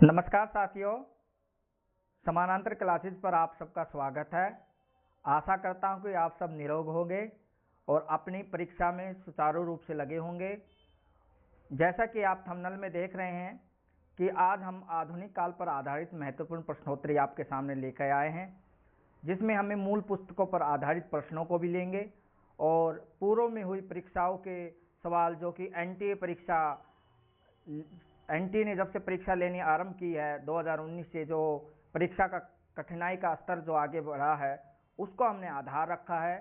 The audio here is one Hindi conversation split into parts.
नमस्कार साथियों, समानांतर क्लासेस पर आप सबका स्वागत है। आशा करता हूं कि आप सब निरोग होंगे और अपनी परीक्षा में सुचारू रूप से लगे होंगे। जैसा कि आप थंबनेल में देख रहे हैं कि आज हम आधुनिक काल पर आधारित महत्वपूर्ण प्रश्नोत्तरी आपके सामने लेकर आए हैं, जिसमें हमें मूल पुस्तकों पर आधारित प्रश्नों को भी लेंगे और पूर्व में हुई परीक्षाओं के सवाल जो कि एनटीए ने जब से परीक्षा लेनी आरंभ की है 2019 से, जो परीक्षा का कठिनाई का स्तर जो आगे बढ़ा है उसको हमने आधार रखा है।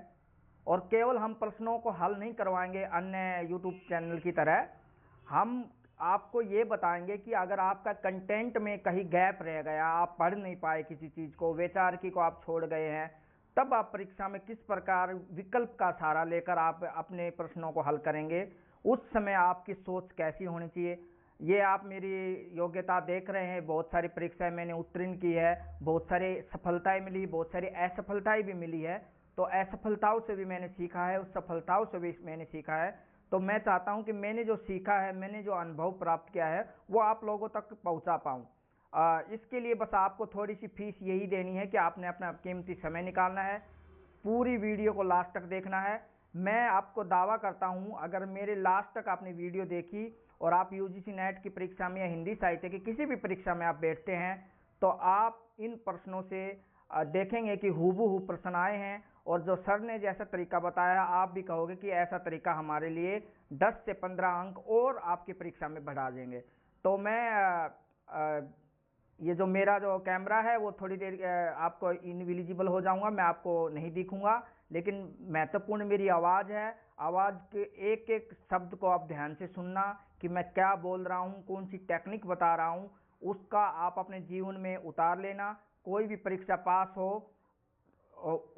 और केवल हम प्रश्नों को हल नहीं करवाएंगे अन्य यूट्यूब चैनल की तरह, हम आपको ये बताएंगे कि अगर आपका कंटेंट में कहीं गैप रह गया, आप पढ़ नहीं पाए किसी चीज़ को, वैचारिकी को आप छोड़ गए हैं, तब आप परीक्षा में किस प्रकार विकल्प का सहारा लेकर आप अपने प्रश्नों को हल करेंगे, उस समय आपकी सोच कैसी होनी चाहिए। ये आप मेरी योग्यता देख रहे हैं। बहुत सारी परीक्षाएं मैंने उत्तीर्ण की है, बहुत सारी सफलताएं मिली, बहुत सारी असफलताएं भी मिली है। तो असफलताओं से भी मैंने सीखा है, उस सफलताओं से भी मैंने सीखा है। तो मैं चाहता हूं कि मैंने जो सीखा है, मैंने जो अनुभव प्राप्त किया है, वो आप लोगों तक पहुंचा पाऊं। इसके लिए बस आपको थोड़ी सी फीस यही देनी है कि आपने अपना कीमती समय निकालना है, पूरी वीडियो को लास्ट तक देखना है। मैं आपको दावा करता हूं, अगर मेरे लास्ट तक आपने वीडियो देखी और आप यूजीसी नेट की परीक्षा में या हिंदी साहित्य की किसी भी परीक्षा में आप बैठते हैं, तो आप इन प्रश्नों से देखेंगे कि हूबहू प्रश्न आए हैं और जो सर ने जैसा तरीका बताया, आप भी कहोगे कि ऐसा तरीका हमारे लिए 10 से 15 अंक और आपकी परीक्षा में बढ़ा देंगे। तो मैं ये जो मेरा जो कैमरा है वो थोड़ी देर आपको इनविजिबल हो जाऊंगा, मैं आपको नहीं दिखूंगा, लेकिन महत्वपूर्ण मेरी आवाज़ है। आवाज़ के एक एक शब्द को आप ध्यान से सुनना कि मैं क्या बोल रहा हूँ, कौन सी टेक्निक बता रहा हूँ, उसका आप अपने जीवन में उतार लेना। कोई भी परीक्षा पास हो,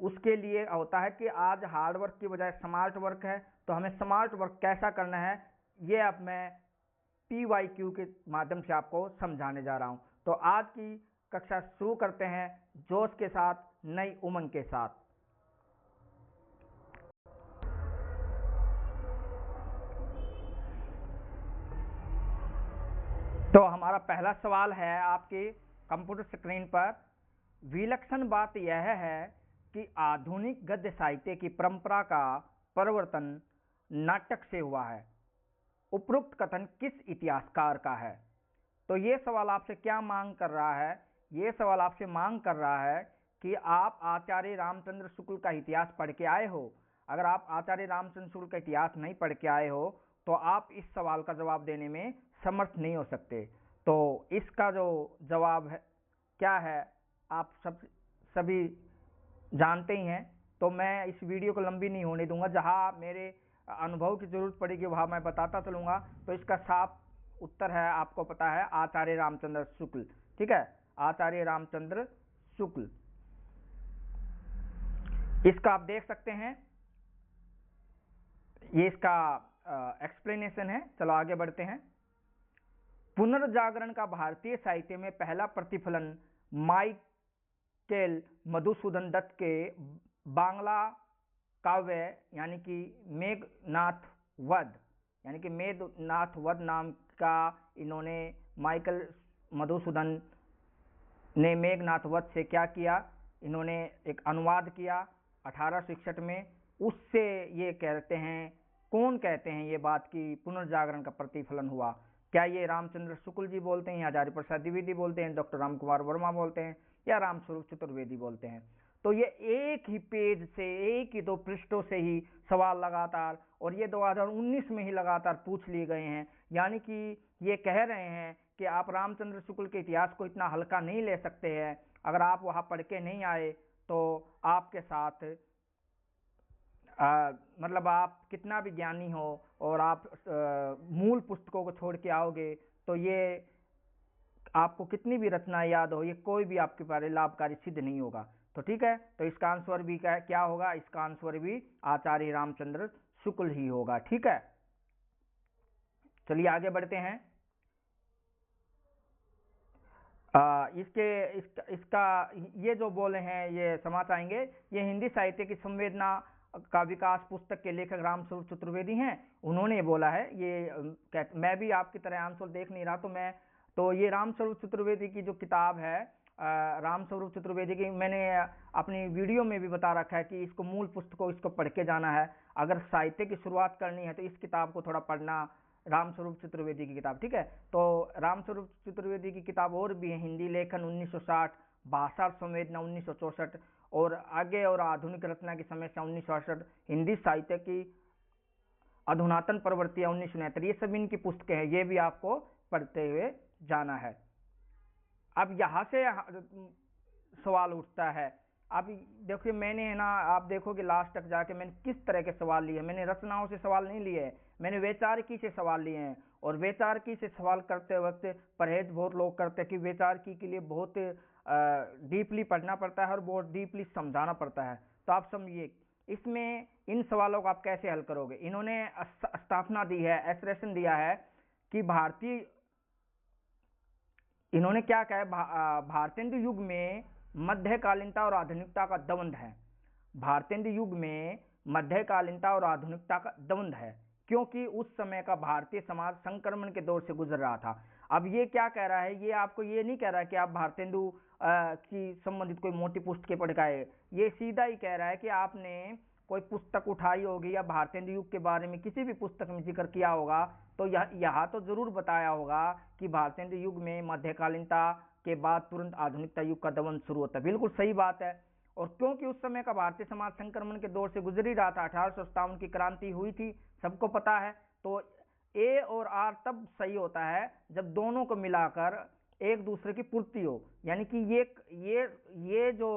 उसके लिए होता है कि आज हार्ड वर्क की बजाय स्मार्ट वर्क है, तो हमें स्मार्ट वर्क कैसा करना है, ये अब मैं PYQ के माध्यम से आपको समझाने जा रहा हूं। तो आज की कक्षा शुरू करते हैं जोश के साथ, नई उमंग के साथ। तो हमारा पहला सवाल है आपके कंप्यूटर स्क्रीन पर। विलक्षण बात यह है कि आधुनिक गद्य साहित्य की परंपरा का परिवर्तन नाटक से हुआ है। उपरोक्त कथन किस इतिहासकार का है? तो ये सवाल आपसे क्या मांग कर रहा है? ये सवाल आपसे मांग कर रहा है कि आप आचार्य रामचंद्र शुक्ल का इतिहास पढ़ के आए हो। अगर आप आचार्य रामचंद्र शुक्ल का इतिहास नहीं पढ़ के आए हो तो आप इस सवाल का जवाब देने में समर्थ नहीं हो सकते। तो इसका जो जवाब है क्या है, आप सभी जानते ही हैं। तो मैं इस वीडियो को लंबी नहीं होने दूंगा, जहां मेरे अनुभव की जरूरत पड़ेगी वहां मैं बताता चलूंगा। तो इसका साफ उत्तर है, आपको पता है, आचार्य रामचंद्र शुक्ल। ठीक है, आचार्य रामचंद्र शुक्ल। इसका आप देख सकते हैं, ये इसका एक्सप्लेनेशन है। चलो आगे बढ़ते हैं। पुनर्जागरण का भारतीय साहित्य में पहला प्रतिफलन माइकेल मधुसूदन दत्त के बांग्ला काव्य यानी कि मेघनाथ वध नाम का इन्होंने, माइकल मधुसूदन ने मेघनाथ वध से क्या किया, इन्होंने एक अनुवाद किया 1861 में। उससे ये कहते हैं, कौन कहते हैं ये बात कि पुनर्जागरण का प्रतिफलन हुआ? क्या ये रामचंद्र शुक्ल जी बोलते हैं, आचार्य प्रसाद द्विवेदी बोलते हैं, डॉक्टर राम कुमार वर्मा बोलते हैं, या रामस्वरूप चतुर्वेदी बोलते हैं? तो ये एक ही पेज से, एक ही 2 पृष्ठों से ही सवाल लगातार, और ये 2019 में ही लगातार पूछ लिए गए हैं। यानी कि ये कह रहे हैं कि आप रामचंद्र शुक्ल के इतिहास को इतना हल्का नहीं ले सकते हैं। अगर आप वहां पढ़ के नहीं आए तो आपके साथ मतलब आप कितना भी ज्ञानी हो और आप मूल पुस्तकों को छोड़ के आओगे तो ये आपको कितनी भी रचना याद हो, ये कोई भी आपके बारे लाभकारी सिद्ध नहीं होगा। तो ठीक है, तो इसका आंसर भी क्या होगा? इसका आंसर भी आचार्य रामचंद्र शुक्ल ही होगा। ठीक है, चलिए आगे बढ़ते हैं। इसका ये जो बोले हैं, ये समाज आएंगे, ये हिंदी साहित्य की संवेदना का विकास पुस्तक के लेखक रामस्वरूप चतुर्वेदी हैं। उन्होंने बोला है ये। मैं भी आपकी तरह आंसर देख नहीं रहा, तो मैं तो ये रामस्वरूप चतुर्वेदी की जो किताब है, रामस्वरूप चतुर्वेदी की, मैंने अपनी वीडियो में भी बता रखा है कि इसको मूल पुस्तकों इसको पढ़ के जाना है। अगर साहित्य की शुरुआत करनी है तो इस किताब को थोड़ा पढ़ना, रामस्वरूप चतुर्वेदी की किताब, ठीक है। तो रामस्वरूप चतुर्वेदी की किताब और भी है, हिंदी लेखन 1960, भाषा संवेदना 1964, और आगे और आधुनिक रचना की समस्या 1968, हिंदी साहित्य की अधुनातन प्रवृत्तियां 1969, ये सब इनकी पुस्तकें हैं, ये भी आपको पढ़ते हुए जाना है। अब यहाँ से सवाल उठता है, अब देखिए मैंने है ना, आप देखोगे लास्ट तक जाके मैंने किस तरह के सवाल लिए, मैंने रचनाओं से सवाल नहीं लिए, मैंने वैचारिकी से सवाल लिए हैं। और वैचारिकी से सवाल करते वक्त परहेज बहुत लोग करते हैं कि वैचारिकी के लिए बहुत डीपली पढ़ना पड़ता है और बहुत डीपली समझाना पड़ता है। तो आप समझिए इसमें इन सवालों को आप कैसे हल करोगे। इन्होंने स्थापना दी है, एसरेशन दिया है कि भारतीय, इन्होंने क्या कहा है, भारतेंदु युग में मध्यकालीनता और आधुनिकता का द्वंद है। भारतेंदु युग में मध्यकालीनता और आधुनिकता का द्वंद है, क्योंकि उस समय का भारतीय समाज संक्रमण के दौर से गुजर रहा था। अब ये क्या कह रहा है, ये आपको ये नहीं कह रहा है कि आप भारतेंदु की संबंधित कोई मोटी पुस्तकें पढ़ के आए, ये सीधा ही कह रहा है कि आपने कोई पुस्तक उठाई होगी या भारतेंदु युग के बारे में किसी भी पुस्तक में जिक्र किया होगा, तो यहाँ तो जरूर बताया होगा कि भारतेंदु युग में मध्यकालीनता के बाद तुरंत आधुनिकता युग का दमन शुरू होता है। बिल्कुल सही बात है। और क्योंकि उस समय का भारतीय समाज संक्रमण के दौर से गुजर ही रहा था, 1857 की क्रांति हुई थी, सबको पता है। तो ए और आर तब सही होता है जब दोनों को मिलाकर एक दूसरे की पूर्ति हो, यानी कि ये जो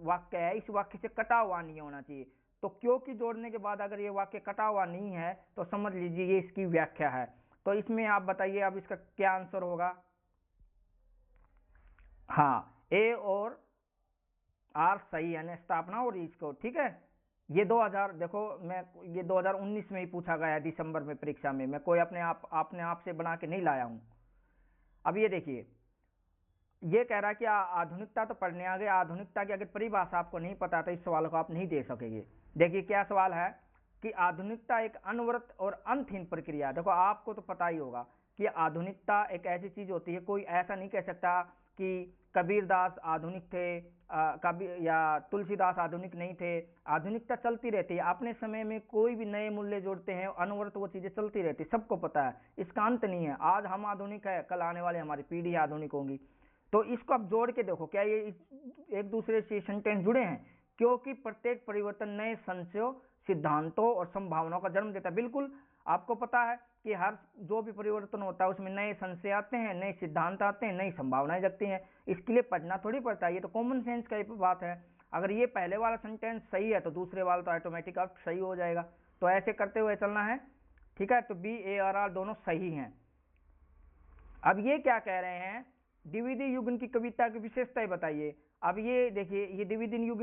वाक्य है, इस वाक्य से कटा हुआ नहीं होना चाहिए। तो क्योंकि जोड़ने के बाद अगर ये वाक्य कटा हुआ नहीं है तो समझ लीजिए ये इसकी व्याख्या है। तो इसमें आप बताइए अब इसका क्या आंसर होगा। हाँ, ए और आर सही है, स्थापना और इसको, ठीक है। ये 2000 देखो, मैं ये 2019 में ही पूछा गया है दिसंबर में परीक्षा में, मैं कोई अपने आप से बना के नहीं लाया हूं। अब ये देखिए, ये कह रहा है कि आधुनिकता तो पढ़ने आ गए, आधुनिकता की अगर परिभाषा आपको नहीं पता तो इस सवाल को आप नहीं दे सकेंगे। देखिए क्या सवाल है कि आधुनिकता एक अनवरत और अंतहीन प्रक्रिया। देखो आपको तो पता ही होगा कि आधुनिकता एक ऐसी चीज होती है, कोई ऐसा नहीं कह सकता कि कबीरदास आधुनिक थे कबीर या तुलसीदास आधुनिक नहीं थे। आधुनिकता चलती रहती है, अपने समय में कोई भी नए मूल्य जोड़ते हैं, अनवरत वो चीजें चलती रहती, सबको पता है, इसका अंत नहीं है। आज हम आधुनिक है, कल आने वाले हमारी पीढ़ी आधुनिक होंगी। तो इसको आप जोड़ के देखो, क्या ये एक दूसरे से सेंटेंस जुड़े हैं? क्योंकि प्रत्येक परिवर्तन नए संशयों, सिद्धांतों और संभावनाओं का जन्म देता है। बिल्कुल आपको पता है कि हर जो भी परिवर्तन होता है उसमें नए संशय आते हैं, नए सिद्धांत आते हैं, नई संभावनाएं जगती हैं। इसके लिए पढ़ना थोड़ी पड़ता है, ये तो कॉमन सेंस का बात है। अगर ये पहले वाला सेंटेंस सही है तो दूसरे वाला तो ऑटोमेटिक अब सही हो जाएगा। तो ऐसे करते हुए चलना है, ठीक है। तो बी ए और आर दोनों सही हैं। अब ये क्या कह रहे हैं, द्विविधि युग की कविता की विशेषताएं बताइए। अब ये देखिए, ये द्विविधि युग,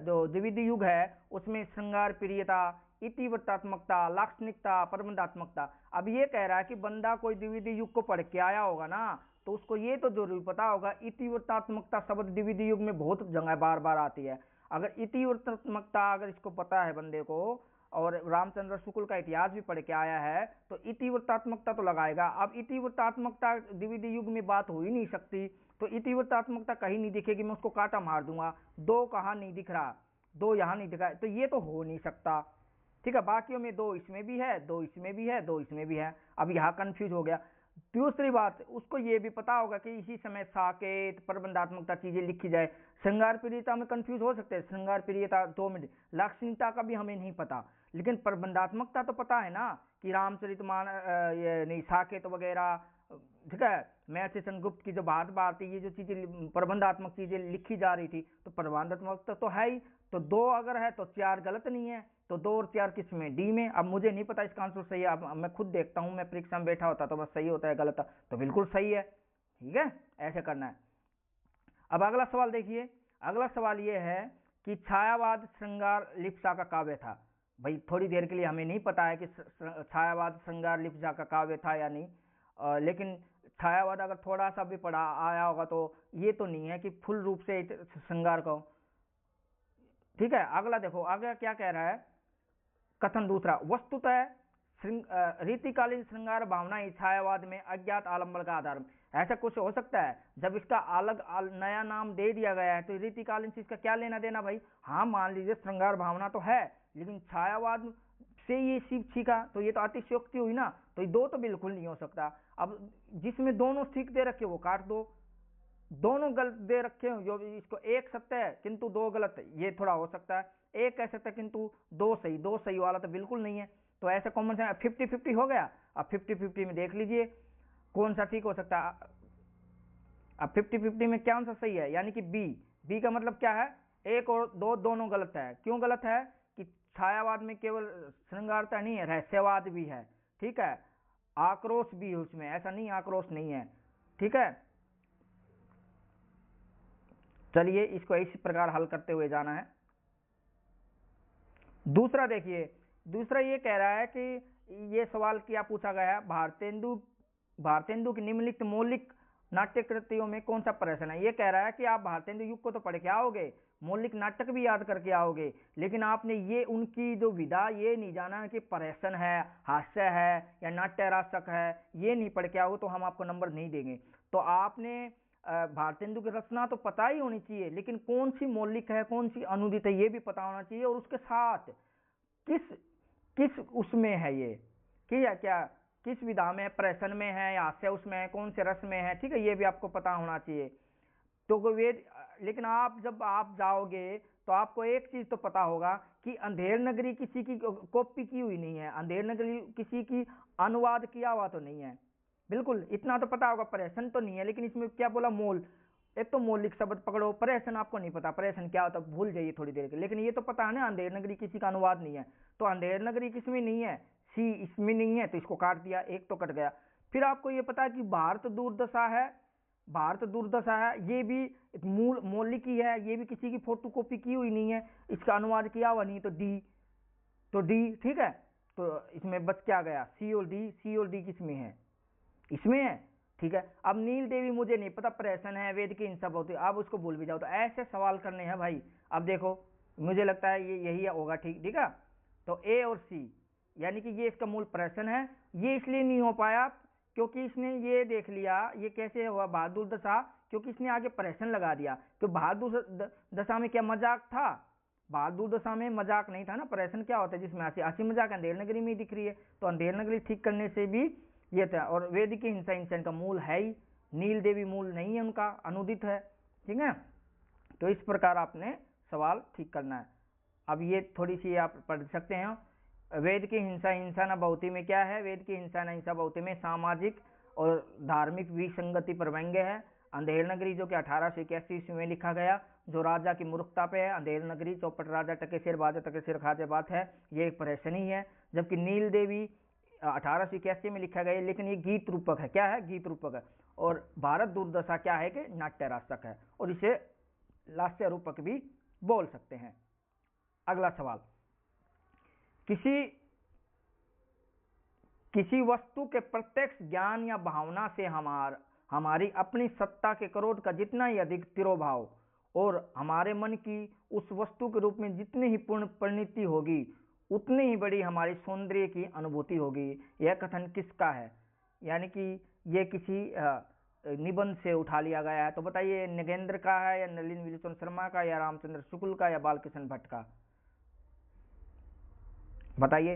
जो द्विविधि युग है उसमें श्रृंगार प्रियता, इतिवृत्तात्मकता, लाक्षणिकता, प्रबंधात्मकता। अब ये कह रहा है कि बंदा कोई द्विविधि युग को पढ़ के आया होगा ना, तो उसको ये तो जरूर पता होगा इतिवृत्तात्मकता शब्द द्विविधि युग में बहुत जगह बार बार आती है। अगर इतिवृत्तात्मकता अगर इसको पता है बंदे को, और रामचंद्र शुक्ल का इतिहास भी पढ़ के आया है, तो इतिवृत्तात्मकता तो लगाएगा। अब इतिवृत्तात्मकता द्विविधि युग में बात हो ही नहीं सकती, तो इतिवृत्तात्मकता कहीं नहीं दिखेगी, मैं उसको काटा मार दूंगा। दो कहाँ नहीं दिख रहा, दो यहाँ नहीं दिखा, तो ये तो हो नहीं सकता, ठीक है। बाकियों में दो इसमें भी है, दो इसमें भी है, दो इसमें भी है। अब यहाँ कंफ्यूज हो गया। दूसरी बात, उसको ये भी पता होगा कि इसी समय साकेत, प्रबंधात्मकता चीजें लिखी जाए। श्रृंगार प्रियता में कंफ्यूज हो सकते हैं, श्रृंगार प्रियता 2 मिनट, लाक्षणिकता का भी हमें नहीं पता, लेकिन प्रबंधात्मकता तो पता है ना कि रामचरितमान ये नहीं, साकेत वगैरह, ठीक है। महर्षि चंद्रगुप्त की जो बात थी, ये जो चीजें प्रबंधात्मक चीजें लिखी जा रही थी, तो प्रबंधात्मकता तो है ही। तो 2 अगर है तो 4 गलत नहीं है, तो 2 और 4 किस में, डी में। अब मुझे नहीं पता इसका आंसर सही है, अब मैं खुद देखता हूं, मैं परीक्षा में बैठा होता तो बस सही होता है गलत तो बिल्कुल सही है, ठीक है। ऐसे करना है। अब अगला सवाल देखिए, अगला सवाल ये है कि छायावाद श्रृंगार लिप्सा का काव्य था। भाई थोड़ी देर के लिए हमें नहीं पता है कि छायावाद श्रृंगार लिप्सा का काव्य था या नहीं, लेकिन छायावाद अगर थोड़ा सा भी पढ़ा आया होगा तो ये तो नहीं है कि फुल रूप से श्रृंगार का, ठीक है। अगला देखो, आगे क्या कह रहा है, कथन दूसरा, वस्तुतः रीतिकालीन श्रृंगार भावना ही छायावाद में अज्ञात आलम्बन का आधार। ऐसा कुछ हो सकता है? जब इसका नया नाम दे दिया गया है तो रीतिकालीन से इसका क्या लेना देना भाई? हाँ मान लीजिए श्रृंगार भावना तो है, लेकिन छायावाद से ये सीखा तो ये तो अतिशयोक्ति हुई ना, तो ये दो तो बिल्कुल नहीं हो सकता। अब जिसमें दोनों ठीक दे रखे वो काट दो, दोनों गलत दे रखे हो, जो इसको एक सत्य है किंतु दो गलत है, ये थोड़ा हो सकता है। एक कह सकता है किंतु दो सही वाला तो बिल्कुल नहीं है। तो ऐसा कॉमन सेंस 50-50 हो गया। अब 50-50 में देख लीजिए कौन सा ठीक हो सकता है। अब 50-50 में कौन सा सही है? यानी कि बी का मतलब क्या है? एक और दो दोनों गलत है। क्यों गलत है? कि छायावाद में केवल श्रृंगारता नहीं है, रहस्यवाद भी है, ठीक है, आक्रोश भी है उसमें, ऐसा नहीं आक्रोश नहीं है, ठीक है। चलिए इसको इसी प्रकार हल करते हुए जाना है। दूसरा देखिए, दूसरा ये कह रहा है कि ये सवाल क्या पूछा गया है, भारतेंदु की निम्नलिखित मौलिक नाट्य कृतियों में कौन सा प्रश्न है? ये कह रहा है कि आप भारतेंदु युग को तो पढ़ के आओगे, मौलिक नाटक भी याद करके आओगे, लेकिन आपने ये उनकी जो विधा ये नहीं जाना कि प्रहसन है, हास्य है या नाट्य रासक है, ये नहीं पढ़ के आओगे तो हम आपको नंबर नहीं देंगे। तो आपने भारतेंदु की रचना तो पता ही होनी चाहिए, लेकिन कौन सी मौलिक है कौन सी अनुदित है ये भी पता होना चाहिए, और उसके साथ किस उसमें है ये, ठीक है, क्या किस विधा में, प्रहसन में है या हास्य उसमें है, कौन से रस में है, ठीक है, ये भी आपको पता होना चाहिए। तो वेद, लेकिन आप जब आप जाओगे तो आपको एक चीज तो पता होगा कि अंधेर नगरी किसी की कॉपी की हुई नहीं है, अंधेर नगरी किसी की अनुवाद किया हुआ तो नहीं है, बिल्कुल इतना तो पता होगा। प्रहसन तो नहीं है, लेकिन इसमें क्या बोला, मोल, एक तो मौलिक शब्द पकड़ो, प्रहसन आपको नहीं पता, प्रहसन क्या होता भूल जाइए थोड़ी देर के, लेकिन ये तो पता है ना अंधेर नगरी किसी का अनुवाद नहीं है। तो अंधेर नगरी किसमें नहीं है, सी इसमें नहीं है, तो इसको काट दिया, एक तो कट गया। फिर आपको ये पता है कि भारत दुर्दशा है, भारत दुर्दशा है, ये भी मूल मौलिक ही है, ये भी किसी की फोटो कॉपी की हुई नहीं है, इसका अनुवाद किया हुआ नहीं, तो डी ठीक है। तो इसमें बच क्या गया, सी और डी किसमें है, इसमें है, ठीक है। अब नील देवी मुझे नहीं पता प्रहसन है, वेद की हिंसा बहुत, आप उसको भूल भी जाओ। तो ऐसे सवाल करने हैं भाई। अब देखो मुझे लगता है ये यही होगा, ठीक है। तो ए और सी, यानी कि ये इसका मूल प्रहसन है, ये इसलिए नहीं हो पाया क्योंकि इसने ये देख लिया ये कैसे हुआ बहादुर दशा, क्योंकि इसने आगे प्रहसन लगा दिया। तो बहादुर दशा में क्या मजाक था, बहादुर दशा में मजाक नहीं था ना, प्रहसन क्या होता है जिसमें हंसी मजाक अंधेर नगरी में दिख रही है, तो अंधेर नगरी ठीक करने से भी ये था। और वेद की हिंसा इंसान का मूल है ही, नील देवी मूल नहीं है उनका, अनुदित है, ठीक है। तो इस प्रकार आपने सवाल ठीक करना है। अब ये थोड़ी सी आप पढ़ सकते हैं, वेद की हिंसा न बहुती में क्या है, वेद की हिंसा न हिंसा बहुती में सामाजिक और धार्मिक विसंगति पर व्यंग्य है। अंधेर नगरी जो कि 1881 ईस्वी में लिखा गया, जो राजा की मूर्खता पे है, अंधेर नगरी चौपट राजा टकेसिर बाजा टकेसिर खाजे बात है, ये एक प्रहसन ही है। जबकि नील देवी 1881 में लिखा गया, लेकिन ये गीत रूपक है, क्या है, गीत रूपक है। और भारत दुर्दशा क्या है कि नाट्य रासक है, और इसे लास्य रूपक भी बोल सकते हैं। अगला सवाल, किसी वस्तु के प्रत्यक्ष ज्ञान या भावना से हमारी अपनी सत्ता के क्रोध का जितना ही अधिक तिरोभाव और हमारे मन की उस वस्तु के रूप में जितनी ही पूर्ण परिणति होगी, उतनी ही बड़ी हमारी सौंदर्य की अनुभूति होगी। यह कथन किसका है? यानी कि यह किसी निबंध से उठा लिया गया है। तो बताइए नगेंद्र का है या नलिन विलोचन शर्मा का या रामचंद्र शुक्ल का या बालकृष्ण भट्ट का, बताइए।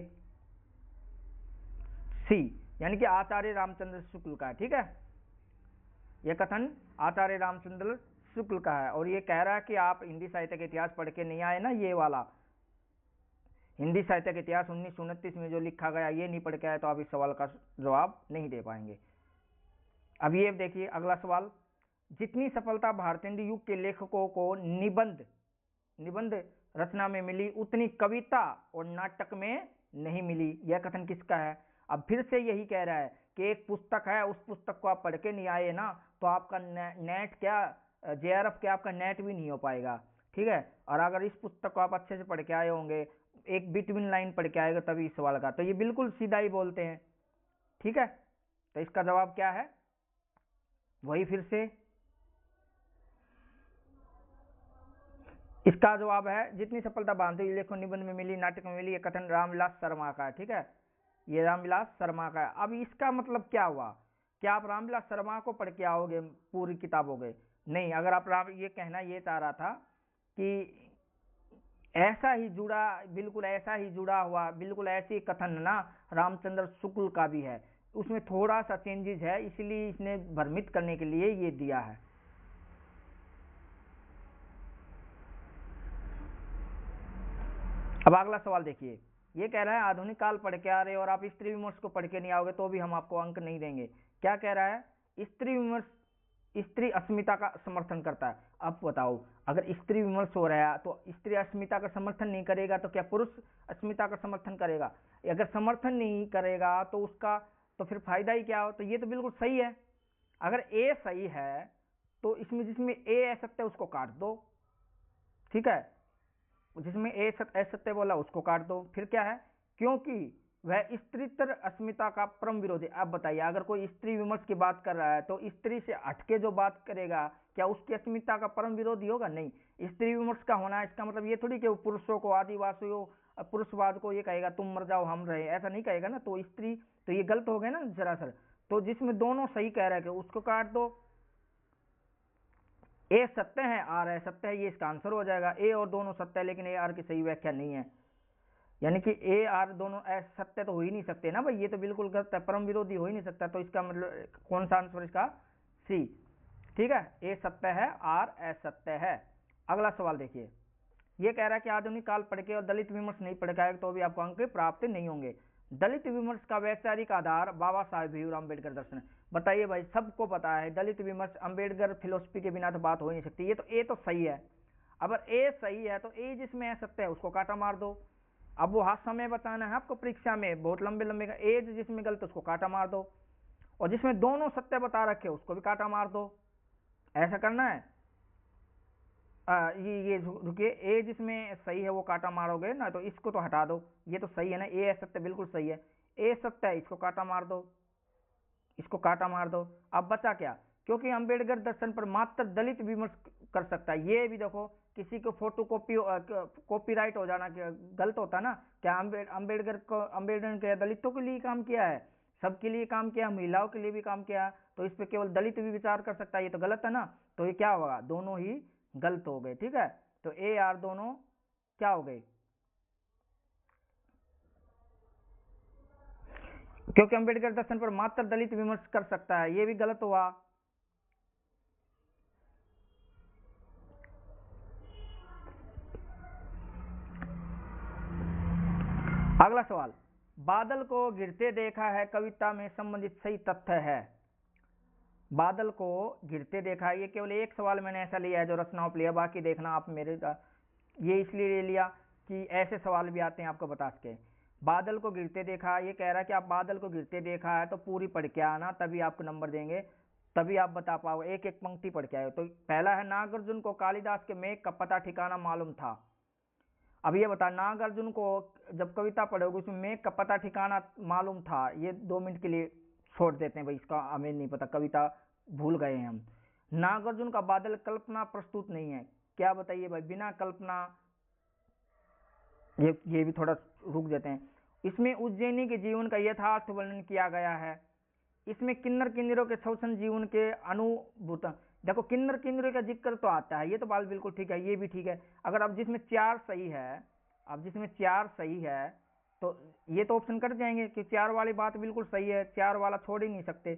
सी, यानी कि आचार्य रामचंद्र शुक्ल का, ठीक है। यह कथन आचार्य रामचंद्र शुक्ल का है, और ये कह रहा है कि आप हिंदी साहित्य का इतिहास पढ़ के नहीं आए ना, ये वाला हिंदी साहित्य का इतिहास 1929 में जो लिखा गया ये नहीं पढ़ के आए, तो आप इस सवाल का जवाब नहीं दे पाएंगे। अब ये देखिए अगला सवाल, जितनी सफलता भारतेंदु युग के लेखकों को निबंध रचना में मिली, उतनी कविता और नाटक में नहीं मिली। यह कथन किसका है? अब फिर से यही कह रहा है कि एक पुस्तक है, उस पुस्तक को आप पढ़ के नहीं आए ना, तो आपका नेट क्या, जेआरएफ क्या, आपका नेट भी नहीं हो पाएगा, ठीक है। और अगर इस पुस्तक को आप अच्छे से पढ़ के आए होंगे, एक बिटवीन लाइन पढ़ के आएगा तभी इस सवाल का, तो ये बिल्कुल सीधा ही बोलते हैं, ठीक है। तो इसका जवाब क्या है, वही फिर से इसका जवाब है जितनी सफलता भारतीय लेखों निबंध में मिली, नाटक में मिली, ये कथन रामविलास शर्मा का है, ठीक है। ये रामविलास शर्मा का है। अब इसका मतलब क्या हुआ? क्या आप रामविलास शर्मा को पढ़ के आओगे पूरी किताब हो गए? नहीं। अगर आप ये कहना ये चाह रहा था कि ऐसा ही जुड़ा, बिल्कुल ऐसा ही जुड़ा हुआ, बिल्कुल ऐसी कथन ना रामचंद्र शुक्ल का भी है, उसमें थोड़ा सा चेंजेस है, इसलिए इसने भ्रमित करने के लिए ये दिया है। अब अगला सवाल देखिए, ये कह रहा है आधुनिक काल पढ़ के आ रहे हो और आप स्त्री विमर्श को पढ़ के नहीं आओगे तो भी हम आपको अंक नहीं देंगे। क्या कह रहा है? स्त्री विमर्श स्त्री अस्मिता का समर्थन करता है। अब बताओ, अगर स्त्री विमर्श हो रहा है तो स्त्री अस्मिता का समर्थन नहीं करेगा तो क्या पुरुष अस्मिता का समर्थन करेगा? अगर समर्थन नहीं करेगा तो उसका तो फिर फायदा ही क्या हो? तो ये तो बिल्कुल सही है। अगर ए सही है तो इसमें जिसमें ए असत्य उसको काट दो, ठीक है, जिसमें ए असत्य बोला उसको काट दो। फिर क्या है? क्योंकि वह स्त्रीतर अस्मिता का परम विरोधी। अब बताइए, अगर कोई स्त्री विमर्श की बात कर रहा है तो स्त्री से हटके जो बात करेगा क्या उसकी अस्मिता का परम विरोधी होगा? नहीं। स्त्री विमर्श का होना इसका मतलब ये थोड़ी कि वो पुरुषों को, आदिवासियों, पुरुषवाद को ये कहेगा तुम मर जाओ हम रहे, ऐसा नहीं कहेगा ना। तो स्त्री तो ये गलत हो गया ना सरासर। तो जिसमें दोनों सही कह रहे हैं उसको काट दो। ए सत्य है, आर असत्य है, ये इसका आंसर हो जाएगा। ए और दोनों सत्य है लेकिन ए आर की सही व्याख्या नहीं है, यानी कि ए आर दोनों असत्य तो हो ही नहीं सकते ना भाई, ये तो बिल्कुल गलत है, परम विरोधी हो ही नहीं सकता। तो इसका मतलब कौन सा आंसर इसका? सी, ठीक है। ए सत्य है, आर असत्य है। अगला सवाल देखिए, ये कह रहा है कि आधुनिक काल पढ़ के और दलित विमर्श नहीं पढ़ के तो भी आपको अंक प्राप्त नहीं होंगे। दलित विमर्श का वैचारिक आधार बाबा साहेब भीमराव अम्बेडकर दर्शन। बताइए भाई, सबको पता है दलित विमर्श अम्बेडकर फिलोसफी के बिना तो बात हो ही नहीं सकती। ये तो ए तो सही है। अगर ए सही है तो ए जिसमें असत्य है उसको काटा मार दो। अब वो हाथ समय बताना है आपको परीक्षा में, बहुत लंबे लंबे का। ए जिसमें गलत उसको काटा मार दो, और जिसमें दोनों सत्य बता रखे उसको भी काटा मार दो। ऐसा करना है। ये रुकिए, ए जिसमें सही है वो काटा मारोगे ना, तो इसको तो हटा दो, ये तो सही है ना, ए सत्य बिल्कुल सही है। ए सत्य है, इसको काटा मार दो, इसको काटा मार दो। अब बचा क्या? क्योंकि अंबेडकर दर्शन पर मात्र दलित विमर्श कर सकता है। ये भी देखो, किसी को फोटो कॉपीराइट हो जाना गलत होता ना। क्या अम्बेडकर के दलितों के लिए काम किया है? सबके लिए काम किया, महिलाओं के लिए भी काम किया, तो इस पे केवल दलित भी विचार कर सकता है, ये तो गलत है ना। तो ये क्या होगा? दोनों ही गलत हो गए, ठीक है। तो ए आर दोनों क्या हो गए? क्योंकि अंबेडकर दर्शन पर मात्र दलित विमर्श कर सकता है, ये भी गलत हुआ। अगला सवाल, बादल को गिरते देखा है कविता में संबंधित सही तथ्य है। बादल को गिरते देखा है, ये केवल एक सवाल मैंने ऐसा लिया है जो रचनाओं पे लिया, बाकी देखना आप मेरे ये इसलिए ले लिया कि ऐसे सवाल भी आते हैं आपको बता सके। बादल को गिरते देखा, ये कह रहा है कि आप बादल को गिरते देखा है तो पूरी पढ़ के आना, तभी आपको नंबर देंगे, तभी आप बता पाओगे। एक एक पंक्ति पढ़ के आए। तो पहला है, नागार्जुन को कालिदास के मेघ का पता ठिकाना मालूम था। अब ये बता, नागार्जुन को जब कविता पढ़ोगे उसमें मेघ का पता ठिकाना मालूम था, ये 2 मिनट के लिए छोड़ देते हैं भाई, इसका हमें नहीं पता, कविता भूल गए हैं हम। नागार्जुन का बादल कल्पना प्रस्तुत नहीं है। क्या बताइए भाई, बिना कल्पना, ये भी थोड़ा रुक देते हैं। इसमें उज्जैनी के जीवन का यथार्थ वर्णन किया गया है। इसमें किन्नर किन्नरों के शोषण जीवन के अनुभूत। देखो, किन्नर किन्नरों का जिक्र तो आता है, ये तो बात बिल्कुल ठीक है, ये भी ठीक है। अगर अब जिसमें 4 सही है, अब जिसमें 4 सही है तो ये तो ऑप्शन कट जाएंगे कि 4 वाली बात बिल्कुल सही है, 4 वाला छोड़ ही नहीं सकते,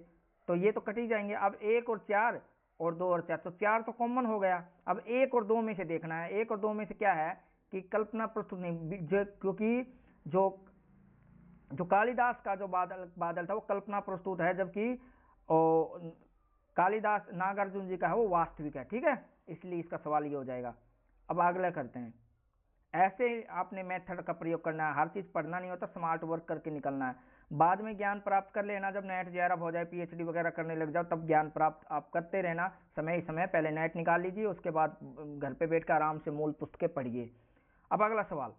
तो ये तो कट ही जाएंगे। अब 1 और 4 और 2 और 4, तो 4 तो कॉमन हो गया। अब 1 और 2 में से देखना है, 1 और 2 में से क्या है कि कल्पना प्रस्तुत नहीं, क्योंकि जो कालिदास का जो बादल था वो कल्पना प्रस्तुत है, जबकि कालिदास नागार्जुन जी का है वो वास्तविक है, ठीक है। इसलिए इसका सवाल ये हो जाएगा। अब अगला करते हैं। ऐसे आपने मेथड का प्रयोग करना है, हर चीज पढ़ना नहीं होता, स्मार्ट वर्क करके निकलना है। बाद में ज्ञान प्राप्त कर लेना, जब नेट जेआरएफ हो जाए, पीएचडी वगैरह करने लग जाओ, तब ज्ञान प्राप्त आप करते रहना। समय ही समय पहले नेट निकाल लीजिए, उसके बाद घर पे बैठकर आराम से मूल पुस्तकें पढ़िए। अब अगला सवाल,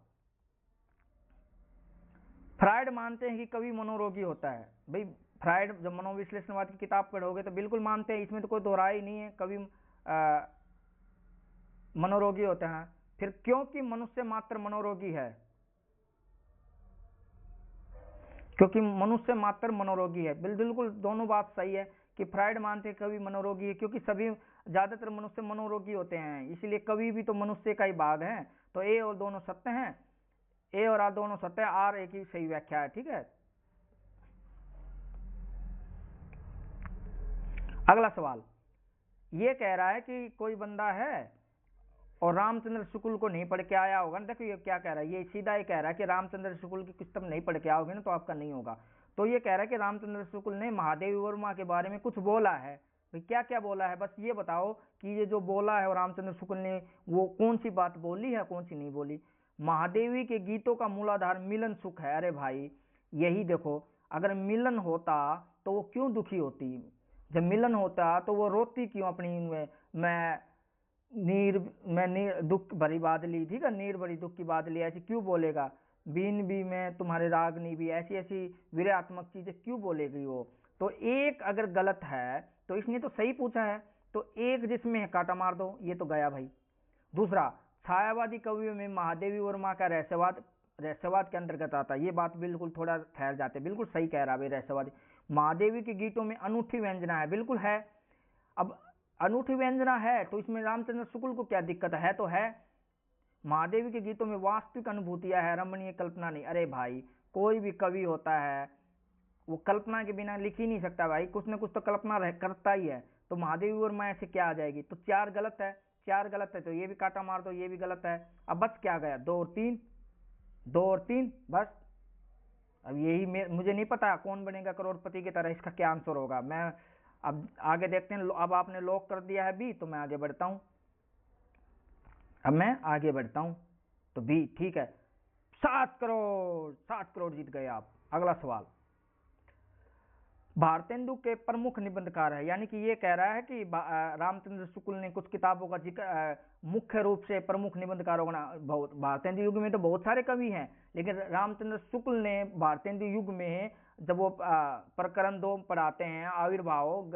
फ्रायड मानते हैं कि कवि मनोरोगी होता है। भाई, फ्रायड जब मनोविश्लेषणवाद की किताब पढ़ोगे तो बिल्कुल मानते हैं, इसमें तो कोई दोहराई नहीं है, कवि मनोरोगी होते हैं। फिर क्योंकि मनुष्य मात्र मनोरोगी है, क्योंकि मनुष्य मात्र मनोरोगी है। बिल्कुल दोनों बात सही है कि फ्राइड मानते हैं कवि मनोरोगी है, क्योंकि सभी ज्यादातर मनुष्य मनोरोगी होते हैं, इसलिए कवि भी तो मनुष्य का ही भाग है। तो ए और दोनों सत्य हैं, ए और आर दोनों सत्य है, आर एक ही सही व्याख्या है। ठीक है, अगला सवाल ये कह रहा है कि कोई बंदा है और रामचंद्र शुक्ल को नहीं पढ़ के आया होगा ना। देखो ये क्या कह रहा है, ये सीधा ही कह रहा है कि रामचंद्र शुक्ल की किताब नहीं पढ़ के आओगे ना तो आपका नहीं होगा। तो ये कह रहा है कि रामचंद्र शुक्ल ने महादेवी वर्मा के बारे में कुछ बोला है। भाई क्या क्या बोला है, बस ये बताओ कि ये जो बोला है और रामचंद्र शुक्ल ने वो कौन सी बात बोली है, कौन सी नहीं बोली। महादेवी के गीतों का मूलाधार मिलन सुख है। अरे भाई यही देखो, अगर मिलन होता तो वो क्यों दुखी होती, जब मिलन होता तो वो रोती क्यों अपनी मैं नीर दुख भरी बादली, ठीक है, नीर भरी दुख की बादली, ऐसी क्यों बोलेगा। बीन भी मैं तुम्हारे रागनी भी, ऐसी ऐसी विरहात्मक चीजें क्यों बोलेगी वो। तो एक अगर गलत है तो इसने तो सही पूछा है, तो एक जिसमें काटा मार दो, ये तो गया भाई। दूसरा, छायावादी कवियों में महादेवी वर्मा का रहस्यवाद के अंतर्गत आता है। ये बात बिल्कुल थोड़ा ठहर जाते, बिल्कुल सही कह रहा है भाई। रहस्यवादी महादेवी के गीतों में अनूठी व्यंजना है, बिल्कुल है। अब अनूठी व्यंजना है तो इसमें रामचंद्र शुक्ल को क्या दिक्कत है, तो है। महादेवी के गीतों में वास्तविक अनुभूतियां है, रमणीय कल्पना नहीं। अरे भाई कोई भी कवि होता है वो कल्पना के बिना लिख ही नहीं सकता भाई, कुछ न कुछ तो कल्पना करता ही है। तो महादेवी वर्मा ऐसे क्या आ जाएगी, तो चार गलत है, चार गलत है, तो ये भी काटा मार दो, ये भी गलत है। अब बच क्या गया, दो और तीन, दो और तीन बस। अब यही मुझे नहीं पता कौन बनेगा करोड़पति की तरह, इसका क्या आंसर होगा। मैं अब आगे देखते हैं। अब आपने लॉक कर दिया है बी, तो मैं आगे बढ़ता हूं। अब मैं आगे बढ़ता हूं तो बी ठीक है। 7 करोड़ जीत गए आप। अगला सवाल, भारतेंदु के प्रमुख निबंधकार है, यानी कि ये कह रहा है कि रामचंद्र शुक्ल ने कुछ किताबों का जिक्र, मुख्य रूप से प्रमुख निबंधकारों का भारतेंदु युग में तो बहुत सारे कवि हैं, लेकिन रामचंद्र शुक्ल ने भारतेंदु युग में जब वो प्रकरण 2 पढ़ाते हैं, आविर्भाव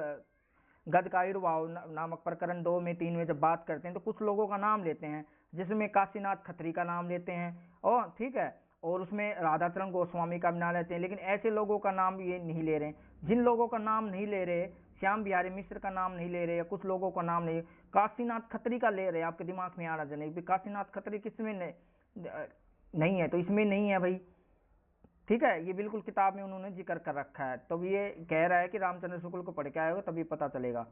गद का आविर्भाव नामक प्रकरण 2 में 3 में जब बात करते हैं तो कुछ लोगों का नाम लेते हैं, जिसमें काशीनाथ खत्री का नाम लेते हैं, और ठीक है, और उसमें राधाचरण गोस्वामी का भी नाम लेते हैं। लेकिन ऐसे लोगों का नाम ये नहीं ले रहे। जिन लोगों का नाम नहीं ले रहे, श्याम बिहारी मिश्र का नाम नहीं ले रहे, या कुछ लोगों का नाम नहीं, काशीनाथ खत्री का ले रहे। आपके दिमाग में आ रहा नहीं, काशीनाथ खत्री किसमें नहीं है, तो इसमें नहीं है भाई। ठीक है, ये बिल्कुल किताब में उन्होंने जिक्र कर रखा है। तो ये कह रहा है कि रामचंद्र शुक्ल को पढ़ के आएगा तभी पता चलेगा।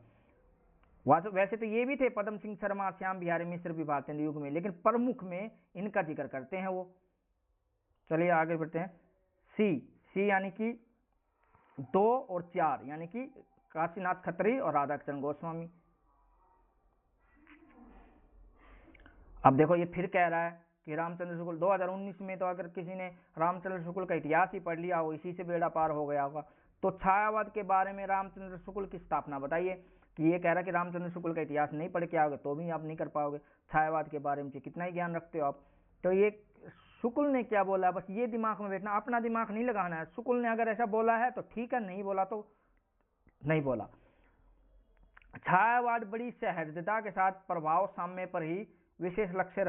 वैसे तो ये भी थे पद्म सिंह शर्मा, श्याम बिहारी मिश्र भी भारतेंदु युग में, लेकिन प्रमुख में इनका जिक्र करते हैं वो। चलिए आगे बढ़ते हैं। सी यानी कि 2 और 4, यानी कि काशीनाथ खत्री और राधाचरण गोस्वामी। अब देखो ये फिर कह रहा है कि रामचंद्र शुक्ल 2019 में, तो अगर किसी ने रामचंद्र शुक्ल का इतिहास ही पढ़ लिया हो, इसी से बेड़ा पार हो गया होगा। तो छायावाद के बारे में रामचंद्र शुक्ल की स्थापना बताइए। कि ये कह रहा है कि रामचंद्र शुक्ल का इतिहास नहीं पढ़ के आओगे तो भी आप नहीं कर पाओगे। छायावाद के बारे में कितना ही ज्ञान रखते हो आप। तो ये शुक्ल ने क्या बोला, बस ये दिमाग में बैठना, अपना दिमाग नहीं लगाना है। शुक्ल ने अगर ऐसा बोला है तो ठीक है, नहीं बोला तो नहीं बोला। छायावाद बड़ी सहजता के साथ प्रभाव साम्य पर ही विशेष लक्ष्य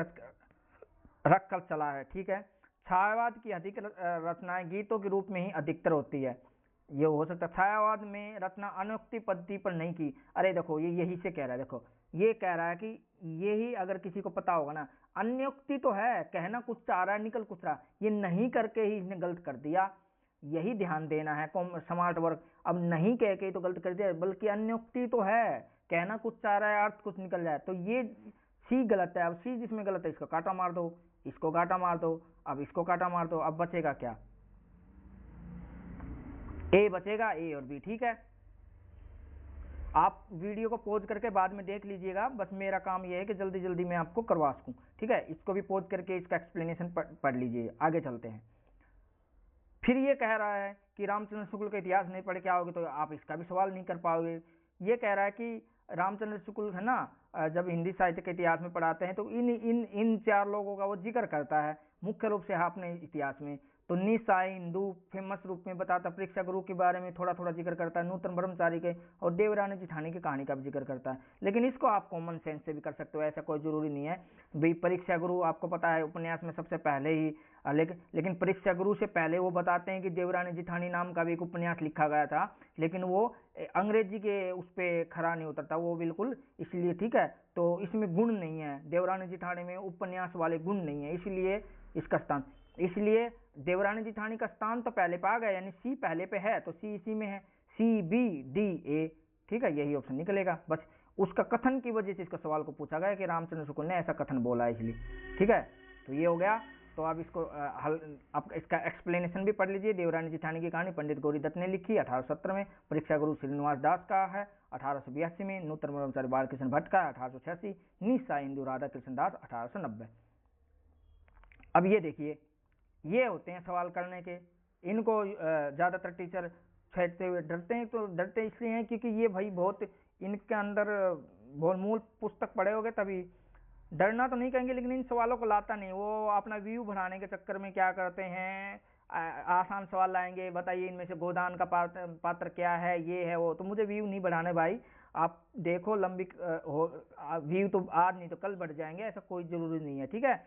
रखकर चला है। ठीक है, छायावाद की अधिक रचनाएं गीतों के रूप में ही अधिकतर होती है। ये हो सकता है छायावाद में रचना अनुक्ति पद्धति पर नहीं की। अरे देखो ये यही से कह रहा है, देखो ये कह रहा है कि यही अगर किसी को पता होगा ना, अन्योक्ति तो है, कहना कुछ चाह रहा है निकल कुछ रहा, ये नहीं करके ही इसने गलत कर दिया। यही ध्यान देना है स्मार्ट वर्क। अब नहीं कह के तो गलत कर दिया, बल्कि अन्योक्ति तो है, कहना कुछ चाह रहा है अर्थ कुछ निकल जाए, तो ये सी गलत है। अब सी जिसमें गलत है इसको काटा मार दो, इसको काटा मार दो, अब इसको काटा मार दो, अब बचेगा क्या, ए बचेगा, ए और बी। ठीक है, आप वीडियो को पॉज करके बाद में देख लीजिएगा, बस मेरा काम यह है कि जल्दी जल्दी मैं आपको करवा सकूं। ठीक है, इसको भी पॉज करके इसका एक्सप्लेनेशन पढ़ लीजिए। आगे चलते हैं। फिर ये कह रहा है कि रामचंद्र शुक्ल का इतिहास नहीं पढ़ के आओगे तो आप इसका भी सवाल नहीं कर पाओगे। ये कह रहा है कि रामचंद्र शुक्ल है ना, जब हिंदी साहित्य के इतिहास में पढ़ाते हैं तो इन इन इन 4 लोगों का वो जिक्र करता है मुख्य रूप से अपने इतिहास में। तो निसाई हिंदू फेमस रूप में बताता, परीक्षा गुरु के बारे में थोड़ा थोड़ा जिक्र करता है, नूतन ब्रह्मचारी के और देवरानी जिठानी की कहानी का भी जिक्र करता है। लेकिन इसको आप कॉमन सेंस से भी कर सकते हो, ऐसा कोई जरूरी नहीं है भाई। परीक्षा गुरु आपको पता है उपन्यास में सबसे पहले ही, लेकिन परीक्षा गुरु से पहले वो बताते हैं कि देवरानी जिठानी नाम का भी एक उपन्यास लिखा गया था, लेकिन वो अंग्रेजी के उस पर खरा नहीं उतरता वो बिल्कुल, इसलिए ठीक है। तो इसमें गुण नहीं है, देवरानी जिठानी में उपन्यास वाले गुण नहीं है, इसलिए इसका स्थान, इसलिए देवरानी जिठानी का स्थान तो पहले पे आ गया, यानी सी पहले पे है तो सी इसी में है, सी बी डी ए, ठीक है, यही ऑप्शन निकलेगा। बस उसका कथन की वजह से इसका सवाल को पूछा गया कि रामचंद्र शुक्ल ने ऐसा कथन बोला है इसलिए, ठीक है। तो ये हो गया। तो आप इसको आप इसका एक्सप्लेनेशन भी पढ़ लीजिए। देवरानी जिठानी की कहानी पंडित गौरी दत्त ने लिखी 1817 में, परीक्षा गुरु श्रीनिवास दास का है 1882 में, नूतन ब्रह्मचारी बालकृष्ण भट्ट का 1886, निसा हिंदू राधा कृष्ण दास 1890। अब ये देखिए, ये होते हैं सवाल करने के, इनको ज़्यादातर टीचर छेड़ते हुए डरते हैं। तो डरते इसलिए हैं क्योंकि ये भाई बहुत इनके अंदर बहुत मूल पुस्तक पढ़े होगे तभी, डरना तो नहीं कहेंगे लेकिन इन सवालों को लाता नहीं। वो अपना व्यू बढ़ाने के चक्कर में क्या करते हैं, आसान सवाल लाएंगे, बताइए इनमें से गोदान का पात्र क्या है, ये है वो। तो मुझे व्यू नहीं बढ़ाने भाई, आप देखो लंबी व्यू तो आज नहीं तो कल बढ़ जाएंगे, ऐसा कोई जरूरी नहीं है, ठीक है।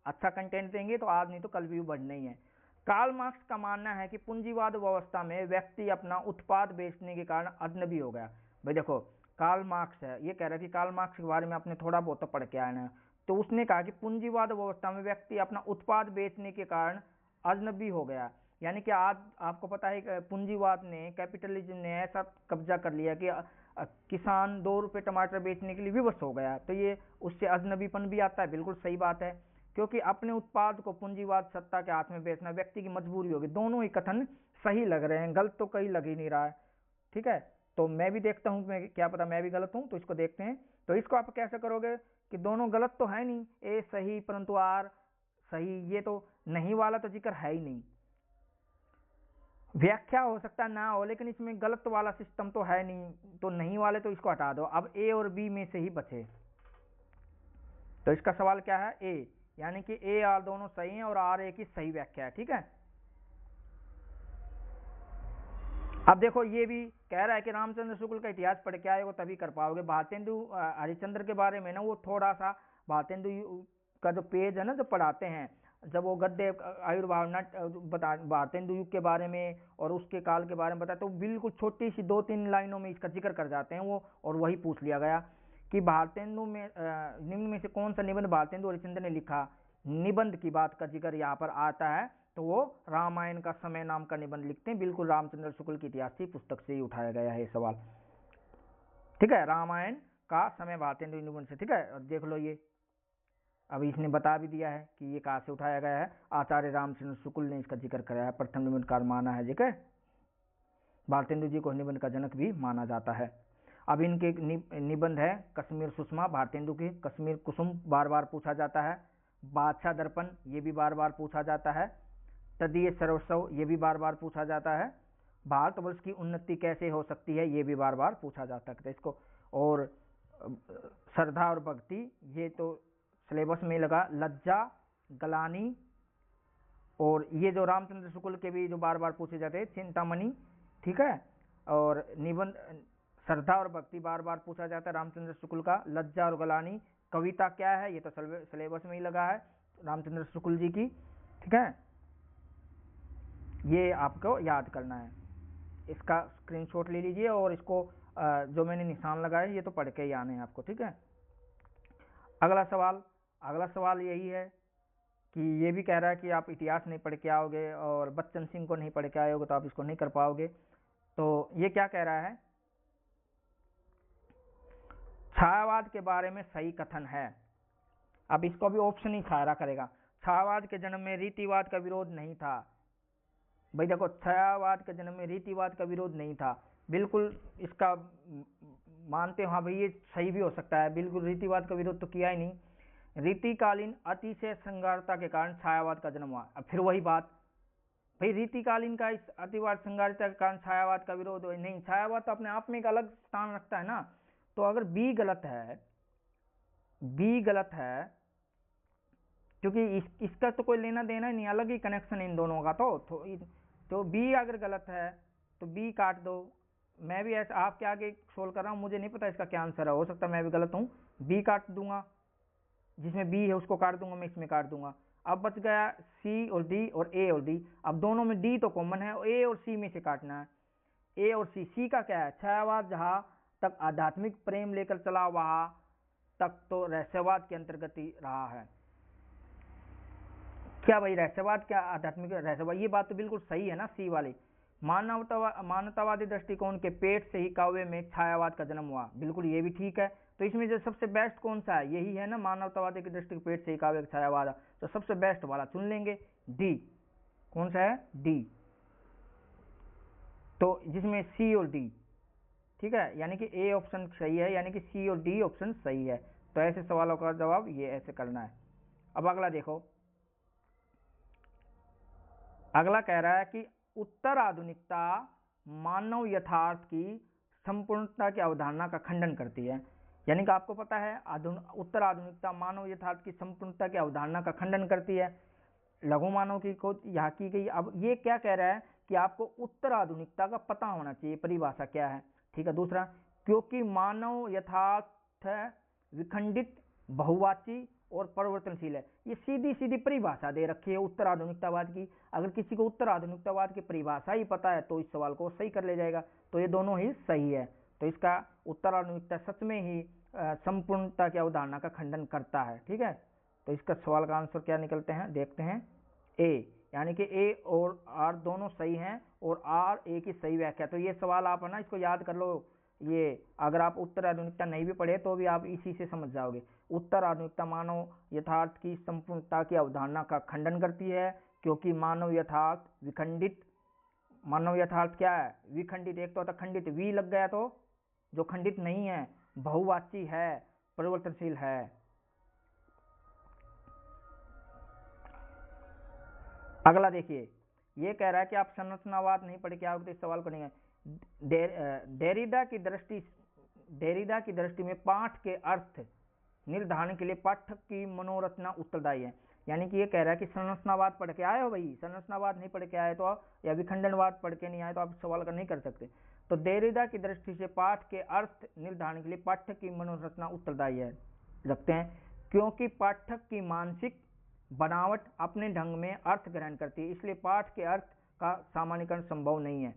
अच्छा कंटेंट देंगे तो आज नहीं तो कल व्यू बढ़ना ही है। कार्ल मार्क्स का मानना है कि पूंजीवाद व्यवस्था में व्यक्ति अपना उत्पाद बेचने के कारण अजनबी हो गया। भाई देखो, कार्ल मार्क्स है, ये कह रहा है कि कार्ल मार्क्स के बारे में आपने थोड़ा बहुत तो पढ़ के आए ना, तो उसने कहा कि पूंजीवाद व्यवस्था में व्यक्ति अपना उत्पाद बेचने के कारण अजनबी हो गया। यानी कि आज आपको पता है पूंजीवाद ने, कैपिटलिज्म ने ऐसा कब्जा कर लिया कि किसान 2 रुपये टमाटर बेचने के लिए विवश हो गया। तो ये उससे अजनबीपन भी आता है, बिल्कुल सही बात है, क्योंकि अपने उत्पाद को पूंजीवाद सत्ता के हाथ में बेचना व्यक्ति की मजबूरी होगी। दोनों ही कथन सही लग रहे हैं, गलत तो कहीं लग ही नहीं रहा है, ठीक है। तो मैं भी देखता हूँ, मैं क्या पता मैं भी गलत हूँ, तो इसको देखते हैं। तो इसको आप कैसे करोगे कि दोनों गलत तो है नहीं, ए सही परंतु आर सही, ये तो नहीं वाला तो जिक्र है ही नहीं। व्याख्या हो सकता ना हो लेकिन इसमें गलत वाला सिस्टम तो है नहीं, तो नहीं वाले तो इसको हटा दो। अब ए और बी में से ही बचे, तो इसका सवाल क्या है, ए, यानी कि ए आर दोनों सही हैं और आर ए की सही व्याख्या है, ठीक है। अब देखो, ये भी कह रहा है कि रामचंद्र शुक्ल का इतिहास पढ़ के आए हो तभी कर पाओगे। भारतेंदु हरिश्चंद्र के बारे में ना वो थोड़ा सा, भारतेंदु का जो पेज है ना जो पढ़ाते हैं, जब वो गद्य आयुर्भाव बता भारतेंदु युग के बारे में और उसके काल के बारे में बताते, तो बिल्कुल छोटी सी 2-3 लाइनों में इसका जिक्र कर जाते हैं वो, और वही पूछ लिया गया कि भारतेंदु में निम्न में से कौन सा निबंध भारतेंदु हरिश्चंद्र ने लिखा। निबंध की बात का जिक्र यहाँ पर आता है, तो वो रामायण का समय नाम का निबंध लिखते हैं। बिल्कुल रामचंद्र शुक्ल की इतिहास की पुस्तक से ही उठाया गया है ये सवाल, ठीक है, रामायण का समय भारतेंदु निबंध से, ठीक है। और देख लो, ये अभी इसने बता भी दिया है कि ये कहाँ से उठाया गया है। आचार्य रामचंद्र शुक्ल ने इसका जिक्र कराया है, प्रथम निबंधकार माना है, ठीक है। भारतेंदु जी को निबंध का जनक भी माना जाता है। अब इनके निबंध है कश्मीर सुषमा भारतेंदु की, कश्मीर कुसुम बार बार पूछा जाता है, बादशाह दर्पण ये भी बार बार पूछा जाता है, तदीय सर्वस्व ये भी बार बार पूछा जाता है, भारतवर्ष की उन्नति कैसे हो सकती है ये भी बार बार पूछा जा सकता है इसको, और श्रद्धा और भक्ति ये तो सिलेबस में लगा, लज्जा गलानी, और ये जो रामचंद्र शुक्ल के भी जो बार बार पूछे जाते हैं, चिंतामणि, ठीक है। और निबंध श्रद्धा और भक्ति बार बार पूछा जाता है रामचंद्र शुक्ल का। लज्जा और गलानी कविता क्या है ये तो सिलेबस में ही लगा है रामचंद्र शुक्ल जी की, ठीक है। ये आपको याद करना है, इसका स्क्रीनशॉट ले लीजिए और इसको जो मैंने निशान लगाए ये तो पढ़ के ही आने हैं आपको, ठीक है। अगला सवाल यही है कि ये भी कह रहा है कि आप इतिहास नहीं पढ़ के आओगे और बच्चन सिंह को नहीं पढ़ के आए होगे तो आप इसको नहीं कर पाओगे। तो ये क्या कह रहा है, छायावाद के बारे में सही कथन है। अब इसको भी ऑप्शन ही सहारा करेगा। छायावाद के जन्म में रीतिवाद का विरोध नहीं था। भाई देखो, छायावाद के जन्म में रीतिवाद का विरोध नहीं था, बिल्कुल इसका मानते हो, हाँ भाई ये सही भी हो सकता है, बिल्कुल रीतिवाद का विरोध तो किया ही नहीं। रीतिकालीन अतिशय श्रृंगारता के कारण छायावाद का जन्म हुआ। अब फिर वही बात, भाई रीतिकालीन का इस अतिवाद श्रृंगारता के कारण छायावाद का विरोध नहीं, छायावाद तो अपने आप में एक अलग स्थान रखता है ना। तो अगर बी गलत है क्योंकि इसका तो कोई लेना देना ही नहीं, अलग ही कनेक्शन इन दोनों का। तो बी अगर गलत है तो बी काट दो। मैं भी ऐसा आपके आगे सोल्व कर रहा हूँ, मुझे नहीं पता इसका क्या आंसर है, हो सकता है मैं भी गलत हूँ। बी काट दूंगा, जिसमें बी है उसको काट दूंगा, मैं इसमें काट दूंगा। अब बच गया सी और डी और ए और डी। अब दोनों में डी तो कॉमन है, ए और सी में से काटना है। ए और सी, सी का क्या है, छायावाद जहां तक आध्यात्मिक प्रेम लेकर चला वहां तक तो रहस्यवाद के अंतर्गत ही रहा है। क्या भाई रहस्यवाद क्या आध्यात्मिक रहस्यवाद, ये बात तो बिल्कुल सही है ना सी वाली। मानवतावादी दृष्टिकोण के पेट से ही काव्य में छायावाद का जन्म हुआ, बिल्कुल ये भी ठीक है। तो इसमें जो सबसे बेस्ट कौन सा है, यही है ना, मानवतावादी की दृष्टि के पेट से ही काव्य का छायावाद। तो सबसे बेस्ट वाला चुन लेंगे, डी। कौन सा है, डी। तो जिसमें सी और डी, ठीक है, यानी कि ए ऑप्शन सही है, यानी कि सी और डी ऑप्शन सही है। तो ऐसे सवालों का जवाब ये ऐसे करना है। अब अगला देखो, अगला कह रहा है कि उत्तर आधुनिकता मानव यथार्थ की संपूर्णता की अवधारणा का खंडन करती है। यानी कि आपको पता है उत्तर आधुनिकता मानव यथार्थ की संपूर्णता की अवधारणा का खंडन करती है। लघु मानव की खोज यहाँ की गई। अब ये क्या कह रहा है कि आपको उत्तर आधुनिकता का पता होना चाहिए, परिभाषा क्या है, ठीक है। दूसरा, क्योंकि मानव यथार्थ विखंडित, बहुवाची और परिवर्तनशील है। ये सीधी सीधी परिभाषा दे रखी है उत्तर आधुनिकतावाद की। अगर किसी को उत्तर आधुनिकतावाद की परिभाषा ही पता है तो इस सवाल को सही कर ले जाएगा। तो ये दोनों ही सही है। तो इसका उत्तर आधुनिकता सच में ही संपूर्णता की अवधारणा का खंडन करता है, ठीक है। तो इसका सवाल का आंसर क्या निकलते हैं, देखते हैं, ए। यानी कि ए और आर दोनों सही हैं और आर ए की सही व्याख्या। तो ये सवाल आप है ना इसको याद कर लो। ये अगर आप उत्तर आधुनिकता नहीं भी पढ़े तो भी आप इसी से समझ जाओगे। उत्तर आधुनिकता मानव यथार्थ की संपूर्णता की अवधारणा का खंडन करती है, क्योंकि मानव यथार्थ विखंडित, मानव यथार्थ क्या है, विखंडित। एक तो होता खंडित, वी लग गया तो जो खंडित नहीं है, बहुवाची है, परिवर्तनशील है। अगला देखिए, ये कह रहा है कि आप संरचनावाद नहीं पढ़े, क्या इस सवाल को नहीं। डेरिडा की दृष्टि में पाठ के अर्थ निर्धारण के लिए पाठक की मनोरचना उत्तरदायी है। यानी कि ये कह रहा है कि संरचनावाद पढ़ के आए हो भाई, संरचनावाद नहीं पढ़ के आए तो या विखंडनवाद पढ़ के नहीं आए तो आप सवाल का नहीं कर सकते। तो डेरिडा की दृष्टि से पाठ के अर्थ निर्धारण के लिए पाठक की मनोरचना उत्तरदायी है, रखते हैं, क्योंकि पाठक की मानसिक बनावट अपने ढंग में अर्थ ग्रहण करती है, इसलिए पाठ के अर्थ का सामान्यकरण संभव नहीं है।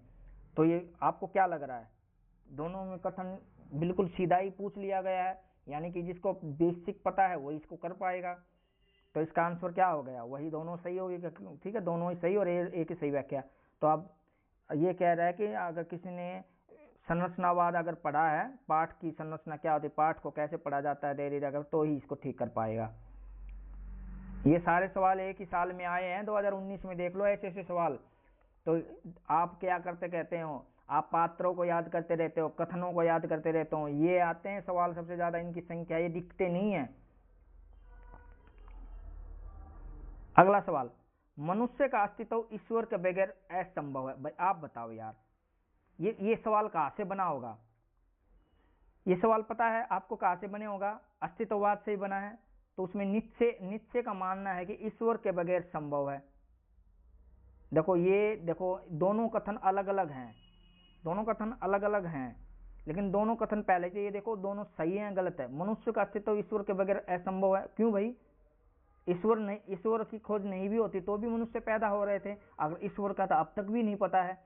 तो ये आपको क्या लग रहा है, दोनों में कथन बिल्कुल सीधा ही पूछ लिया गया है, यानी कि जिसको बेसिक पता है वही इसको कर पाएगा। तो इसका आंसर क्या हो गया, वही दोनों सही हो गया, ठीक है, दोनों ही सही और एक ही सही व्याख्या। तो अब ये कह रहा है कि अगर किसी ने संरचनावाद अगर पढ़ा है, पाठ की संरचना क्या होती है, पाठ को कैसे पढ़ा जाता है डेरिडा का, तो ही इसको ठीक कर पाएगा। ये सारे सवाल एक ही साल में आए हैं, 2019 में, देख लो ऐसे ऐसे सवाल। तो आप क्या करते कहते हो, आप पात्रों को याद करते रहते हो, कथनों को याद करते रहते हो, ये आते हैं सवाल सबसे ज्यादा, इनकी संख्या, ये दिखते नहीं है। अगला सवाल, मनुष्य का अस्तित्व ईश्वर के बगैर असंभव है। भाई आप बताओ यार, ये सवाल कहाँ से बना होगा, ये सवाल पता है आपको कहाँ से बने होगा, अस्तित्ववाद से ही बना है। तो उसमें निश्चय का मानना है कि ईश्वर के बगैर संभव है। देखो ये देखो, दोनों कथन अलग अलग हैं, दोनों कथन अलग अलग हैं, लेकिन दोनों कथन पहले से ये देखो दोनों सही हैं गलत है। मनुष्य का अस्तित्व ईश्वर के बगैर असंभव है, क्यों भाई, ईश्वर की खोज नहीं भी होती तो भी मनुष्य पैदा हो रहे थे, अगर ईश्वर का तो अब तक भी नहीं पता है,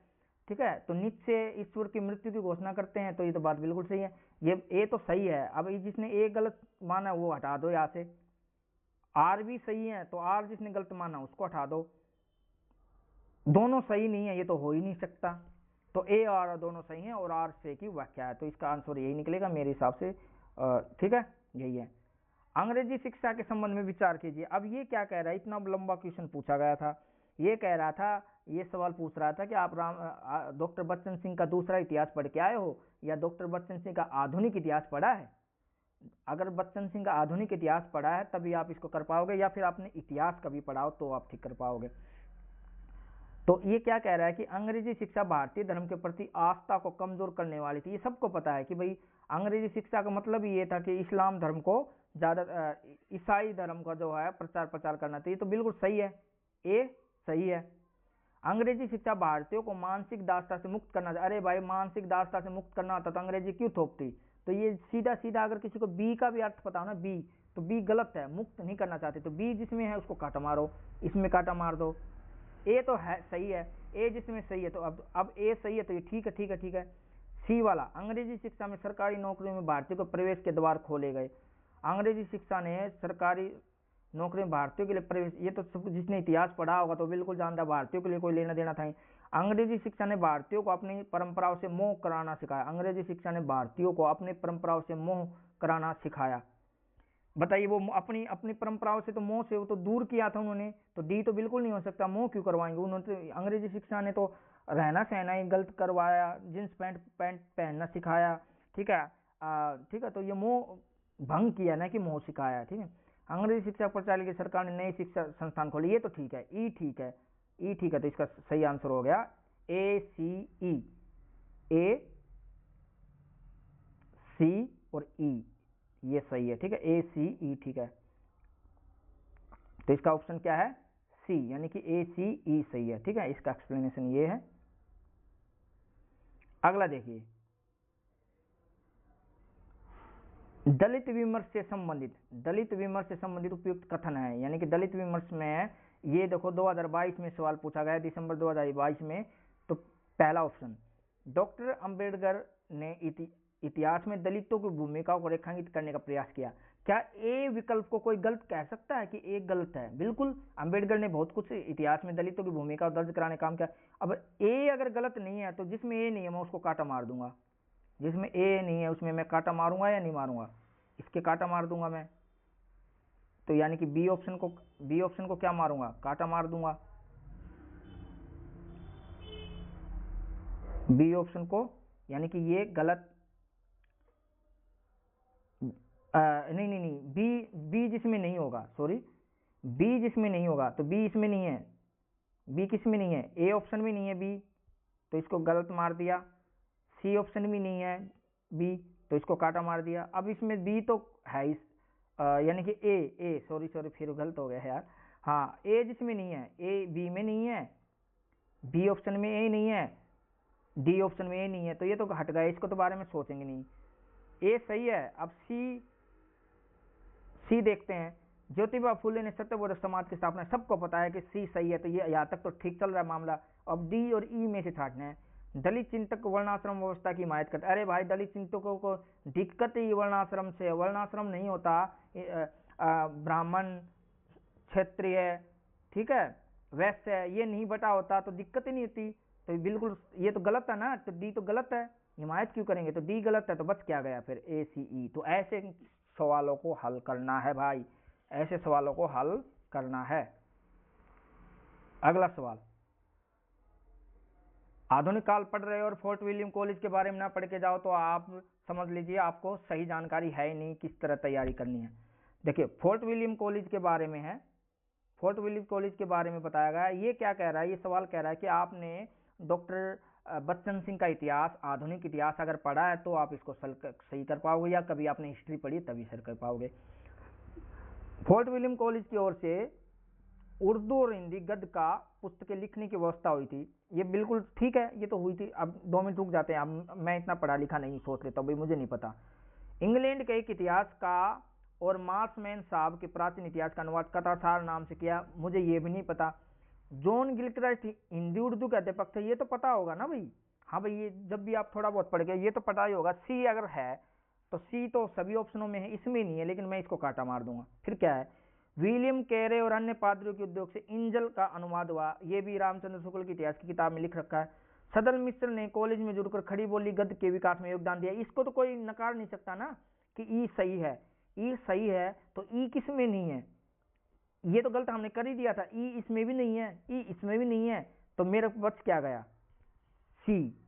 ठीक है। तो निश्चय ईश्वर की मृत्यु की घोषणा करते हैं, तो ये तो बात बिल्कुल सही है, ये तो सही है। अब जिसने ए गलत माना वो हटा दो यहाँ से, आर भी सही है तो आर जिसने गलत माना उसको हटा दो, दोनों सही नहीं है, ये तो हो ही नहीं सकता। तो ए और आर दोनों सही हैं और आर से की व्याख्या है, तो इसका आंसर यही निकलेगा मेरे हिसाब से, ठीक है, यही है। अंग्रेजी शिक्षा के संबंध में विचार कीजिए। अब ये क्या कह रहा है, इतना लंबा क्वेश्चन पूछा गया था, ये कह रहा था, ये सवाल पूछ रहा था कि आप डॉक्टर बच्चन सिंह का दूसरा इतिहास पढ़ के आए हो या डॉक्टर बच्चन सिंह का आधुनिक इतिहास पढ़ा है। अगर बच्चन सिंह का आधुनिक इतिहास पढ़ा है तभी आप इसको कर पाओगे, या फिर आपने इतिहास कभी पढ़ा हो तो आप ठीक कर पाओगे। तो ये क्या कह रहा है कि अंग्रेजी शिक्षा भारतीय धर्म के प्रति आस्था को कमजोर करने वाली थी। ये सबको पता है कि भाई अंग्रेजी शिक्षा का मतलब ये था कि इस्लाम धर्म को ज़्यादा ईसाई धर्म का जो है प्रचार करना चाहिए, तो बिल्कुल सही है, ए सही है। अंग्रेजी शिक्षा भारतीयों को मानसिक दासता से मुक्त करना, अरे भाई मानसिक दासता से मुक्त करना होता तो अंग्रेजी क्यों थोपती? तो ये सीधा सीधा अगर किसी को बी का भी अर्थ पता हो ना, बी, तो बी गलत है, मुक्त नहीं करना चाहते, तो बी जिसमें है उसको काटा मारो, इसमें काटा मार दो। ए तो है सही है, ए जिसमें सही है, तो अब ए सही है तो ये ठीक है, ठीक है, ठीक है। सी वाला, अंग्रेजी शिक्षा में सरकारी नौकरियों में भारतीयों को प्रवेश के द्वार खोले गए। अंग्रेजी शिक्षा ने सरकारी नौकरी में भारतीयों के लिए प्रवेश, ये तो सब जिसने इतिहास पढ़ा होगा तो बिल्कुल जानता है, भारतीयों के लिए कोई लेना देना था ही। अंग्रेजी शिक्षा ने भारतीयों को अपनी परंपराओं से मोह कराना सिखाया। अंग्रेजी शिक्षा ने भारतीयों को अपनी परंपराओं से मोह कराना सिखाया। बताइए, वो अपनी अपनी परंपराओं से तो मोह से वो तो दूर किया था उन्होंने, तो डी तो बिल्कुल नहीं हो सकता, मोह क्यों करवाएंगे उन्होंने? तो अंग्रेजी शिक्षा ने तो रहना सहना ही गलत करवाया, जींस पैंट पैंट पहनना सिखाया, ठीक है, ठीक है, तो ये मोह भंग किया ना कि मोह सिखाया, ठीक है। अंग्रेजी शिक्षा प्रचार की सरकार ने नई शिक्षा संस्थान खोले, ये तो ठीक है, ई ठीक है, ई ठीक है, तो इसका सही आंसर हो गया ए सी ई, ए सी और ई, ये सही है, ठीक है, ए सी ई, ठीक है, तो इसका ऑप्शन क्या है? सी, यानी कि ए सी ई सही है, ठीक है, इसका एक्सप्लेनेशन ये है। अगला देखिए, दलित विमर्श से संबंधित उपयुक्त कथन है, यानी कि दलित विमर्श में ये देखो 2022 में सवाल पूछा गया, दिसंबर 2022 में, तो पहला ऑप्शन, डॉक्टर अंबेडकर ने इतिहास में दलितों की भूमिका को रेखांकित करने का प्रयास किया। क्या ए विकल्प को कोई गलत कह सकता है कि ए गलत है? बिल्कुल, अंबेडकर ने बहुत कुछ इतिहास में दलितों की भूमिका दर्ज कराने का काम किया। अब ए अगर गलत नहीं है तो जिसमें ए नहीं है मैं उसको काटा मार दूंगा, जिसमें ए नहीं है उसमें मैं काटा मारूंगा या नहीं मारूंगा? इसके काटा मार दूंगा मैं, तो यानी कि बी ऑप्शन को क्या मारूंगा? काटा मार दूंगा, बी ऑप्शन को, यानी कि ये गलत, नहीं नहीं नहीं, बी जिसमें नहीं होगा, सॉरी, बी जिसमें नहीं होगा, तो बी इसमें नहीं है, बी किस में नहीं है? ए ऑप्शन में नहीं है बी, तो इसको गलत मार दिया। सी ऑप्शन भी नहीं है बी, तो इसको काटा मार दिया। अब इसमें बी तो है इस, यानी कि ए सॉरी फिर गलत हो गया है यार, हाँ, ए जिसमें नहीं है, ए बी में नहीं है, बी ऑप्शन में ए नहीं है, डी ऑप्शन में ए नहीं है, तो ये तो हट गया, इसको तो बारे में सोचेंगे नहीं, ए सही है। अब सी देखते हैं, ज्योतिबा फुले ने सत्यशोधक समाज की स्थापना, सबको पता है कि सी सही है, तो ये यहाँ तक तो ठीक चल रहा है मामला। अब डी और ई में से छाटना है। दलित चिंतक वर्णाश्रम व्यवस्था की हिमायत करते, अरे भाई दलित चिंतकों को दिक्कत ही वर्णाश्रम से, वर्णाश्रम नहीं होता, ब्राह्मण, क्षत्रिय, ठीक है, वैश्य, ये नहीं बटा होता तो दिक्कत ही नहीं होती, तो बिल्कुल ये तो गलत है ना, तो डी तो गलत है, हिमायत क्यों करेंगे? तो डी गलत है, तो बच क्या गया फिर? ए सी ई। तो ऐसे सवालों को हल करना है भाई, ऐसे सवालों को हल करना है। अगला सवाल, आधुनिक काल पढ़ रहे हो और फोर्ट विलियम कॉलेज के बारे में ना पढ़ के जाओ तो आप समझ लीजिए आपको सही जानकारी है ही नहीं, किस तरह तैयारी करनी है। देखिए, फोर्ट विलियम कॉलेज के बारे में है, फोर्ट विलियम कॉलेज के बारे में बताया गया है। ये क्या कह रहा है? ये सवाल कह रहा है कि आपने डॉक्टर बच्चन सिंह का इतिहास, आधुनिक इतिहास अगर पढ़ा है तो आप इसको सही कर पाओगे, या कभी आपने हिस्ट्री पढ़ी तभी सही कर पाओगे। फोर्ट विलियम कॉलेज की ओर से उर्दू और हिंदी गद्य का पुस्तकें लिखने की व्यवस्था हुई थी। ये बिल्कुल ठीक है, ये तो हुई थी। अब 2 मिनट रुक जाते हैं, अब मैं इतना पढ़ा लिखा नहीं, सोच लेता भाई मुझे नहीं पता। इंग्लैंड के एक इतिहास का और मार्समैन साहब के प्राचीन इतिहास का अनुवाद कथासार नाम से किया, मुझे ये भी नहीं पता। जॉन गिलक्राइस्ट हिंदी उर्दू के अध्यापक थे, ये तो पता होगा ना भाई। हाँ भाई, ये जब भी आप थोड़ा बहुत पढ़ गए ये तो पता ही होगा। सी अगर है तो सी तो सभी ऑप्शनों में है, इसमें नहीं है, लेकिन मैं इसको काटा मार दूंगा। फिर क्या है? विलियम कैरे और अन्य पादरियों के उद्योग से इंजल का अनुवाद हुआ, ये भी रामचंद्र शुक्ल की इतिहास की किताब में लिख रखा है। सदल मिश्र ने कॉलेज में जुड़कर खड़ी बोली गद्य के विकास में योगदान दिया, इसको तो कोई नकार नहीं सकता ना कि ई सही है। ई सही है तो ई किस में नहीं है? ये तो गलत हमने कर ही दिया था, ई इसमें भी नहीं है, ई इसमें भी नहीं है, तो मेरा बच क्या गया? सी।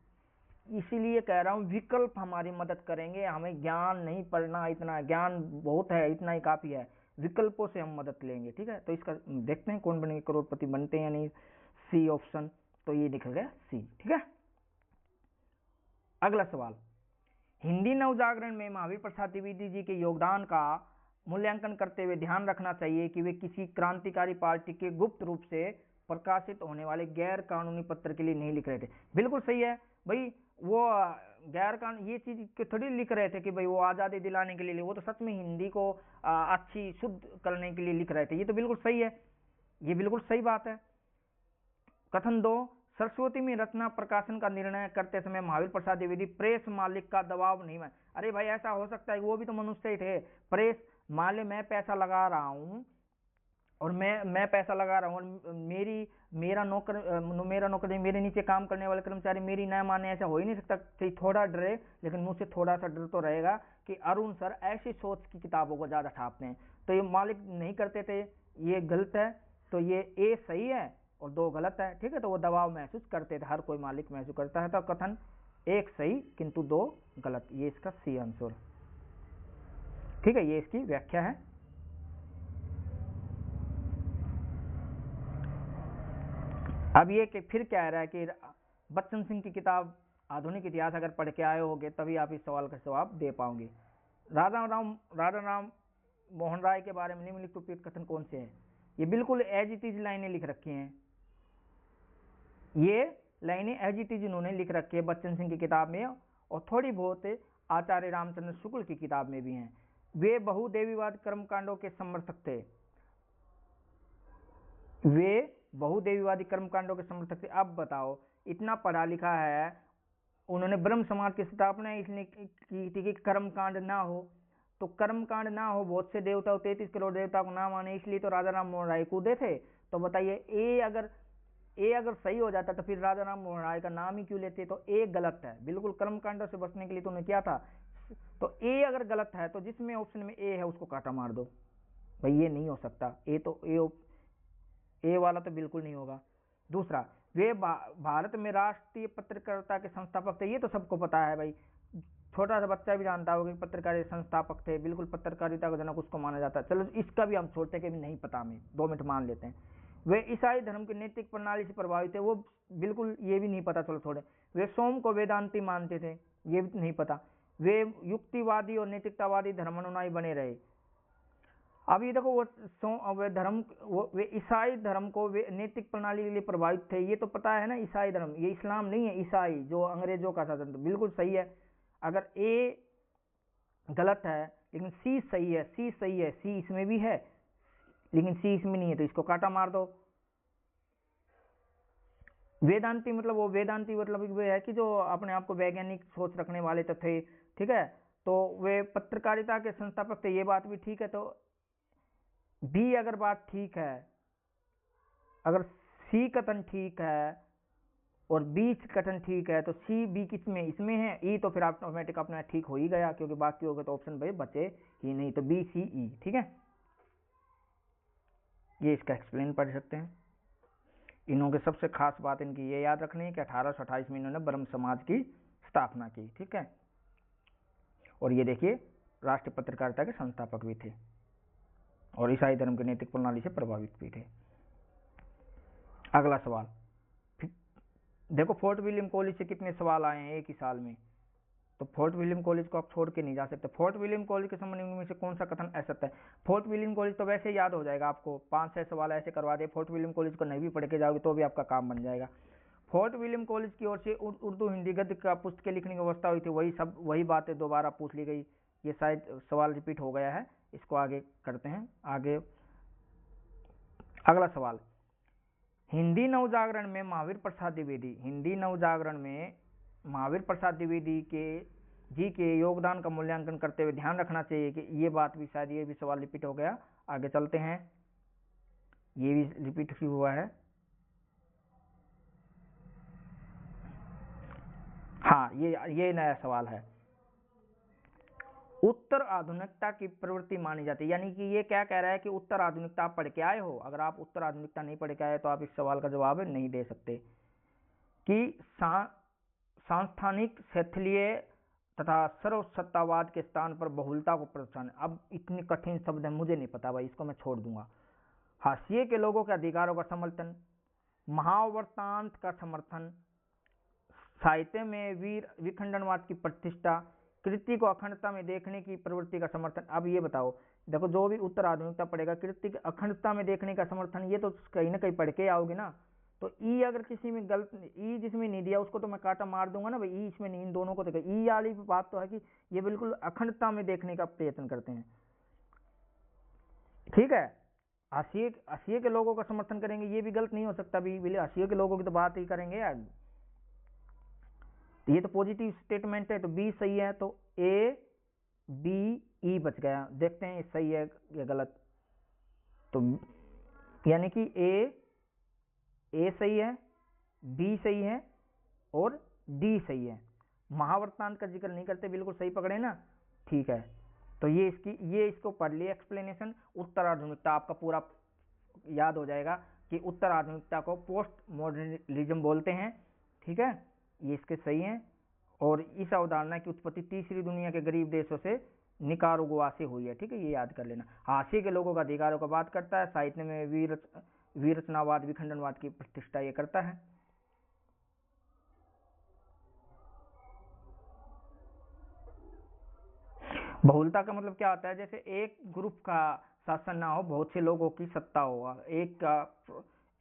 इसीलिए कह रहा हूं विकल्प हमारी मदद करेंगे, हमें ज्ञान नहीं पढ़ना, इतना ज्ञान बहुत है, इतना ही काफी है, विकल्पों से हम मदद लेंगे, ठीक है। तो इसका देखते हैं कौन बनेंगे करोड़पति, बनते हैं या नहीं। सी ऑप्शन, तो ये निकल गया सी, ठीक है। अगला सवाल, हिंदी नवजागरण में महावीर प्रसाद द्विवेदी जी के योगदान का मूल्यांकन करते हुए ध्यान रखना चाहिए कि वे किसी क्रांतिकारी पार्टी के गुप्त रूप से प्रकाशित होने वाले गैर कानूनी पत्र के लिए नहीं लिख रहे थे। बिल्कुल सही है भाई, वो गैर कानून ये चीज थोड़ी लिख रहे थे कि भाई वो आज़ादी दिलाने के लिए, वो तो सच में हिंदी को अच्छी शुद्ध करने के लिए लिख रहे थे। ये तो बिल्कुल सही है, ये बिल्कुल सही बात है। कथन 2, सरस्वती में रचना प्रकाशन का निर्णय करते समय महावीर प्रसाद द्विवेदी प्रेस मालिक का दबाव नहीं है। अरे भाई ऐसा हो सकता है, वो भी तो मनुष्य ही थे। प्रेस माले मैं पैसा लगा रहा हूँ और मैं पैसा लगा रहा हूँ और मेरा नौकर मेरे नीचे काम करने वाले कर्मचारी मेरी न माने, ऐसा हो ही नहीं सकता। चाहिए थोड़ा डरे, लेकिन मुझसे थोड़ा सा डर तो रहेगा कि अरुण सर ऐसी सोच की किताबों को ज्यादा छापते हैं। तो ये मालिक नहीं करते थे, ये गलत है। तो ये ए सही है और 2 गलत है, ठीक है। तो वो दबाव महसूस करते थे, हर कोई मालिक महसूस करता है। तो कथन 1 सही किंतु 2 गलत, ये इसका सी आंसर, ठीक है। ये इसकी व्याख्या है। अब ये कि फिर क्या रहा है कि बच्चन सिंह की किताब आधुनिक इतिहास अगर पढ़ के आए होंगे तभी आप इस सवाल का जवाब दे पाओगे। राजा राम मोहन राय के बारे में निम्नलिखित उपयुक्त कथन कौन से हैं? ये बिल्कुल एज इट इज लाइनें लिख रखी हैं, ये लाइनें एज इट इज उन्होंने लिख रखी है बच्चन सिंह की किताब में, और थोड़ी बहुत आचार्य रामचंद्र शुक्ल की किताब में भी हैं। वे बहुदेवीवाद कर्मकांडों के समर्थक थे, वे बहुदेवीवादी कर्मकांडों के समर्थक थे। अब बताओ, इतना पढ़ा लिखा है, उन्होंने ब्रह्म समाज की स्थापना इसलिए की थी कि कर्मकांड ना हो। तो कर्मकांड ना हो, बहुत से देवता 33 करोड़ देवता को ना माने, इसलिए तो राजा राम मोहन राय कूदे थे। तो बताइए ए अगर सही हो जाता तो फिर राजा राम मोहन राय का नाम ही क्यों लेते? तो ए गलत है, बिल्कुल कर्मकांडों से बचने के लिए तुमने किया था। तो ए अगर गलत है तो जिसमें ऑप्शन में ए है उसको काटा मार दो भाई, ये नहीं हो सकता। ए वाला तो बिल्कुल नहीं होगा। दूसरा, वे भारत में राष्ट्रीय पत्रकारिता के संस्थापक थे, ये तो सबको पता है भाई, छोटा सा बच्चा भी जानता होगा कि पत्रकारिता संस्थापक थे, बिल्कुल पत्रकारिता का जनक उसको माना जाता है। चलो इसका भी हम छोड़ते कि नहीं पता, हमें 2 मिनट मान लेते हैं। वे ईसाई धर्म की नैतिक प्रणाली से प्रभावित थे, वो बिल्कुल ये भी नहीं पता, चलो छोड़े। वे सोम को वेदांती मानते थे, ये भी नहीं पता। वे युक्तिवादी और नैतिकतावादी धर्मानुयायी बने रहे। अब ये देखो, वे ईसाई धर्म को वे नैतिक प्रणाली के लिए प्रभावित थे, ये तो पता है ना। ईसाई धर्म, ये इस्लाम नहीं है, ईसाई जो अंग्रेजों का शासन, तो बिल्कुल सही है। अगर ए गलत है लेकिन सी सही है, सी सही है, सी इसमें भी है लेकिन सी इसमें नहीं है, तो इसको काटा मार दो। वेदांती मतलब वे है कि जो अपने आप को वैज्ञानिक सोच रखने वाले तो थे, ठीक है। तो वे पत्रकारिता के संस्थापक थे, ये बात भी ठीक है। तो बी अगर बात ठीक है, अगर सी कथन ठीक है और बी कथन ठीक है, तो सी बी किसमें, इसमें है। ई तो फिर ऑटोमेटिक अपना ठीक हो ही गया, क्योंकि बाकी हो गए तो ऑप्शन भाई बचे ही नहीं। तो बी सी ई, ठीक है। ये इसका एक्सप्लेन पढ़ सकते हैं। इन्हों के सबसे खास बात इनकी ये याद रखनी है कि 1828 में इन्होंने ब्रह्म समाज की स्थापना की, ठीक है। और ये देखिए राष्ट्रीय पत्रकारिता के संस्थापक भी थे और ईसाई धर्म की नैतिक प्रणाली से प्रभावित भी थे। अगला सवाल देखो, फोर्ट विलियम कॉलेज से कितने सवाल आए हैं एक ही साल में? तो फोर्ट विलियम कॉलेज को आप छोड़ के नहीं जा सकते। फोर्ट विलियम कॉलेज के संबंध में से कौन सा कथन असत्य है? फोर्ट विलियम कॉलेज तो वैसे याद हो जाएगा आपको, 5-6 सवाल ऐसे करवा दे, फोर्ट विलियम कॉलेज को नहीं भी पढ़ के जाओगे तो भी आपका काम बन जाएगा। फोर्ट विलियम कॉलेज की ओर से उर्दू हिंदी गद्य का पुस्तकें लिखने की व्यवस्था हुई थी, वही बातें दोबारा पूछ ली गई। ये शायद सवाल रिपीट हो गया है, इसको आगे करते हैं। आगे अगला सवाल, हिंदी नवजागरण में महावीर प्रसाद द्विवेदी के योगदान का मूल्यांकन करते हुए ध्यान रखना चाहिए कि ये बात भी शायद, ये भी सवाल रिपीट हो गया। आगे चलते हैं, ये भी रिपीट हुआ है। हाँ, ये नया सवाल है। उत्तर आधुनिकता की प्रवृत्ति मानी जाती है, यानी कि ये क्या कह रहा है कि उत्तर आधुनिकता आप पढ़ के आए हो। अगर आप उत्तर आधुनिकता नहीं पढ़ के आए तो आप इस सवाल का जवाब नहीं दे सकते। कि सांस्थानिक शैथिल्य तथा सर्वसत्तावाद के स्थान पर बहुलता को प्रोत्साहन। अब इतनी कठिन शब्द है, मुझे नहीं पता भाई, इसको मैं छोड़ दूंगा। हाशिए के लोगों के अधिकारों का समर्थन, महावर्तांत का समर्थन, साहित्य में विखंडनवाद की प्रतिष्ठा, कृति को अखंडता में देखने की प्रवृत्ति का समर्थन। अब ये बताओ, देखो जो भी उत्तर आधुनिकता पढ़ेगा, कृति की अखंडता में देखने का समर्थन, ये तो कहीं ना कहीं पढ़ के आओगे ना। तो ई अगर किसी में गलत, ई जिसमें नहीं दिया उसको तो मैं काटा मार दूंगा ना भाई, ई इसमें नहीं, इन दोनों को देखो। ई वाली बात तो है कि ये बिल्कुल अखंडता में देखने का प्रयत्न करते हैं, ठीक है। हाशिए के लोगों का समर्थन करेंगे, ये भी गलत नहीं हो सकता भी, बोले हाशिए के लोगों की तो बात ही करेंगे यार। ये तो पॉजिटिव स्टेटमेंट है, तो बी सही है। तो ए बी ई बच गया, देखते हैं सही है या गलत। तो यानी कि ए सही है, बी सही है और डी सही है। महावर्तांत का जिक्र नहीं करते, बिल्कुल सही पकड़े ना, ठीक है। तो ये इसको पढ़ लिए एक्सप्लेनेशन। उत्तर आधुनिकता आपका पूरा याद हो जाएगा कि उत्तर आधुनिकता को पोस्ट मॉडर्निज्म बोलते हैं, ठीक है। ये इसके सही हैं। और इस अवधारणा की उत्पत्ति तीसरी दुनिया के गरीब देशों से निकारागुआ से हुई है, ठीक है, ये याद कर लेना। हाशिए के लोगों का अधिकारों का बात करता है, साहित्य में विरचनावाद विखंडनवाद की प्रतिष्ठा ये करता है। बहुलता का मतलब क्या होता है, जैसे एक ग्रुप का शासन ना हो, बहुत से लोगों की सत्ता हो,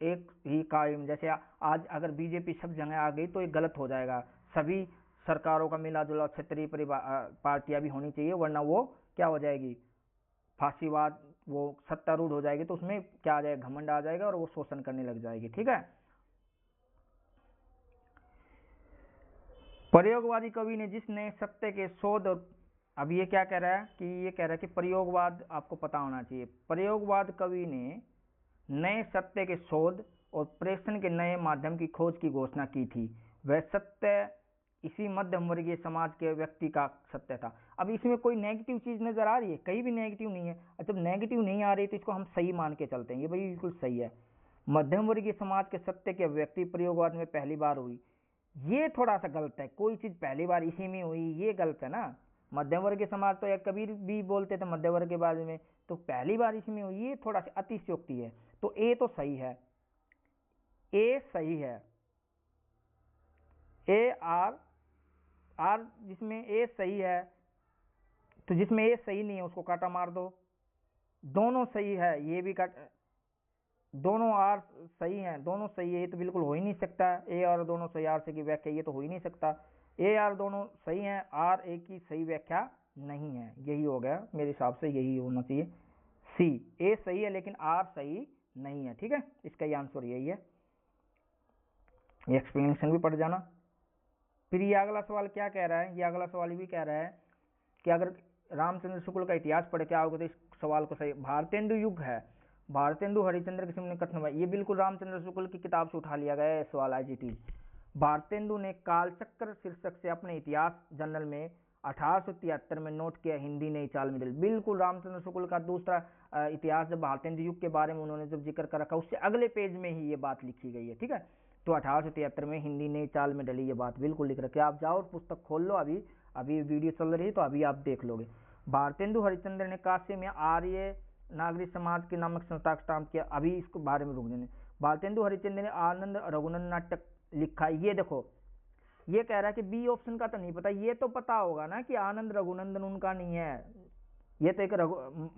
एक ही कायम। जैसे आज अगर बीजेपी सब जगह आ गई तो ये गलत हो जाएगा, सभी सरकारों का मिला जुला क्षेत्रीय पार्टियां भी होनी चाहिए, वरना वो क्या हो जाएगी, फांसीवाद, वो सत्तारूढ़ हो जाएगी, तो उसमें क्या आ जाएगा, घमंड आ जाएगा और वो शोषण करने लग जाएगी, ठीक है। प्रयोगवादी कवि ने जिस नए सत्य के शोध, अब ये क्या कह रहा है कि ये कह रहा है कि प्रयोगवाद आपको पता होना चाहिए। प्रयोगवाद कवि ने नए सत्य के शोध और प्रेषण के नए माध्यम की खोज की घोषणा की थी। वह सत्य इसी मध्यम वर्गीय समाज के व्यक्ति का सत्य था। अब इसमें कोई नेगेटिव चीज नजर आ रही है, कहीं भी नेगेटिव नहीं है। जब नेगेटिव नहीं आ रही तो इसको हम सही मान के चलते हैं, ये भाई बिल्कुल सही है। मध्यम वर्गीय समाज के सत्य की अभिव्यक्ति प्रयोगवाद में पहली बार हुई, ये थोड़ा सा गलत है। कोई चीज पहली बार इसी में हुई, ये गलत है ना। मध्यम वर्ग के समाज तो यार कबीर भी बोलते थे मध्य वर्ग के बारे में, तो पहली बार इसमें हुई, ये थोड़ा सा अतिशयोक्ति है। तो ए तो सही है, ए सही है। ए आर जिसमें ए सही है, तो जिसमें ए सही नहीं है उसको काटा मार दो। दोनों सही है, ये भी काट, दोनों आर सही हैं, दोनों सही है, ये तो बिल्कुल हो ही नहीं सकता। ए और दोनों सही, आर से की व्याख्या ये तो हो ही नहीं सकता। ए आर दोनों सही हैं, आर ए की सही व्याख्या नहीं है, यही हो गया मेरे हिसाब से, यही होना चाहिए। सी, ए सही है लेकिन आर सही नहीं है, ठीक है, इसका ये आंसर यही है। ये एक्सप्लेनेशन भी पढ़ जाना। फिर ये अगला सवाल क्या कह रहा है, ये अगला सवाल भी कह रहा है कि अगर रामचंद्र शुक्ल का इतिहास पढ़ के आओगे तो इस सवाल को सही, भारतेंदु युग है, भारतेंदु हरिश्चंद्र किस्म ने कथन हुआ, ये बिल्कुल रामचंद्र शुक्ल की किताब से उठा लिया गया है सवाल IGT। भारतेंदु ने कालचक्र शीर्षक से अपने इतिहास जर्नल में 1873 में नोट किया, हिंदी नई चाल में ढली। बिल्कुल रामचंद्र शुक्ल का दूसरा इतिहास जब भारतेंदु युग के बारे में उन्होंने जब जिक्र कर रखा, उससे अगले पेज में ही ये बात लिखी गई है, ठीक है। तो 1873 में हिंदी नई चाल में ढली, ये बात बिल्कुल लिख रखी है। आप जाओ और पुस्तक खोल लो, अभी वीडियो चल रही है तो अभी आप देख लोगे। भारतेंदु हरिश्चंद्र ने काशी में आर्य नागरिक समाज के नामक संस्था स्थापित किया, अभी इसको बारे में रुक देने। भारतेंदु हरिश्चंद्र ने आनंद रघुनंदन नाटक लिखा, ये देखो, ये कह रहा है कि बी ऑप्शन का तो नहीं पता, ये तो पता होगा ना कि आनंद रघुनंदन उनका नहीं है, ये तो एक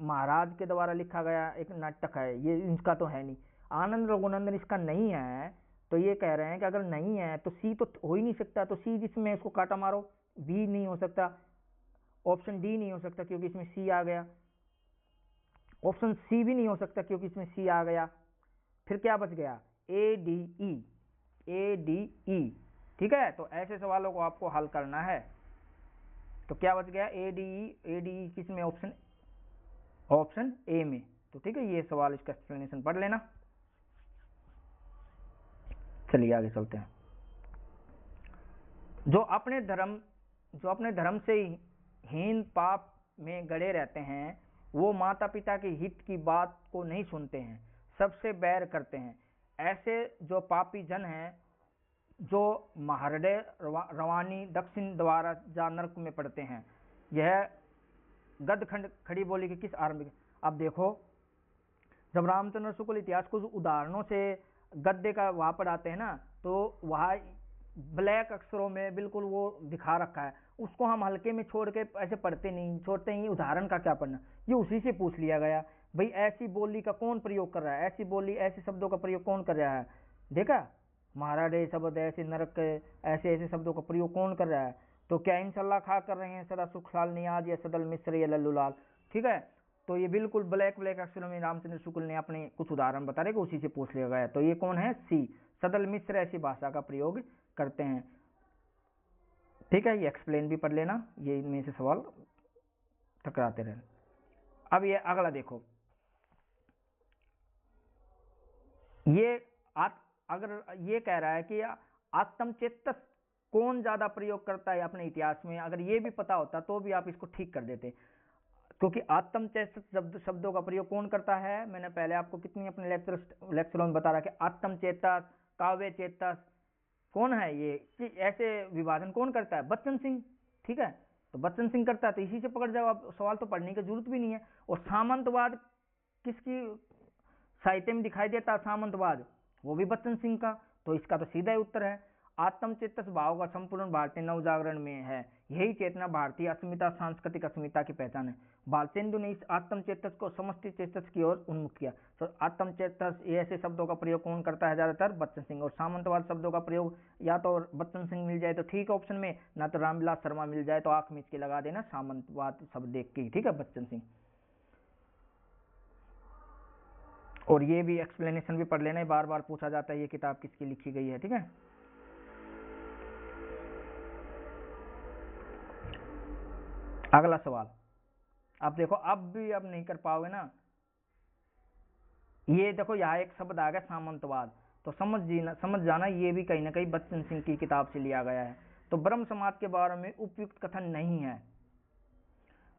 महाराज के द्वारा लिखा गया एक नाटक है, ये इनका तो है नहीं। आनंद रघुनंदन इसका नहीं है, तो ये कह रहे हैं कि अगर नहीं है तो सी तो हो ही नहीं सकता, तो सी जिसमें इसको काटा मारो, बी नहीं हो सकता, ऑप्शन डी नहीं हो सकता क्योंकि इसमें सी आ गया, ऑप्शन सी भी नहीं हो सकता क्योंकि इसमें सी आ गया। फिर क्या बच गया, ए डी ई, ठीक है। तो ऐसे सवालों को आपको हल करना है। तो क्या बच गया, ए डी ई किस में, ऑप्शन ए में। तो ठीक है, ये सवाल इसका एक्सप्लेनेशन पढ़ लेना। चलिए आगे चलते हैं। जो अपने धर्म से हीन पाप में गड़े रहते हैं, वो माता पिता के हित की बात को नहीं सुनते हैं, सबसे बैर करते हैं। ऐसे जो पापी जन हैं, जो महारडे रवानी दक्षिण द्वारा जा नरक में पड़ते हैं। यह गदखंड खड़ी बोली के किस आरंभिक, अब देखो, जब रामचंद्र शुक्ल इतिहास को उदाहरणों से गद्य का वहां पर आते हैं ना, तो वहां ब्लैक अक्षरों में बिल्कुल वो दिखा रखा है, उसको हम हल्के में छोड़ के ऐसे पढ़ते नहीं, छोड़ते ही उदाहरण का क्या पढ़ना, ये उसी से पूछ लिया गया। भाई ऐसी बोली का कौन प्रयोग कर रहा है, ऐसी बोली ऐसे शब्दों का प्रयोग कौन कर रहा है, देखा, महाराडे शब्द ऐसे, नरक ऐसे ऐसे शब्दों का प्रयोग कौन कर रहा है। तो क्या इंशाल्लाह खा कर रहे हैं सदा सुख साल नियाज या सदल मिस्र या लल्लूलाल, ठीक है। तो ये बिल्कुल ब्लैक ब्लैक अक्षरों में रामचंद्र शुक्ल ने अपने कुछ उदाहरण बता रहे, उसी से पूछ लिया गया। तो ये कौन है, सी, सदल मिस्र ऐसी भाषा का प्रयोग करते हैं, ठीक है। ये एक्सप्लेन भी पढ़ लेना, ये इनमें से सवाल टकराते रहे। अब ये अगला देखो, ये अगर ये कह रहा है कि आत्मचेतस कौन ज्यादा प्रयोग करता है अपने इतिहास में, अगर ये भी पता होता तो भी आप इसको ठीक कर देते, क्योंकि आत्मचेतस शब्दों का प्रयोग कौन करता है। मैंने पहले आपको कितनी अपने लेक्चरों में बता रहा कि आत्मचेतस, काव्य चेतस कौन है, ये ऐसे विभाजन कौन करता है, बच्चन सिंह, ठीक है। तो बच्चन सिंह करता है, तो इसी से पकड़ जाओ आप, सवाल तो पढ़ने की जरूरत भी नहीं है। और सामंतवाद किसकी साहित्य में दिखाई देता है, सामंतवाद, वो भी बच्चन सिंह का। तो इसका तो सीधा ही उत्तर है, आत्मचेतस भाव का संपूर्ण भारतीय नवजागरण में है, यही चेतना भारतीय अस्मिता, सांस्कृतिक अस्मिता की पहचान है। बालचंदु ने इस आत्मचेतस को समष्टि चेतस की ओर उन्मुख किया। तो आत्मचेतस ये ऐसे शब्दों का प्रयोग कौन करता है ज्यादातर, बच्चन सिंह। और सामंतवाद शब्दों का प्रयोग या तो बच्चन सिंह मिल जाए तो ठीक ऑप्शन में, ना तो रामविलास शर्मा मिल जाए तो आंख मीच के लगा देना सामंतवाद शब्द देख के, ठीक है, बच्चन सिंह। और ये भी एक्सप्लेनेशन भी पढ़ लेना, बार बार पूछा जाता है ये किताब किसकी लिखी गई है, ठीक है। अगला सवाल, अब देखो, अब भी अब नहीं कर पाओगे ना, ये देखो यहाँ एक शब्द आ गया सामंतवाद, तो समझ जाना ये भी कहीं ना कहीं बच्चन सिंह की किताब से लिया गया है। तो ब्रह्म समाज के बारे में उपयुक्त कथन नहीं है।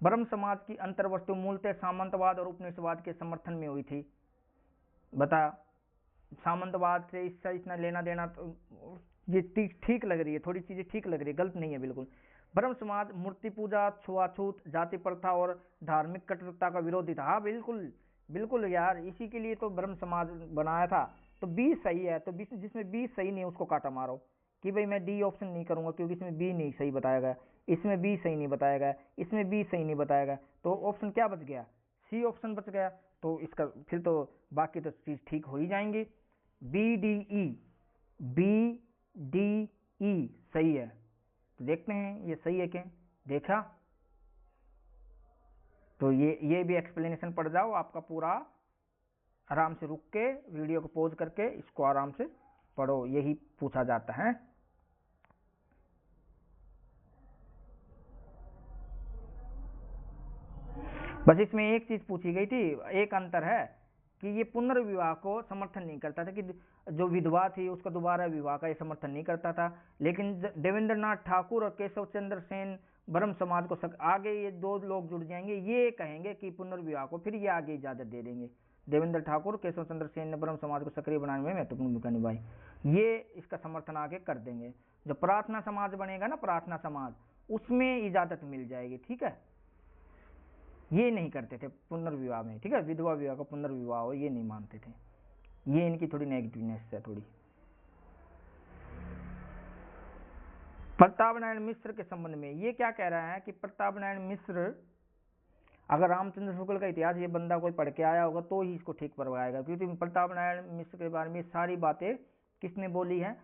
ब्रह्म समाज की अंतर्वस्तु मूलतः सामंतवाद और उपनिषदवाद के समर्थन में हुई थी। बता, सामंतवाद से इससे इतना लेना देना, तो ये ठीक लग रही है, थोड़ी चीजें ठीक लग रही है, गलत नहीं है बिल्कुल। ब्रह्म समाज मूर्ति पूजा, छुआछूत, जाति प्रथा और धार्मिक कटुता का विरोधी था। हाँ बिल्कुल बिल्कुल यार, इसी के लिए तो ब्रह्म समाज बनाया था। तो बी सही है, तो जिसमें बी सही नहीं उसको काटा मारो कि भाई मैं डी ऑप्शन नहीं करूंगा क्योंकि इसमें बी नहीं सही बताया गया, इसमें बी सही नहीं बताया गया, इसमें बी सही नहीं बताया गया। तो ऑप्शन क्या बच गया, सी ऑप्शन बच गया। तो इसका फिर तो बाकी तो चीज ठीक हो ही जाएंगी। B D E, B D E सही है। तो देखते हैं ये सही है क्या, देखा। तो ये भी एक्सप्लेनेशन पढ़ जाओ, आपका पूरा आराम से रुक के वीडियो को पॉज करके इसको आराम से पढ़ो, यही पूछा जाता है। बस इसमें एक चीज पूछी गई थी, एक अंतर है कि ये पुनर्विवाह को समर्थन नहीं करता था, कि जो विधवा थी उसका दोबारा विवाह का ये समर्थन नहीं करता था। लेकिन देवेंद्र नाथ ठाकुर और केशव चंद्र सेन ब्रह्म समाज को आगे ये दो लोग जुड़ जाएंगे, ये कहेंगे कि पुनर्विवाह को फिर ये आगे इजाजत दे देंगे। देवेंद्र ठाकुर, केशव चंद्र सेन ने ब्रह्म समाज को सक्रिय बनाने में महत्वपूर्ण भूमिका निभाई, ये इसका समर्थन आगे कर देंगे। जो प्रार्थना समाज बनेगा ना, प्रार्थना समाज, उसमें इजाजत मिल जाएगी, ठीक है। ये नहीं करते थे पुनर्विवाह में, ठीक है, विधवा विवाह का पुनर्विवाह हो ये नहीं मानते थे। ये इनकी थोड़ी नेगेटिवनेस है थोड़ी। प्रताप नारायण मिश्र के संबंध में ये क्या कह रहा है कि प्रताप नारायण मिश्र, अगर रामचंद्र शुक्ल का इतिहास ये बंदा कोई पढ़ के आया होगा तो ही इसको ठीक करवाएगा, क्योंकि प्रताप नारायण मिश्र के बारे में सारी बातें किसने बोली है,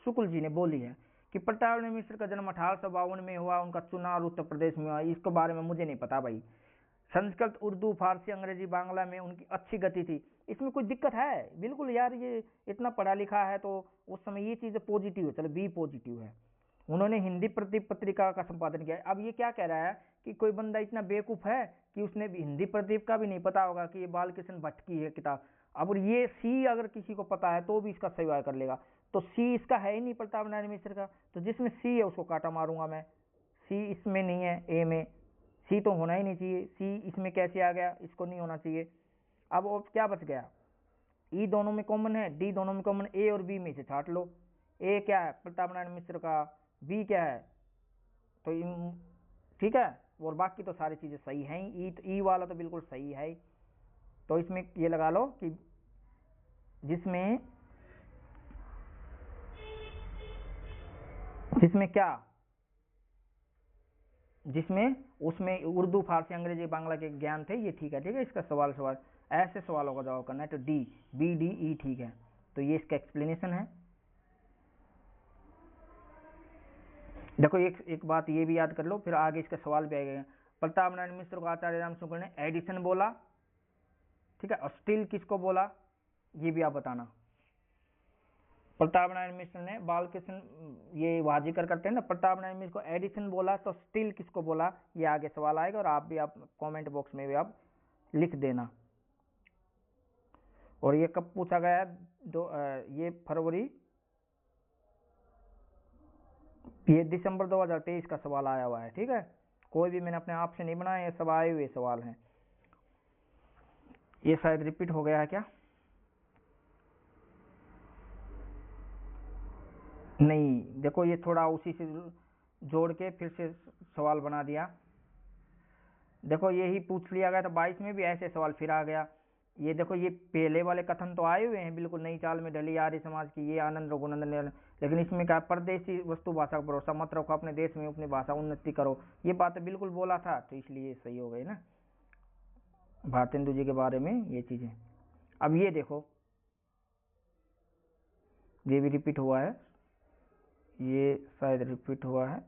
शुक्ल जी ने बोली है कि प्रताप नारायण मिश्र का जन्म 1852 में हुआ, उनका चुनाव उत्तर प्रदेश में हुआ। इसके बारे में मुझे नहीं पता भाई। संस्कृत, उर्दू, फारसी, अंग्रेजी, बांग्ला में उनकी अच्छी गति थी। इसमें कोई दिक्कत है बिल्कुल यार, ये इतना पढ़ा लिखा है तो उस समय ये चीज़ पॉजिटिव है, चलो बी पॉजिटिव है। उन्होंने हिंदी प्रदीप पत्रिका का संपादन किया। अब ये क्या कह रहा है कि कोई बंदा इतना बेवकूफ़ है कि उसने हिंदी प्रदीप का भी नहीं पता होगा कि ये बालकृष्ण भट्ट की है किताब। अब ये सी अगर किसी को पता है तो भी इसका सही कर लेगा। तो सी इसका है ही नहीं प्रताप नारायण मिश्र का, तो जिसमें सी है उसको काटा मारूंगा मैं। सी इसमें नहीं है, ए में सी तो होना ही नहीं चाहिए। सी इसमें कैसे आ गया, इसको नहीं होना चाहिए। अब क्या बच गया, ई दोनों में कॉमन है, डी दोनों में कॉमन, ए और बी में से छाट लो। ए क्या है प्रताप नारायण मिश्र का, बी क्या है, तो ठीक है, और बाकी तो सारी चीजें सही हैं ही। ई वाला तो बिल्कुल सही है ही। तो इसमें ये लगा लो कि जिसमें क्या, जिसमें उसमें उर्दू, फारसी, अंग्रेजी, बांग्ला के ज्ञान थे, ये ठीक है। ठीक है, इसका सवाल ऐसे सवालों का जवाब करना है। तो डी, बी, डी, ई ठीक है। तो ये इसका एक्सप्लेनेशन है। देखो एक बात ये भी याद कर लो, फिर आगे इसका सवाल भी आएगा। प्रताप नारायण मिश्र को आचार्य राम शुक्ल ने एडिशन बोला, ठीक है, और स्टील किसको बोला, ये भी आप बताना। प्रताप नारायण मिश्र ने बालकृष्ण, ये वहाँ जिक्र करते हैं ना, प्रताप नारायण मिश्र को एडिशन बोला, तो स्टील किसको बोला, ये आगे सवाल आएगा। और आप कमेंट बॉक्स में भी आप लिख देना। और ये कब पूछा गया है? ये फरवरी, ये दिसंबर 2023 का सवाल आया हुआ है। ठीक है, कोई भी मैंने अपने आप से नहीं बनाया, ये सब आए हुए सवाल हैं। ये शायद रिपीट हो गया है क्या? नहीं, देखो ये थोड़ा उसी से जोड़ के फिर से सवाल बना दिया। देखो यही पूछ लिया गया था 22 में भी, ऐसे सवाल फिर आ गया। ये देखो, ये पहले वाले कथन तो आए हुए हैं, बिल्कुल नई चाल में ढली आर्य समाज की, ये आनंद रघुनंदन, लेकिन इसमें क्या, परदेशी वस्तु भाषा का भरोसा मत रखो, अपने देश में अपनी भाषा उन्नति करो, ये बात बिल्कुल बोला था, तो इसलिए सही हो गई ना भारतेंदु जी के बारे में ये चीजें। अब ये देखो, ये भी रिपीट हुआ है, ये शायद रिपीट हुआ है।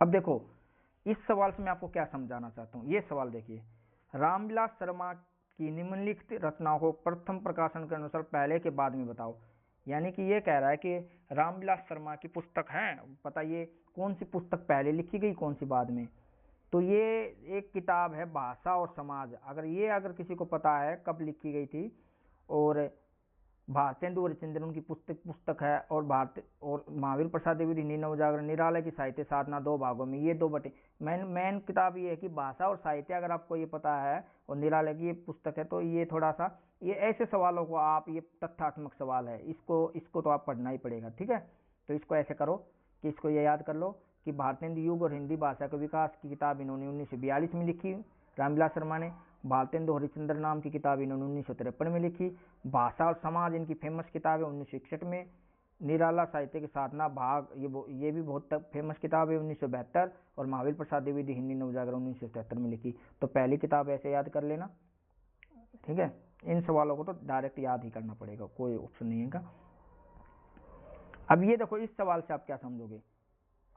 अब देखो इस सवाल से मैं आपको क्या समझाना चाहता हूँ। ये सवाल देखिए, रामविलास शर्मा की निम्नलिखित रचनाओं को प्रथम प्रकाशन के अनुसार पहले के बाद में बताओ। यानी कि ये कह रहा है कि रामविलास शर्मा की पुस्तक है, बताइए कौन सी पुस्तक पहले लिखी गई, कौन सी बाद में। तो ये एक किताब है भाषा और समाज, अगर किसी को पता है कब लिखी गई थी, और भारतेंदु हरिश्चंद्र उनकी पुस्तक है, और महावीर प्रसाद द्विवेदी हिंदी नवजागरण, निराला की साहित्य साधना, 2 भागों में, ये 2 बटे। मेन किताब ये है कि भाषा और साहित्य, अगर आपको ये पता है, और निराला की ये पुस्तक है, तो ये थोड़ा सा, ये ऐसे सवालों को आप, ये तथ्यात्मक सवाल है, इसको तो आप पढ़ना ही पड़ेगा। ठीक है, तो इसको ऐसे करो कि इसको ये याद कर लो कि भारतेंदु युग और हिंदी भाषा के विकास की किताब इन्होंने 1942 में लिखी, रामविलास शर्मा ने। भारतेंदु हरिश्चंद्र नाम की किताब इन्होंने 1953 में लिखी। भाषा और समाज इनकी फेमस किताब है 1961 में। निराला साहित्य की साधना भाग, ये भी बहुत फेमस किताब है 1972। और महावीर प्रसाद द्विवेदी हिंदी नवजागरण 1973 में लिखी। तो पहली किताब ऐसे याद कर लेना। ठीक है, इन सवालों को तो डायरेक्ट याद ही करना पड़ेगा, कोई ऑप्शन नहीं है। अब ये देखो, इस सवाल से आप क्या समझोगे,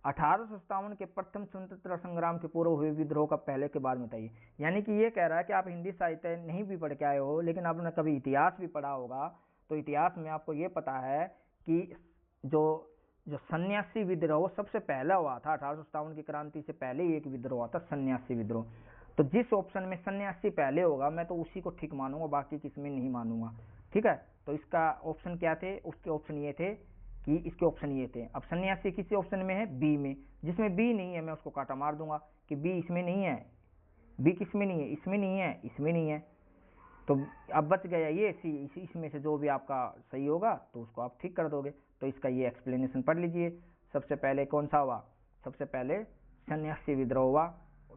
1857 के प्रथम स्वतंत्रता संग्राम के पूर्व हुए विद्रोह का पहले के बाद बताइए। यानी कि ये कह रहा है कि आप हिंदी साहित्य नहीं भी पढ़ के आए हो, लेकिन आपने कभी इतिहास भी पढ़ा होगा, तो इतिहास में आपको ये पता है कि जो सन्यासी विद्रोह सबसे पहला हुआ था, 1857 की क्रांति से पहले ही एक विद्रोह हुआ था, सन्यासी विद्रोह। तो जिस ऑप्शन में सन्यासी पहले होगा, मैं तो उसी को ठीक मानूंगा, बाकी किसमें नहीं मानूंगा। ठीक है, तो इसका ऑप्शन क्या थे, उसके ऑप्शन ये थे कि इसके ऑप्शन ये थे। अब सन्यासी किसी ऑप्शन में है, बी में। जिसमें बी नहीं है मैं उसको काटा मार दूंगा कि बी इसमें नहीं है। बी किसमें नहीं है, इसमें नहीं है, इसमें नहीं है। तो अब बच गया ये सी, इसमें से जो भी आपका सही होगा तो उसको आप ठीक कर दोगे। तो इसका ये एक्सप्लेनेशन पढ़ लीजिए। सबसे पहले कौन सा हुआ, सबसे पहले सन्यासी विद्रोह हुआ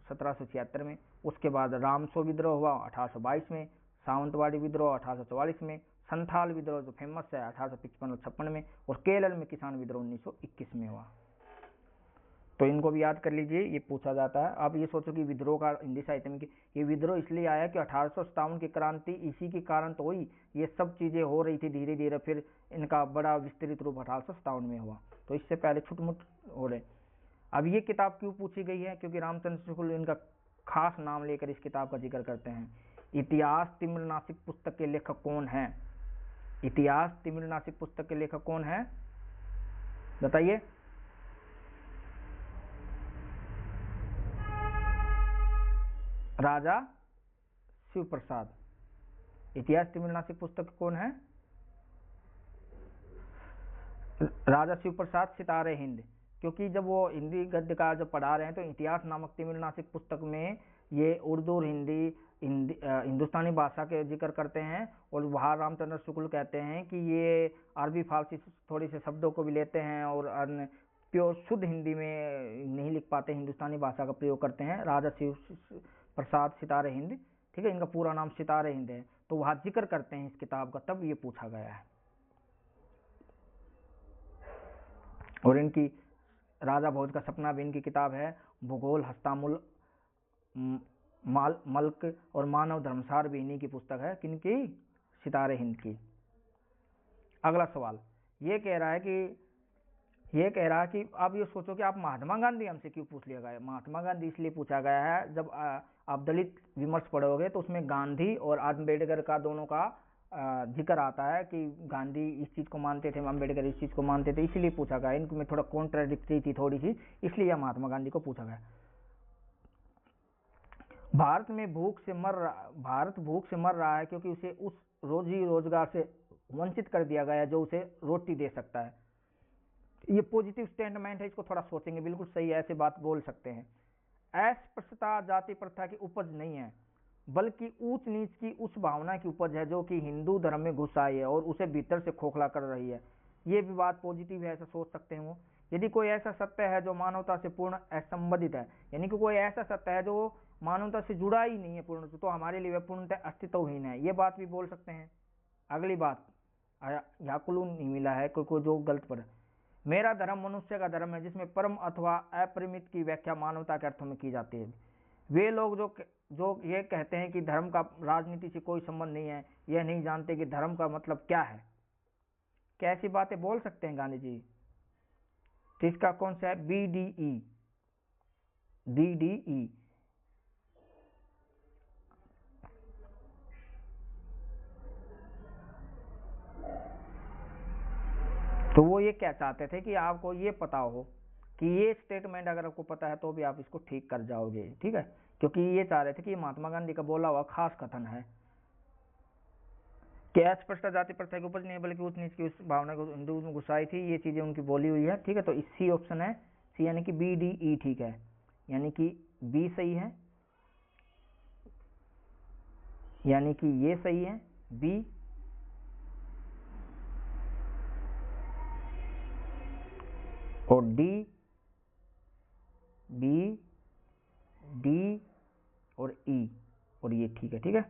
1776 में। उसके बाद रामसो विद्रोह हुआ 1822 में। सावंतवाड़ी विद्रोह 1844 में। संथाल विद्रोह जो फेमस है 1855 और 56 में। और केरल में किसान विद्रोह 1921 में हुआ। तो इनको भी याद कर लीजिए, ये पूछा जाता है। आप ये सोचो कि विद्रोह का हिंदी साहित्य में ये विद्रोह इसलिए आया कि 1857 की क्रांति इसी के कारण तो हुई। ये सब चीजें हो रही थी धीरे धीरे, फिर इनका बड़ा विस्तृत रूप 1857 में हुआ। तो इससे पहले छुटमुट हो रहे। अब ये किताब क्यों पूछी गई है, क्योंकि रामचंद्र शुक्ल इनका खास नाम लेकर इस किताब का जिक्र करते हैं। इतिहास तिमिर नासिक पुस्तक के लेखक कौन है, इतिहास तिमिर नासिक पुस्तक के लेखक कौन है, बताइए। राजा शिव प्रसाद। इतिहास तिमिर नासिक पुस्तक कौन है, राजा शिव प्रसाद सितारे हिंद। क्योंकि जब वो हिंदी गद्य का जब पढ़ा रहे हैं, तो इतिहास नामक तिमिर नासिक पुस्तक में ये उर्दू और हिंदुस्तानी भाषा के जिक्र करते हैं। और वहाँ रामचंद्र शुक्ल कहते हैं कि ये अरबी फारसी थोड़ी से शब्दों को भी लेते हैं, और प्योर शुद्ध हिंदी में नहीं लिख पाते, हिंदुस्तानी भाषा का प्रयोग करते हैं। राजा शिव प्रसाद सितारे हिंद, ठीक है, इनका पूरा नाम सितारे हिंद है। तो वहाँ जिक्र करते हैं इस किताब का, तब ये पूछा गया है। और इनकी राजा भोज का सपना भी इनकी किताब है। भूगोल हस्तामूल मल्क और मानव धर्मसार भी इन्हीं की पुस्तक है। किनकी? सितारे हिंद की। अगला सवाल ये कह रहा है कि आप ये सोचो कि आप महात्मा गांधी हमसे क्यों पूछ लिया गया है। महात्मा गांधी इसलिए पूछा गया है, जब आप दलित विमर्श पढ़ोगे तो उसमें गांधी और अम्बेडकर का दोनों का जिक्र आता है कि गांधी इस चीज को मानते थे, अम्बेडकर इस चीज को मानते थे, इसलिए पूछा गया। इनमें थोड़ा कॉन्ट्राडिक्टरी थी थोड़ी सी, इसलिए यह महात्मा गांधी को पूछा गया। भारत भूख से मर रहा है क्योंकि उसे उस रोजी रोजगार से वंचित कर दिया गया है जो उसे रोटी दे सकता है। ये पॉजिटिव स्टेटमेंट है, इसको थोड़ा सोचेंगे, बिल्कुल सही है, ऐसे बात बोल सकते हैं। अस्पृश्यता जाति प्रथा की उपज नहीं है, बल्कि ऊंच नीच की उस भावना की उपज है जो कि हिंदू धर्म में घुस आई है और उसे भीतर से खोखला कर रही है। ये भी बात पॉजिटिव है, ऐसा सोच सकते हैं वो। यदि कोई ऐसा सत्य है जो मानवता से पूर्ण असंबंधित है, यानी कि कोई ऐसा सत्य है जो मानवता से जुड़ा ही नहीं है पूर्ण, तो हमारे लिए वह पूर्णतः अस्तित्वहीन है, ये बात भी बोल सकते हैं। अगली बात यहाँ क्लू नहीं मिला है, कोई जो गलत पर। मेरा धर्म मनुष्य का धर्म है जिसमें परम अथवा अपरिमित की व्याख्या मानवता के अर्थों में की जाती है। वे लोग जो ये कहते हैं कि धर्म का राजनीति से कोई संबंध नहीं है, यह नहीं जानते कि धर्म का मतलब क्या है। कैसी बातें बोल सकते हैं गांधी जी। तो इसका कौन सा है? BDE। तो वो ये क्या चाहते थे कि आपको ये पता हो कि ये स्टेटमेंट अगर आपको पता है तो भी आप इसको ठीक कर जाओगे, ठीक है, क्योंकि ये चाह रहे थे कि महात्मा गांधी का बोला हुआ खास कथन है कि अस्पृश्यता जाति प्रथा की उपज नहीं बल्कि उस नीच की उस भावना को हिंदू में घुसाई थी, ये चीजें उनकी बोली हुई है, ठीक है। तो सी ऑप्शन है, सी यानी कि BDE, ठीक है, यानी कि बी सही है, यानी कि ये सही है बी। और डी, बी, डी और ई, और ये ठीक है, ठीक है।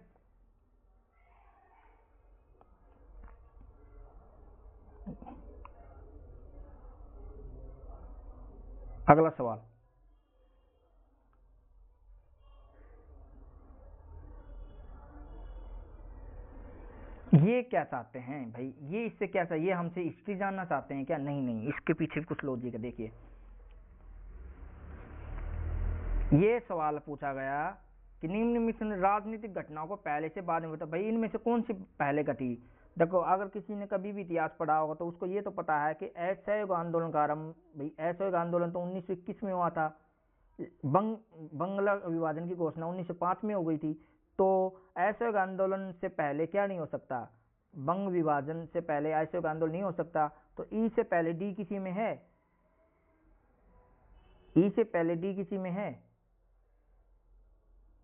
अगला सवाल, ये क्या चाहते हैं भाई, ये इससे क्या चाहिए, ये हमसे हिस्ट्री जानना चाहते हैं क्या? नहीं, इसके पीछे कुछ लॉजिक है। देखिए ये सवाल पूछा गया कि निम्न में राजनीतिक घटनाओं को पहले से बाद में बता। भाई इनमें से कौन सी पहले घटी? देखो अगर किसी ने कभी भी इतिहास पढ़ा होगा तो उसको ये तो पता है कि असहयोग आंदोलन का आरंभ, भाई असहयोग आंदोलन तो 1921 में हुआ था। बंगला विभाजन की घोषणा 1905 में हो गई थी। तो असहयोग आंदोलन से पहले क्या नहीं हो सकता? बंग विभाजन से पहले असहयोग आंदोलन नहीं हो सकता। तो ई से पहले डी किसी में है? ई से पहले डी किसी में है?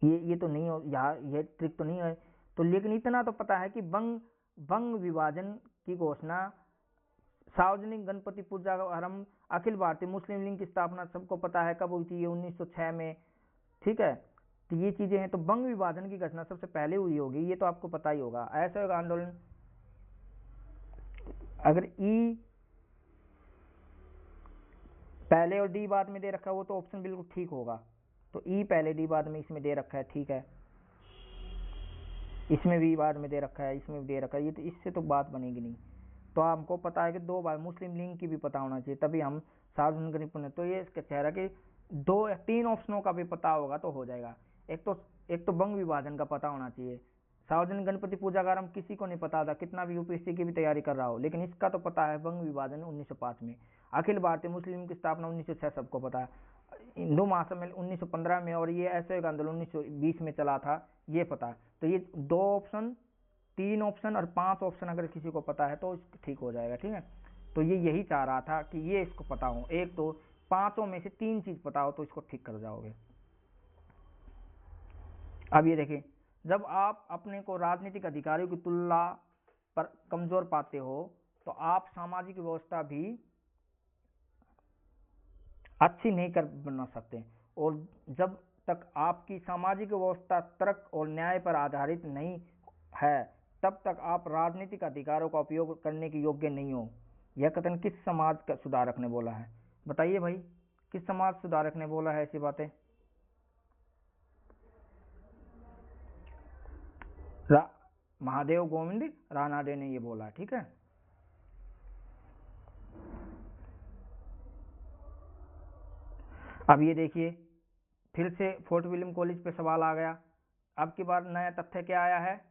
ये तो नहीं हो, यहाँ ये ट्रिक तो नहीं है। तो लेकिन इतना तो पता है कि बंग विभाजन की घोषणा, सार्वजनिक गणपति पूजा का आरंभ, अखिल भारतीय मुस्लिम लीग की स्थापना सबको पता है कब हुई थी, ये 1906 में, ठीक है। तो ये चीजें हैं। तो बंग विभाजन की घटना सबसे पहले हुई होगी, ये तो आपको पता ही होगा। असहयोग आंदोलन, अगर ई पहले और डी बाद में दे रखा है वो तो ऑप्शन बिल्कुल ठीक होगा। तो ई पहले डी बाद में इसमें दे रखा है, ठीक है, इसमें भी बाद में दे रखा है, इसमें भी दे रखा है, ये तो इससे तो बात बनेगी नहीं। तो हमको पता है कि 2 बार मुस्लिम लीग की भी पता होना चाहिए, तभी हम सार्वजनिक निपुण। तो ये इसका चेहरा कि 2 या 3 ऑप्शनों का भी पता होगा तो हो जाएगा। एक तो बंग विभाजन का पता होना चाहिए। सार्वजनिक गणपति पूजा का आरंभ किसी को नहीं पता था, कितना भी यूपीएससी की भी तैयारी कर रहा हो, लेकिन इसका तो पता है बंग विभाजन 1905 में। अखिल भारतीय मुस्लिम की स्थापना 1906 सबको पता है। हिंदू महासम्मेलन 1915 में, और ये असहयोग आंदोलन 1920 में चला था, ये पता है। तो ये 2 ऑप्शन, 3 ऑप्शन और 5 ऑप्शन अगर किसी को पता है तो ठीक हो जाएगा, ठीक है। तो ये यही चाह रहा था कि ये इसको पता हो, एक तो 5 में से 3 चीज पता हो तो इसको ठीक कर जाओगे। अब ये देखिए, जब आप अपने को राजनीतिक अधिकारियों की तुलना पर कमजोर पाते हो तो आप सामाजिक व्यवस्था भी अच्छी नहीं कर बना सकते। और जब तक आपकी सामाजिक व्यवस्था तर्क और न्याय पर आधारित नहीं है तब तक आप राजनीतिक अधिकारों का उपयोग करने के योग्य नहीं हो। यह कथन किस समाज का सुधारक ने बोला है? बताइए भाई। किस समाज सुधारक ने बोला है ऐसी बातें? महादेव गोविंद रानाडे ने ये बोला, ठीक है। अब ये देखिए, फिर से फोर्ट विलियम कॉलेज पे सवाल आ गया। अब की बार नया तथ्य क्या आया है,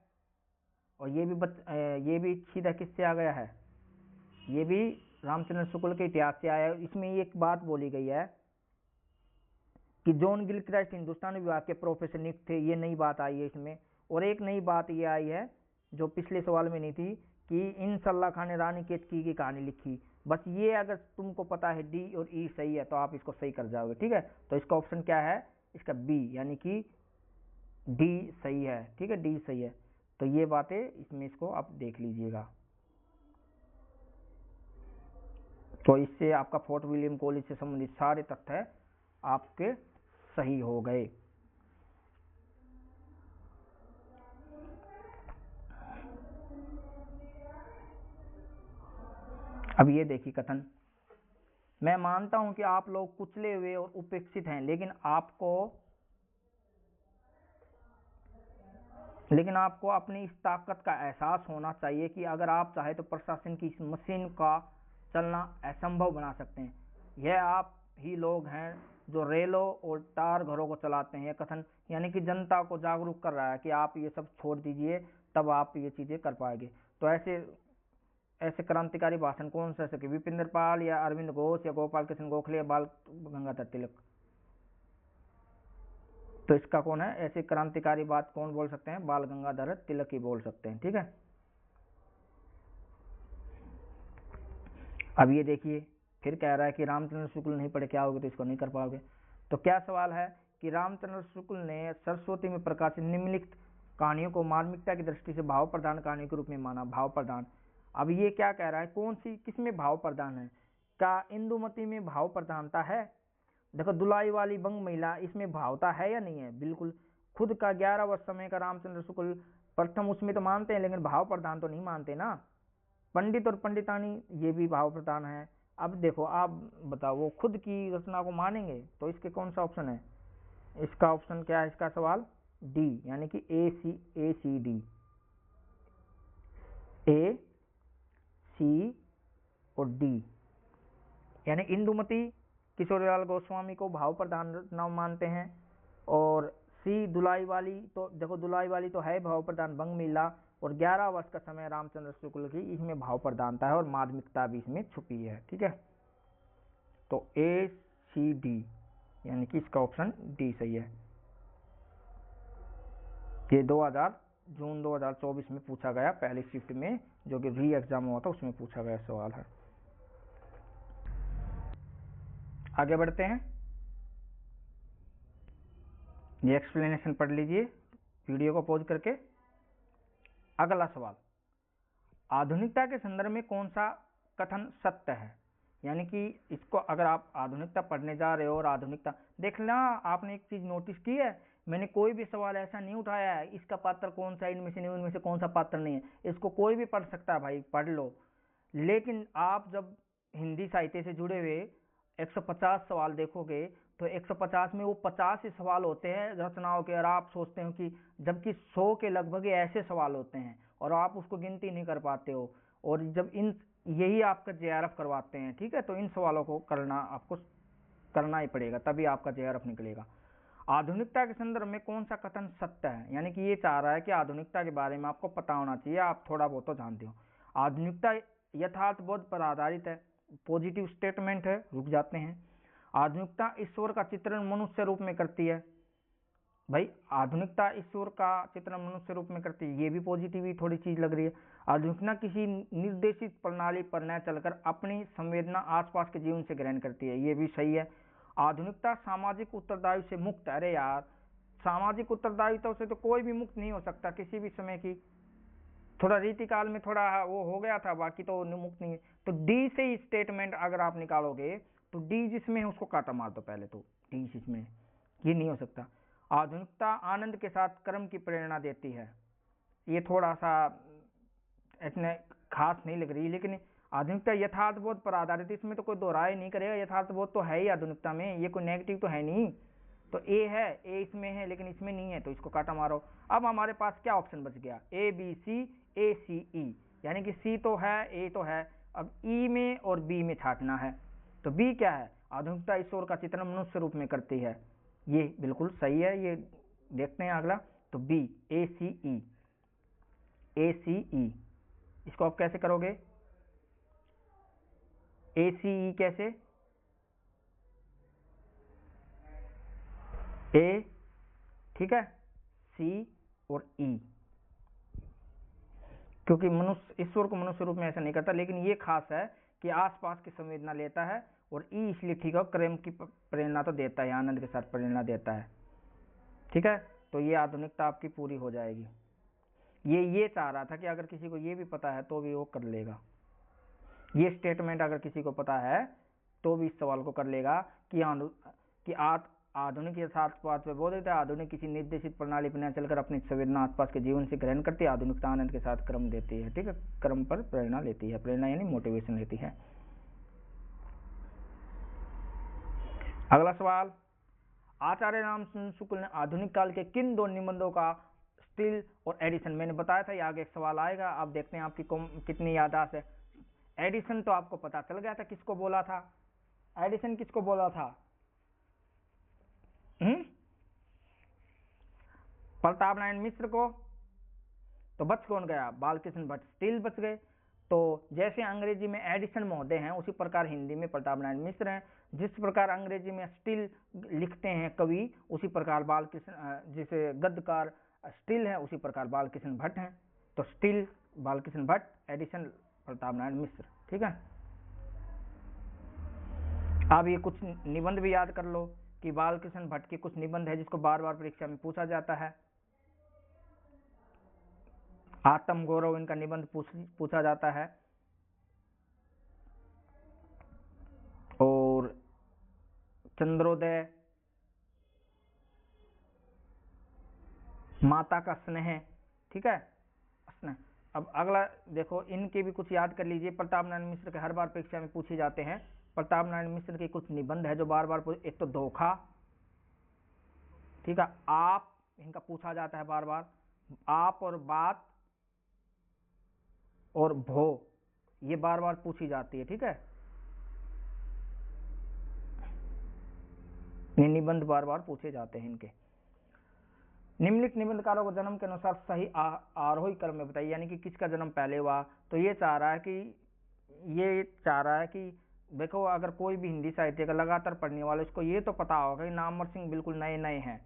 और ये भी सीधा किससे आ गया है, ये भी रामचंद्र शुक्ल के इतिहास से आया है। इसमें एक बात बोली गई है कि जॉन गिलक्राइस्ट हिंदुस्तानी विभाग के प्रोफेसर नियुक्त थे, ये नई बात आई है इसमें। और एक नई बात ये आई है जो पिछले सवाल में नहीं थी, कि इन सल्ला खान ने रानी केतकी की कहानी लिखी। बस ये अगर तुमको पता है डी और ई सही है तो आप इसको सही कर जाओगे, ठीक है। तो इसका ऑप्शन क्या है, इसका बी यानी कि डी सही है, ठीक है, डी सही है। तो ये बातें इसमें इसको आप देख लीजिएगा। तो इससे आपका फोर्ट विलियम कॉलेज से संबंधित सारे तथ्य आपके सही हो गए। अब ये देखिए कथन, मैं मानता हूं कि आप लोग कुचले हुए और उपेक्षित हैं, लेकिन आपको अपनी इस ताकत का एहसास होना चाहिए कि अगर आप चाहे तो प्रशासन की इस मशीन का चलना असंभव बना सकते हैं। यह आप ही लोग हैं जो रेलों और टार घरों को चलाते हैं। यह कथन यानी कि जनता को जागरूक कर रहा है कि आप ये सब छोड़ दीजिए, तब आप ये चीजें कर पाएंगे। तो ऐसे क्रांतिकारी भाषण कौन सा सके, विपिंदर पाल या अरविंद घोष या गोपाल कृष्ण गोखले या बाल गंगाधर तिलक? तो इसका कौन है, ऐसे क्रांतिकारी बात कौन बोल सकते हैं, बाल गंगाधर तिलक ही बोल सकते हैं, ठीक है। अब ये देखिए, फिर कह रहा है कि रामचंद्र शुक्ल नहीं पढ़े क्या होगे, तो इसको नहीं कर पाओगे। तो क्या सवाल है कि रामचंद्र शुक्ल ने सरस्वती में प्रकाशित निम्नलिखित कहानियों को मार्मिकता की दृष्टि से भाव प्रधान कहानी के रूप में माना। भाव प्रधान, अब ये क्या कह रहा है, कौन सी किसमें भाव प्रधान है? क्या इंदुमती में भाव प्रधानता है? देखो, दुलाई वाली बंग महिला, इसमें भावता है या नहीं है? बिल्कुल। खुद का 11 वर्ष समय का रामचंद्र शुक्ल प्रथम उसमें तो मानते हैं, लेकिन भाव प्रधान तो नहीं मानते ना। पंडित और पंडितानी ये भी भाव प्रधान है। अब देखो, आप बताओ वो खुद की रचना को मानेंगे, तो इसके कौन सा ऑप्शन है? इसका ऑप्शन क्या है, इसका सवाल डी यानी कि ए सी डी, ए सी और डी, यानी इंदुमती किशोरीलाल गोस्वामी को भाव प्रधान रचना मानते हैं, और सी दुलाई वाली, तो देखो दुलाई वाली तो है भाव प्रधान बंग महिला, और 11 वर्ष का समय रामचंद्र शुक्ल की, इसमें भाव प्रधानता है और माध्यमिकता भी इसमें छुपी है, ठीक है। तो ए सी डी यानी कि इसका ऑप्शन डी सही है। ये जून 2024 में पूछा गया पहली शिफ्ट में, जो कि री एग्जाम हुआ था, उसमें पूछा गया सवाल है। आगे बढ़ते हैं, ये एक्सप्लेनेशन पढ़ लीजिए वीडियो को पॉज करके। अगला सवाल, आधुनिकता के संदर्भ में कौन सा कथन सत्य है? यानी कि इसको अगर आप आधुनिकता पढ़ने जा रहे हो और आधुनिकता देखना, आपने एक चीज नोटिस की है, मैंने कोई भी सवाल ऐसा नहीं उठाया है इसका पात्र कौन सा, इनमें से नहीं, उनमें से कौन सा पात्र नहीं है। इसको कोई भी पढ़ सकता है भाई, पढ़ लो। लेकिन आप जब हिंदी साहित्य से जुड़े हुए 150 सवाल देखोगे, तो 150 में वो 50 ही सवाल होते हैं रचनाओं के, और आप सोचते हो कि जबकि 100 के लगभग ऐसे सवाल होते हैं और आप उसको गिनती नहीं कर पाते हो। और जब यही आपका जेआरएफ करवाते हैं, ठीक है, तो इन सवालों को आपको करना ही पड़ेगा, तभी आपका जेआरएफ निकलेगा। आधुनिकता के संदर्भ में कौन सा कथन सत्य है? यानी कि ये चाह रहा है कि आधुनिकता के बारे में आपको पता होना चाहिए, आप थोड़ा बहुत तो जानते हो। आधुनिकता यथार्थबोध पर आधारित है, पॉजिटिव स्टेटमेंट है, रुक जाते हैं। आधुनिकता ईश्वर का चित्रण मनुष्य रूप में करती है, भाई आधुनिकता ईश्वर का चित्रण मनुष्य रूप में करती है, ये भी पॉजिटिव ही थोड़ी चीज लग रही है। आधुनिकता किसी निर्देशित प्रणाली पर न चलकर अपनी संवेदना आसपास के जीवन से ग्रहण करती है, ये भी सही है। आधुनिकता सामाजिक उत्तरदायित्व से मुक्त, अरे यार सामाजिक उत्तरदायित्व से तो कोई भी मुक्त नहीं हो सकता किसी भी समय की, थोड़ा रीतिकाल में थोड़ा वो हो गया था, बाकी तो मुक्त नहीं है। तो डी से ही स्टेटमेंट अगर आप निकालोगे, तो डी जिसमें है उसको काटा मार दो पहले, तो डी जिसमें, ये नहीं हो सकता। आधुनिकता आनंद के साथ कर्म की प्रेरणा देती है, ये थोड़ा सा इतने खास नहीं लग रही, लेकिन आधुनिकता यथार्थबोध पर आधारित, इसमें तो कोई दो राय नहीं करेगा, यथार्थबोध तो है ही आधुनिकता में, ये कोई नेगेटिव तो है नहीं। तो ए है, ए इसमें है लेकिन इसमें नहीं है, तो इसको काटा मारो। अब हमारे पास क्या ऑप्शन बच गया, ए बी सी, ए सी ई, यानी कि सी तो है, ए तो है, अब ई में और बी में छाटना है। तो बी क्या है, आधुनिकता ईश्वर का चित्रण मनुष्य रूप में करती है, ये बिल्कुल सही है। ये देखते हैं अगला, तो बी ए सी ई, ए सी ई, इसको आप कैसे करोगे, ए सी ई कैसे, ए, ठीक है, सी और ई, क्योंकि मनुष्य ईश्वर को मनुष्य रूप में ऐसा नहीं करता, लेकिन ये खास है कि आसपास की संवेदना लेता है, और ई इसलिए ठीक है, प्रेम की प्रेरणा तो देता है, आनंद के साथ प्रेरणा देता है, ठीक है। तो ये आधुनिकता आपकी पूरी हो जाएगी। ये चाह रहा था कि अगर किसी को ये भी पता है तो भी वो कर लेगा, ये स्टेटमेंट अगर किसी को पता है तो भी इस सवाल को कर लेगा कि आधुनिक यथार्थवाद पे बोधित है, आधुनिक किसी निर्देशित प्रणाली पर न चलकर अपनी संवेदना आसपास के जीवन से ग्रहण करती है, आधुनिकता आनंद के साथ क्रम देती है, ठीक है, क्रम पर प्रेरणा लेती है, प्रेरणा यानी मोटिवेशन लेती है। अगला सवाल, आचार्य रामचंद्र शुक्ल ने आधुनिक काल के किन दो निबंधों का स्टिल और एडिशन, मैंने बताया था ये आगे एक सवाल आएगा, आप देखते हैं आपकी कितनी याददाश्त है। एडिशन तो आपको पता चल गया था किसको बोला था, एडिशन किसको बोला था, प्रताप नारायण मिश्र को। तो बच कौन गया, बालकृष्ण भट्ट, स्टिल बच गए। तो जैसे अंग्रेजी में एडिशन महोदय हैं, उसी प्रकार हिंदी में प्रताप नारायण मिश्र हैं। जिस प्रकार अंग्रेजी में स्टिल लिखते हैं कवि, उसी प्रकार बालकृष्ण, जैसे गद्यकार स्टिल है, उसी प्रकार बालकृष्ण भट्ट हैं। तो स्टिल बालकृष्ण भट्ट, एडिशन प्रताप नारायण मिश्र, ठीक है। अब ये कुछ निबंध भी याद कर लो कि बालकृष्ण भट्ट के कुछ निबंध है जिसको बार बार परीक्षा में पूछा जाता है। आत्म गौरव इनका निबंध पूछा जाता है, और चंद्रोदय, माता का स्नेह, ठीक है, स्नेह। अब अगला देखो, इनके भी कुछ याद कर लीजिए, प्रताप नारायण मिश्र के हर बार परीक्षा में पूछे जाते हैं। प्रताप नारायण मिश्र के कुछ निबंध है जो बार बार, एक तो धोखा, ठीक है, आप, इनका पूछा जाता है बार बार, आप और बात और भो, ये बार बार पूछी जाती है, ठीक है, ये निबंध बार बार पूछे जाते हैं इनके। निम्नलिखित निबंधकारों को जन्म के अनुसार सही आरोही क्रम में बताइए, यानी कि किसका जन्म पहले हुआ। तो ये चाह रहा है कि देखो, अगर कोई भी हिंदी साहित्य का लगातार पढ़ने वाले, उसको ये तो पता होगा कि नामवर सिंह बिल्कुल नए नए हैं,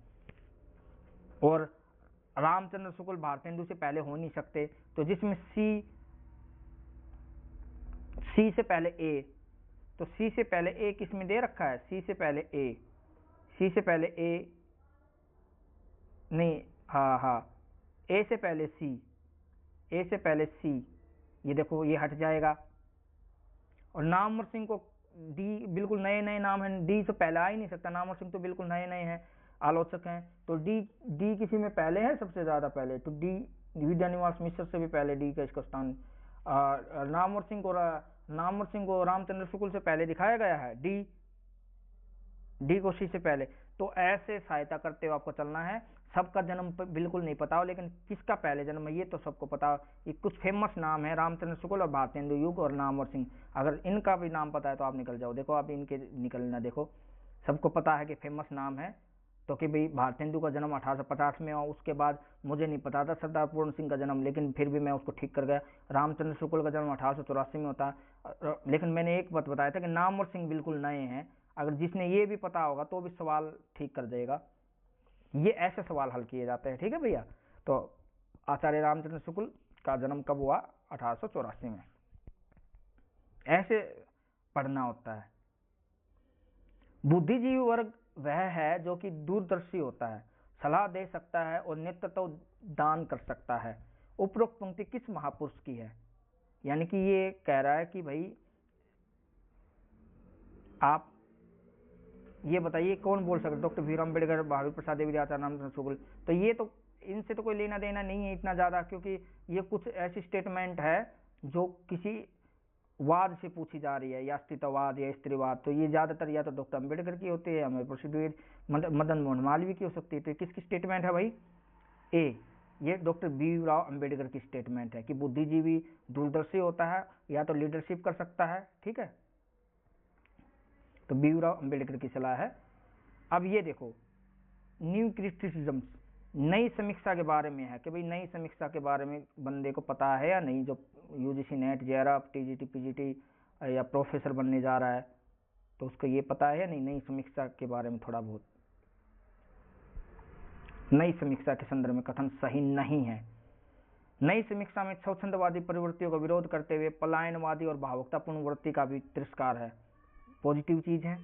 और रामचंद्र शुक्ल भारतेंदु से पहले हो नहीं सकते। तो जिसमें सी से पहले ए, तो सी से पहले ए किसमें दे रखा है, सी से पहले ए, सी से पहले ए नहीं, हाँ, ए से पहले सी, ए से पहले सी, ये देखो ये हट जाएगा। और नामवर सिंह को डी, बिल्कुल नए नए नाम हैं, डी से पहले आ ही नहीं सकता, नामवर सिंह तो बिल्कुल नए नए हैं, आलोचक हैं। तो डी किसी में पहले है सबसे ज्यादा पहले, तो डी विद्यानिवास मिश्र से भी पहले डी का इसका स्थान। नामवर सिंह को रामचंद्र शुक्ल से पहले दिखाया गया है, डी को सी से पहले। तो ऐसे सहायता करते हुए आपको चलना है। सबका जन्म बिल्कुल नहीं पता हो, लेकिन किसका पहले जन्म है ये तो सबको पता हो। ये कुछ फेमस नाम है, रामचंद्र शुक्ल और भारतेंदु युग और नामवर सिंह, अगर इनका भी नाम पता है तो आप निकल जाओ। देखो आप इनके निकलना, देखो सबको पता है कि फेमस नाम है, तो कि भाई भारतेंदु का जन्म 1850 में हुआ, उसके बाद मुझे नहीं पता था सरदार पूर्ण सिंह का जन्म, लेकिन फिर भी मैं उसको ठीक कर गया। रामचंद्र शुक्ल का जन्म 1884 में होता है, लेकिन मैंने एक बात बताया था कि नामवर सिंह बिल्कुल नए हैं। अगर जिसने ये भी पता होगा तो भी सवाल ठीक कर देगा। ये ऐसे सवाल हल किए जाते हैं, ठीक है भैया। तो आचार्य रामचंद्र शुक्ल का जन्म कब हुआ, 1884 में, ऐसे पढ़ना होता है। बुद्धिजीवी वर्ग वह है जो कि दूरदर्शी होता है, सलाह दे सकता है और नेतृत्व दान कर सकता है। उपरोक्त पंक्ति किस महापुरुष की है, यानी कि ये कह रहा है कि भाई आप ये बताइए कौन बोल सकते, डॉक्टर भीमराव अम्बेडकर, महावीर प्रसाद देवी, आचार्य रामचंद्र शुक्ल। तो ये तो इनसे तो कोई लेना देना नहीं है इतना ज्यादा, क्योंकि ये कुछ ऐसी स्टेटमेंट है जो किसी वाद से पूछी जा रही है, या अस्तित्ववाद या स्त्रीवाद, तो ये ज्यादातर या तो डॉक्टर अम्बेडकर की होती है या मदन मोहन मालवीय की हो सकती है। तो किसकी स्टेटमेंट है भाई? ए, ये डॉक्टर भीमराव अंबेडकर की स्टेटमेंट है कि बुद्धिजीवी दूरदर्शी होता है या तो लीडरशिप कर सकता है। ठीक है, तो भीमराव अंबेडकर की सलाह है। अब ये देखो, न्यू क्रिटिसिज्म, नई समीक्षा के बारे में है कि भाई नई समीक्षा के बारे में बंदे को पता है या नहीं, जो UGC net, JRF, TGT, PGT या प्रोफेसर बनने जा रहा है, तो उसको ये पता है या नहीं नई समीक्षा के बारे में थोड़ा बहुत। नई समीक्षा के संदर्भ में कथन सही नहीं है। नई समीक्षा में स्वच्छंदवादी प्रवृत्तियों का विरोध करते हुए पलायनवादी और भावुकतापूर्ण वृत्ति का भी तिरस्कार है। पॉजिटिव चीज है,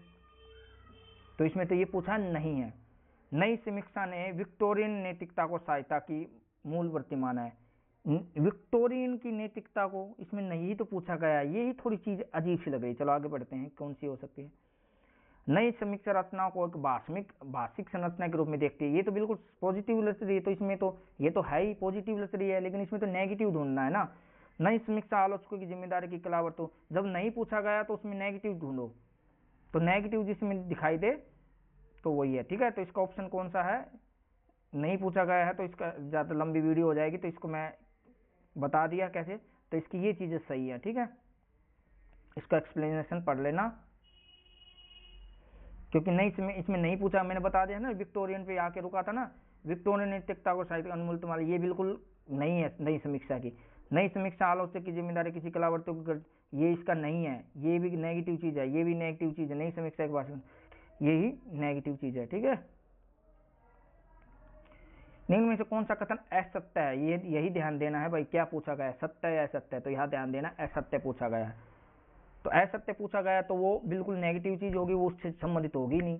तो इसमें तो ये पूछा नहीं है। नई समीक्षा ने विक्टोरियन नैतिकता को सहायता की मूल वृत्ति माना है। विक्टोरियन की नैतिकता को इसमें नहीं तो पूछा गया, ये ही थोड़ी चीज अजीब सी लग रही। चलो आगे बढ़ते हैं, कौन सी हो सकती है। नई समीक्षा रचनाओं को एक भाषिक संरचना के रूप में देखती है, ये तो बिल्कुल पॉजिटिव लग रही है। तो इसमें तो ये तो है ही पॉजिटिव लग रही है, लेकिन इसमें तो नेगेटिव ढूंढना है ना। नई समीक्षा आलोचकों की जिम्मेदारी की खिलाफ, तो जब नहीं पूछा गया तो उसमें नेगेटिव ढूंढो, तो नेगेटिव जिसमें दिखाई दे तो वही है। ठीक है, तो इसका ऑप्शन कौन सा है? नहीं पूछा गया है, तो इसका ज्यादा लंबी वीडियो हो जाएगी, तो इसको मैं बता दिया कैसे, तो इसकी ये चीजें सही है। ठीक है, इसका एक्सप्लेनेशन पढ़ लेना, क्योंकि नहीं इसमें नहीं पूछा, मैंने बता दिया ना, विक्टोरियन पे आके रुका था ना। विक्टोरियन नैतिकता को साहित्य अनुमूल तुम्हारे, ये बिल्कुल नहीं है नई समीक्षा की। नई समीक्षा आलोचक की जिम्मेदारी किसी कलावर्तों को, ये इसका नहीं है, ये भी नेगेटिव चीज है, ये भी नेगेटिव चीज है। नई समीक्षा के भाषण यही नेगेटिव चीज है। ठीक है, निम्न में से कौन सा कथन असत्य है? ये यही ध्यान देना है भाई, क्या पूछा गया है, सत्य या असत्य? तो यहाँ ध्यान देना, असत्य पूछा गया है। तो असत्य पूछा गया तो वो बिल्कुल नेगेटिव चीज होगी, वो उससे संबंधित होगी नहीं।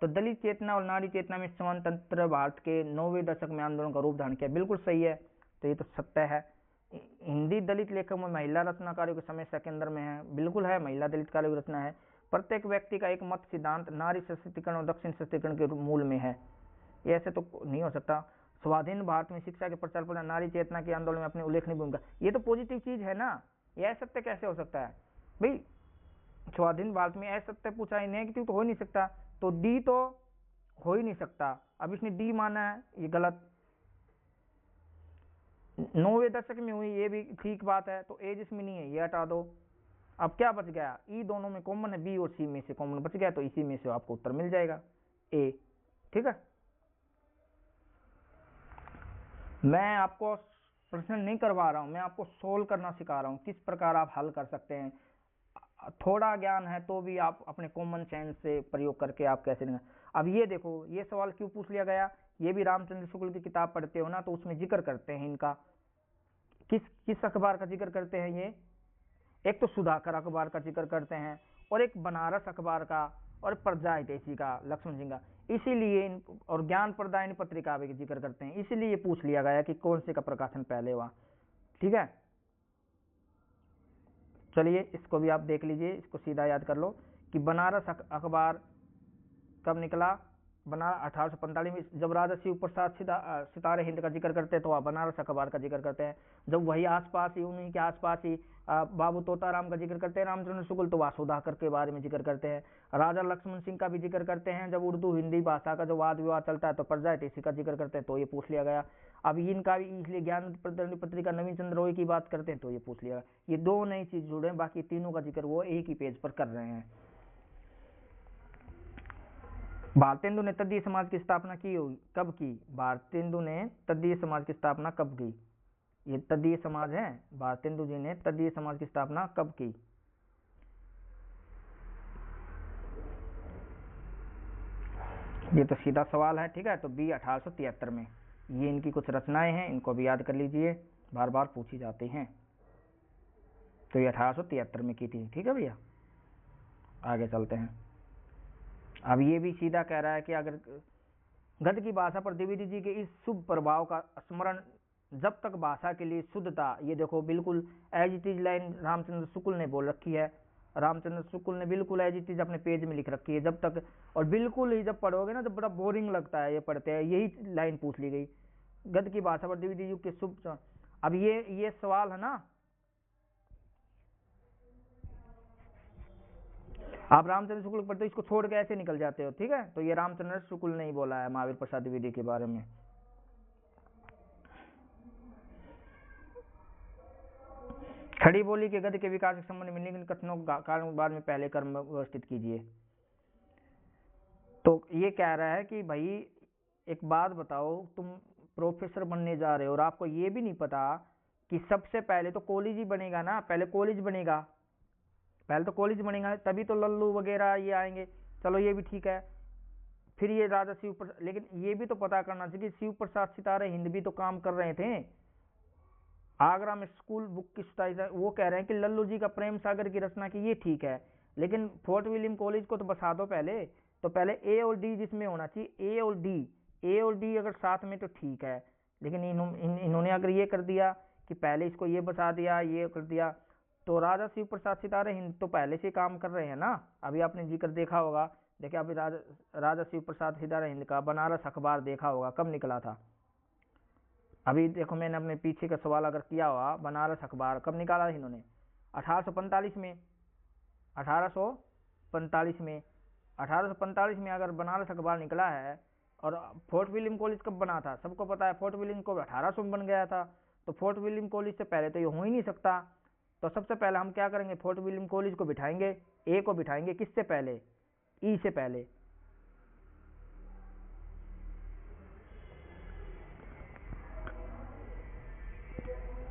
तो दलित चेतना और नारी चेतना में समानतंत्र भारत के 90वें दशक में आंदोलन का रूप धारण किया, बिल्कुल सही है, तो ये तो सत्य है। हिंदी दलित लेखक में महिला रचनाकारों की समस्या केंद्र में है, बिल्कुल है, महिला दलित कार्यों की रचना है। प्रत्येक व्यक्ति का एक मत सिद्धांत नारी सशक्तिकरण और दक्षिण सशक्तिकरण के मूल में है, ये ऐसे तो नहीं हो सकता। स्वाधीन भारत में शिक्षा के प्रचार पर नारी चेतना के आंदोलन में अपनी उल्लेखनीय भूमिका, ये तो पॉजिटिव चीज है ना, ये असत्य कैसे हो सकता है भाई? स्वाधीन भारत में असत्य पूछा है, नेगेटिव तो हो नहीं सकता, तो डी तो हो ही नहीं सकता। अब इसने डी माना है, ये गलत। 90वें दशक में हुई, ये भी ठीक बात है, तो ए जिसमें नहीं है ये हटा दो। अब क्या बच गया? ई दोनों में कॉमन है, बी और सी में से कॉमन बच गया, तो इसी में से आपको उत्तर मिल जाएगा, ए। ठीक है, मैं आपको प्रश्न नहीं करवा रहा हूं, मैं आपको सोल्व करना सिखा रहा हूं, किस प्रकार आप हल कर सकते हैं। थोड़ा ज्ञान है तो भी आप अपने कॉमन सेंस से प्रयोग करके आप कैसे नहीं। अब ये देखो, ये सवाल क्यों पूछ लिया गया, ये भी रामचंद्र शुक्ल की किताब पढ़ते हो ना, तो उसमें जिक्र करते हैं इनका। किस किस अखबार का जिक्र करते हैं ये? एक तो सुधाकर अखबार का जिक्र करते हैं, और एक बनारस अखबार का, और प्रजा हितैषी का, लक्ष्मण सिंह का। इसीलिए और ज्ञान प्रदायिनी पत्रिका भी जिक्र करते हैं, इसीलिए पूछ लिया गया कि कौन से का प्रकाशन पहले हुआ। ठीक है, चलिए इसको भी आप देख लीजिए, इसको सीधा याद कर लो कि बनारस अखबार कब निकला। बनारस 1845 में, जब राजा शिव प्रसाद सितारे हिंद का जिक्र करते हैं तो वह बनारस अखबार का जिक्र करते हैं। जब वही आसपास ही, उन्हीं के आसपास ही बाबू तोताराम का जिक्र करते हैं रामचंद्र शुक्ल, तो वह सुधाकर के बारे में जिक्र करते हैं। राजा लक्ष्मण सिंह का भी जिक्र करते हैं। जब उर्दू हिंदी भाषा का जो वाद विवाद चलता है तो प्रजा हितैषी का जिक्र करते हैं, तो ये पूछ लिया गया। अब इनका भी इसलिए ज्ञान प्रदायिनी पत्रिका नवीन चंद्र रॉय की बात करते हैं, तो ये पूछ लिया। ये दो नई चीज जुड़े हैं, बाकी तीनों का जिक्र वो एक ही पेज पर कर रहे हैं। भारतेंदु ने तदीय समाज की स्थापना की होगी, कब की? भारतेंदु ने तदीय समाज की स्थापना कब की? ये तदीय समाज है, भारतेंदु जी ने तदीय समाज की स्थापना कब की? ये तो सीधा सवाल है। ठीक है, तो बी 1873 में। ये इनकी कुछ रचनाएं हैं, इनको भी याद कर लीजिए, बार बार पूछी जाती हैं। तो ये 1873 में की थी। ठीक है भैया, आगे चलते हैं। अब ये भी सीधा कह रहा है कि अगर गद्य की भाषा पर द्विवेदी जी के इस शुभ प्रभाव का स्मरण, जब तक भाषा के लिए शुद्धता, ये देखो बिल्कुल as it is line Ramchandra Shukla ने बोल रखी है, रामचंद्र शुक्ल ने बिल्कुल एज इट इज अपने पेज में लिख रखी है। जब तक, और बिल्कुल ही जब पढ़ोगे ना, जब बड़ा बोरिंग लगता है ये पढ़ते हैं, यही लाइन पूछ ली गई, गद्य की भाषा पर द्विवेदी युग के शुभ। अब ये सवाल है ना, आप रामचंद्र शुक्ल पढ़ते हो, इसको छोड़ के ऐसे निकल जाते हो, ठीक है। तो ये रामचंद्र शुक्ल ने ही बोला है महावीर प्रसाद द्विवेदी के बारे में। खड़ी बोली के गद्य के विकास के संबंध में निम्न कथनों का कारण बाद में पहले कर्म व्यवस्थित कीजिए। तो ये कह रहा है कि भाई एक बात बताओ, तुम प्रोफेसर बनने जा रहे हो और आपको ये भी नहीं पता कि सबसे पहले तो कॉलेज ही बनेगा ना, पहले कॉलेज बनेगा, पहले तो कॉलेज बनेगा, तभी तो लल्लू वगैरह ये आएंगे। चलो ये भी ठीक है। फिर ये राजा शिव प्रसाद, लेकिन ये भी तो पता करना चाहिए कि शिव प्रसाद सितारे हिंद भी तो काम कर रहे थे। आगरा में स्कूल बुक की सुताई, वो कह रहे हैं कि लल्लू जी का प्रेम सागर की रचना की, ये ठीक है, लेकिन फोर्ट विलियम कॉलेज को तो बसा दो पहले। तो पहले ए और डी जिसमें होना चाहिए, ए और डी अगर साथ में तो ठीक है, लेकिन इन्होंने अगर ये कर दिया कि पहले इसको ये बसा दिया, ये कर दिया, तो राजा शिव प्रसाद सितारे हिंद तो पहले से काम कर रहे हैं ना। अभी आपने जिक्र देखा होगा, देखिए अभी राजा शिव प्रसाद सितारे हिंद का बनारस अखबार देखा होगा, कब निकला था। अभी देखो मैंने अपने पीछे का सवाल अगर किया हुआ, बनारस अखबार कब निकाला इन्होंने? 1845 में, 1845 में, 1845 में अगर बनारस अखबार निकला है। और फोर्ट विलियम कॉलेज कब बना था? सबको पता है, फोर्ट विलियम कॉलेज 1800 में बन गया था। तो फोर्ट विलियम कॉलेज से पहले तो ये हो ही नहीं सकता। तो सबसे पहले हम क्या करेंगे, फोर्ट विलियम कॉलेज को बिठाएंगे, ए को बिठाएंगे किससे पहले? ई से पहले।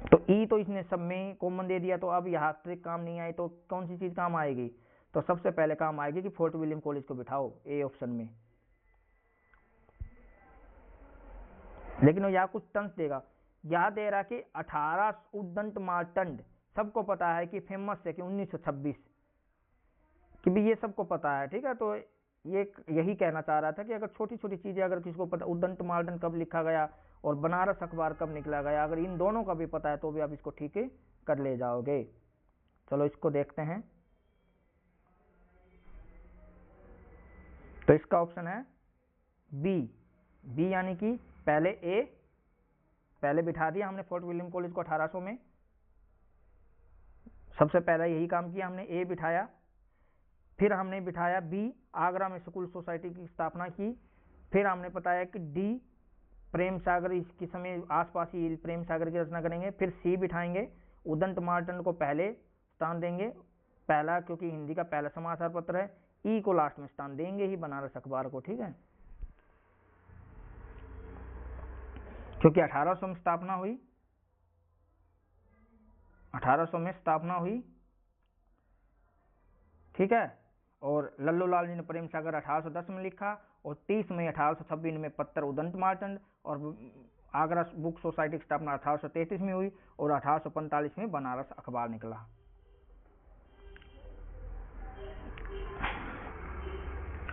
तो ई तो इसने सब में कॉमन दे दिया, तो अब यहाँ ट्रिक काम नहीं आई, तो कौन सी चीज काम आएगी? तो सबसे पहले काम आएगी कि फोर्ट विलियम कॉलेज को बिठाओ ए ऑप्शन में। लेकिन वो यहाँ कुछ टंस देगा, याद दे रहा कि 18 उद्दंत मार्तंड, सबको पता है कि फेमस है कि 1926 कि भी, ये सबको पता है, ठीक है। तो ये यही कहना चाह रहा था कि अगर छोटी छोटी चीजें अगर किसको पता, उद्दंत मार्तंड कब लिखा गया और बनारस अखबार कब निकला गया, अगर इन दोनों का भी पता है तो भी आप इसको ठीक कर ले जाओगे। चलो इसको देखते हैं। तो इसका ऑप्शन है बी यानी कि पहले ए, पहले बिठा दिया हमने फोर्ट विलियम कॉलेज को 1800 में, सबसे पहला यही काम किया हमने, ए बिठाया। फिर हमने बिठाया बी, आगरा में स्कूल सोसाइटी की स्थापना की। फिर हमने बताया कि डी, प्रेम सागर, इसके समय आसपास ही प्रेम सागर की रचना करेंगे। फिर सी बिठाएंगे, उदंत मार्तंड को पहले स्थान देंगे, पहला क्योंकि हिंदी का पहला समाचार पत्र है। ई को लास्ट में स्थान देंगे ही, बनारस अखबार को, ठीक है, क्योंकि 1800 में स्थापना हुई, 1800 में स्थापना हुई, ठीक है। और लल्लू लाल जी ने प्रेम सागर 1810 में लिखा, और 30 मई 1826 में पत्र उदंत मार्तंड, और आगरा बुक सोसाइटी की स्थापना 1833 में हुई, और 1845 में बनारस अखबार निकला।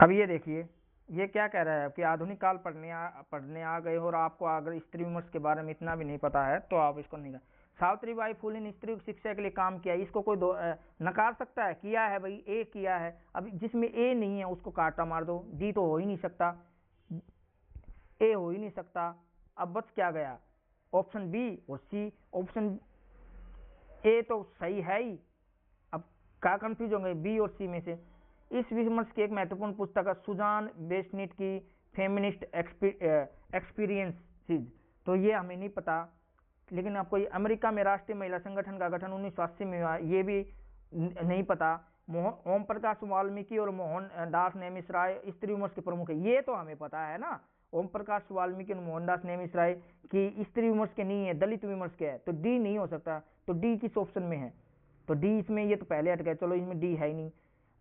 अब ये देखिए, ये क्या कह रहा है कि आधुनिक काल पढ़ने आ गए हो और आपको अगर स्त्री विमर्श के बारे में इतना भी नहीं पता है तो आप इसको नहीं। सावित्रीबाई फुले ने स्त्री शिक्षा के लिए काम किया, इसको कोई नकार सकता है? किया है भाई, ए किया है। अब जिसमें ए नहीं है उसको काटा मार दो, डी तो हो ही नहीं सकता, ए हो ही नहीं सकता। अब बच क्या गया? ऑप्शन बी और सी। ऑप्शन ए तो सही है ही, अब क्या कंफ्यूज होंगे बी और सी में से? इस विमर्श की एक महत्वपूर्ण पुस्तक है सुजान बेस्निट की फेमिनिस्ट एक्सपीरियंसेस। तो ये हमें नहीं पता, लेकिन आपको अमेरिका में राष्ट्रीय महिला संगठन का गठन 1980 में हुआ, ये भी नहीं पता। ओम प्रकाश वाल्मीकि और मोहनदास नेमिशराय स्त्री विमर्श के प्रमुख है, ये तो हमें पता है ना। ओम प्रकाश वाल्मीकि और मोहनदास नेमिशराय की स्त्री विमर्श के नहीं है, दलित विमर्श के है, तो डी नहीं हो सकता। तो डी किस ऑप्शन में है? तो डी इसमें, ये तो पहले हट गया, चलो इसमें डी है ही नहीं।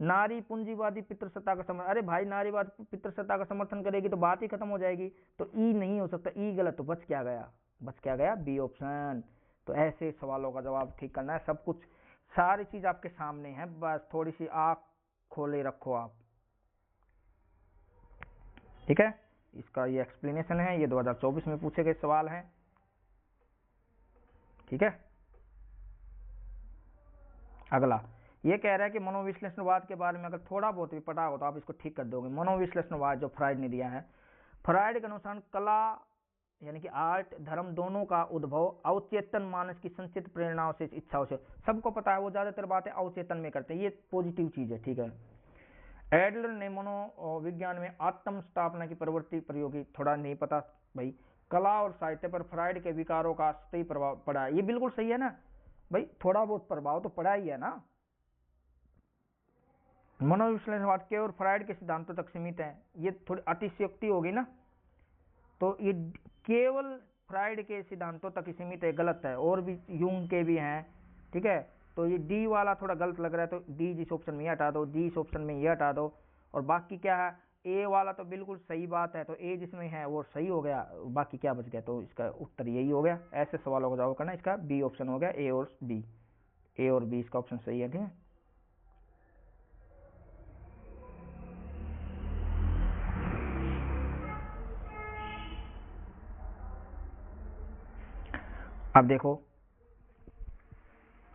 नारी पूंजीवादी पितृसत्ता का समर्थन, अरे भाई नारीवाद पितृसत्ता का समर्थन करेगी तो बात ही खत्म हो जाएगी, तो ई नहीं हो सकता, ई गलत। तो बच क्या गया? बच क्या गया? B option. तो ऐसे सवालों का जवाब ठीक करना है, सब कुछ सारी चीज आपके सामने है, बस थोड़ी सी आंख खोले रखो आप, ठीक है। इसका ये एक्सप्लेनेशन है, ये 2024 में पूछे गए सवाल हैं, ठीक है। अगला ये कह रहा है कि मनोविश्लेषणवाद के बारे में अगर थोड़ा बहुत भी पता हो तो आप इसको ठीक कर दोगे। मनोविश्लेषणवाद जो फ्राइड ने दिया है, फ्राइड के अनुसार कला यानी कि आर्ट, धर्म दोनों का उद्भव अवचेतन मानस की संचित प्रेरणाओं से, इच्छाओं से। सबको पता है वो ज्यादातर बातें अवचेतन में करते हैं, ये पॉजिटिव चीज है, ठीक है। एडलर ने मनोविज्ञान में आत्म स्थापना की प्रवृत्ति प्रयोगी, थोड़ा नहीं पता भाई। कला और साहित्य पर फ्राइड के विकारों का सही प्रभाव पड़ा, ये बिल्कुल सही है ना भाई, थोड़ा बहुत प्रभाव तो पड़ा ही है ना। मनोविश्लेषणवाद केवल फ्राइड के सिद्धांतों तक सीमित है, ये थोड़ी अतिशयोक्ति होगी ना, तो ये केवल फ्राइड के सिद्धांतों तक ही सीमित है, गलत है, और भी यूंग के भी हैं, ठीक है। तो ये डी वाला थोड़ा गलत लग रहा है, तो डी जिस ऑप्शन में ये हटा दो, डी इस ऑप्शन में ये हटा दो, और बाकी क्या है, ए वाला तो बिल्कुल सही बात है, तो ए जिसमें है वो सही हो गया, बाकी क्या बच गया, तो इसका उत्तर यही हो गया। ऐसे सवालों का जवाब करना, इसका बी ऑप्शन हो गया, ए और बी, ए और बी इसका ऑप्शन सही है, ठीक है। अब देखो,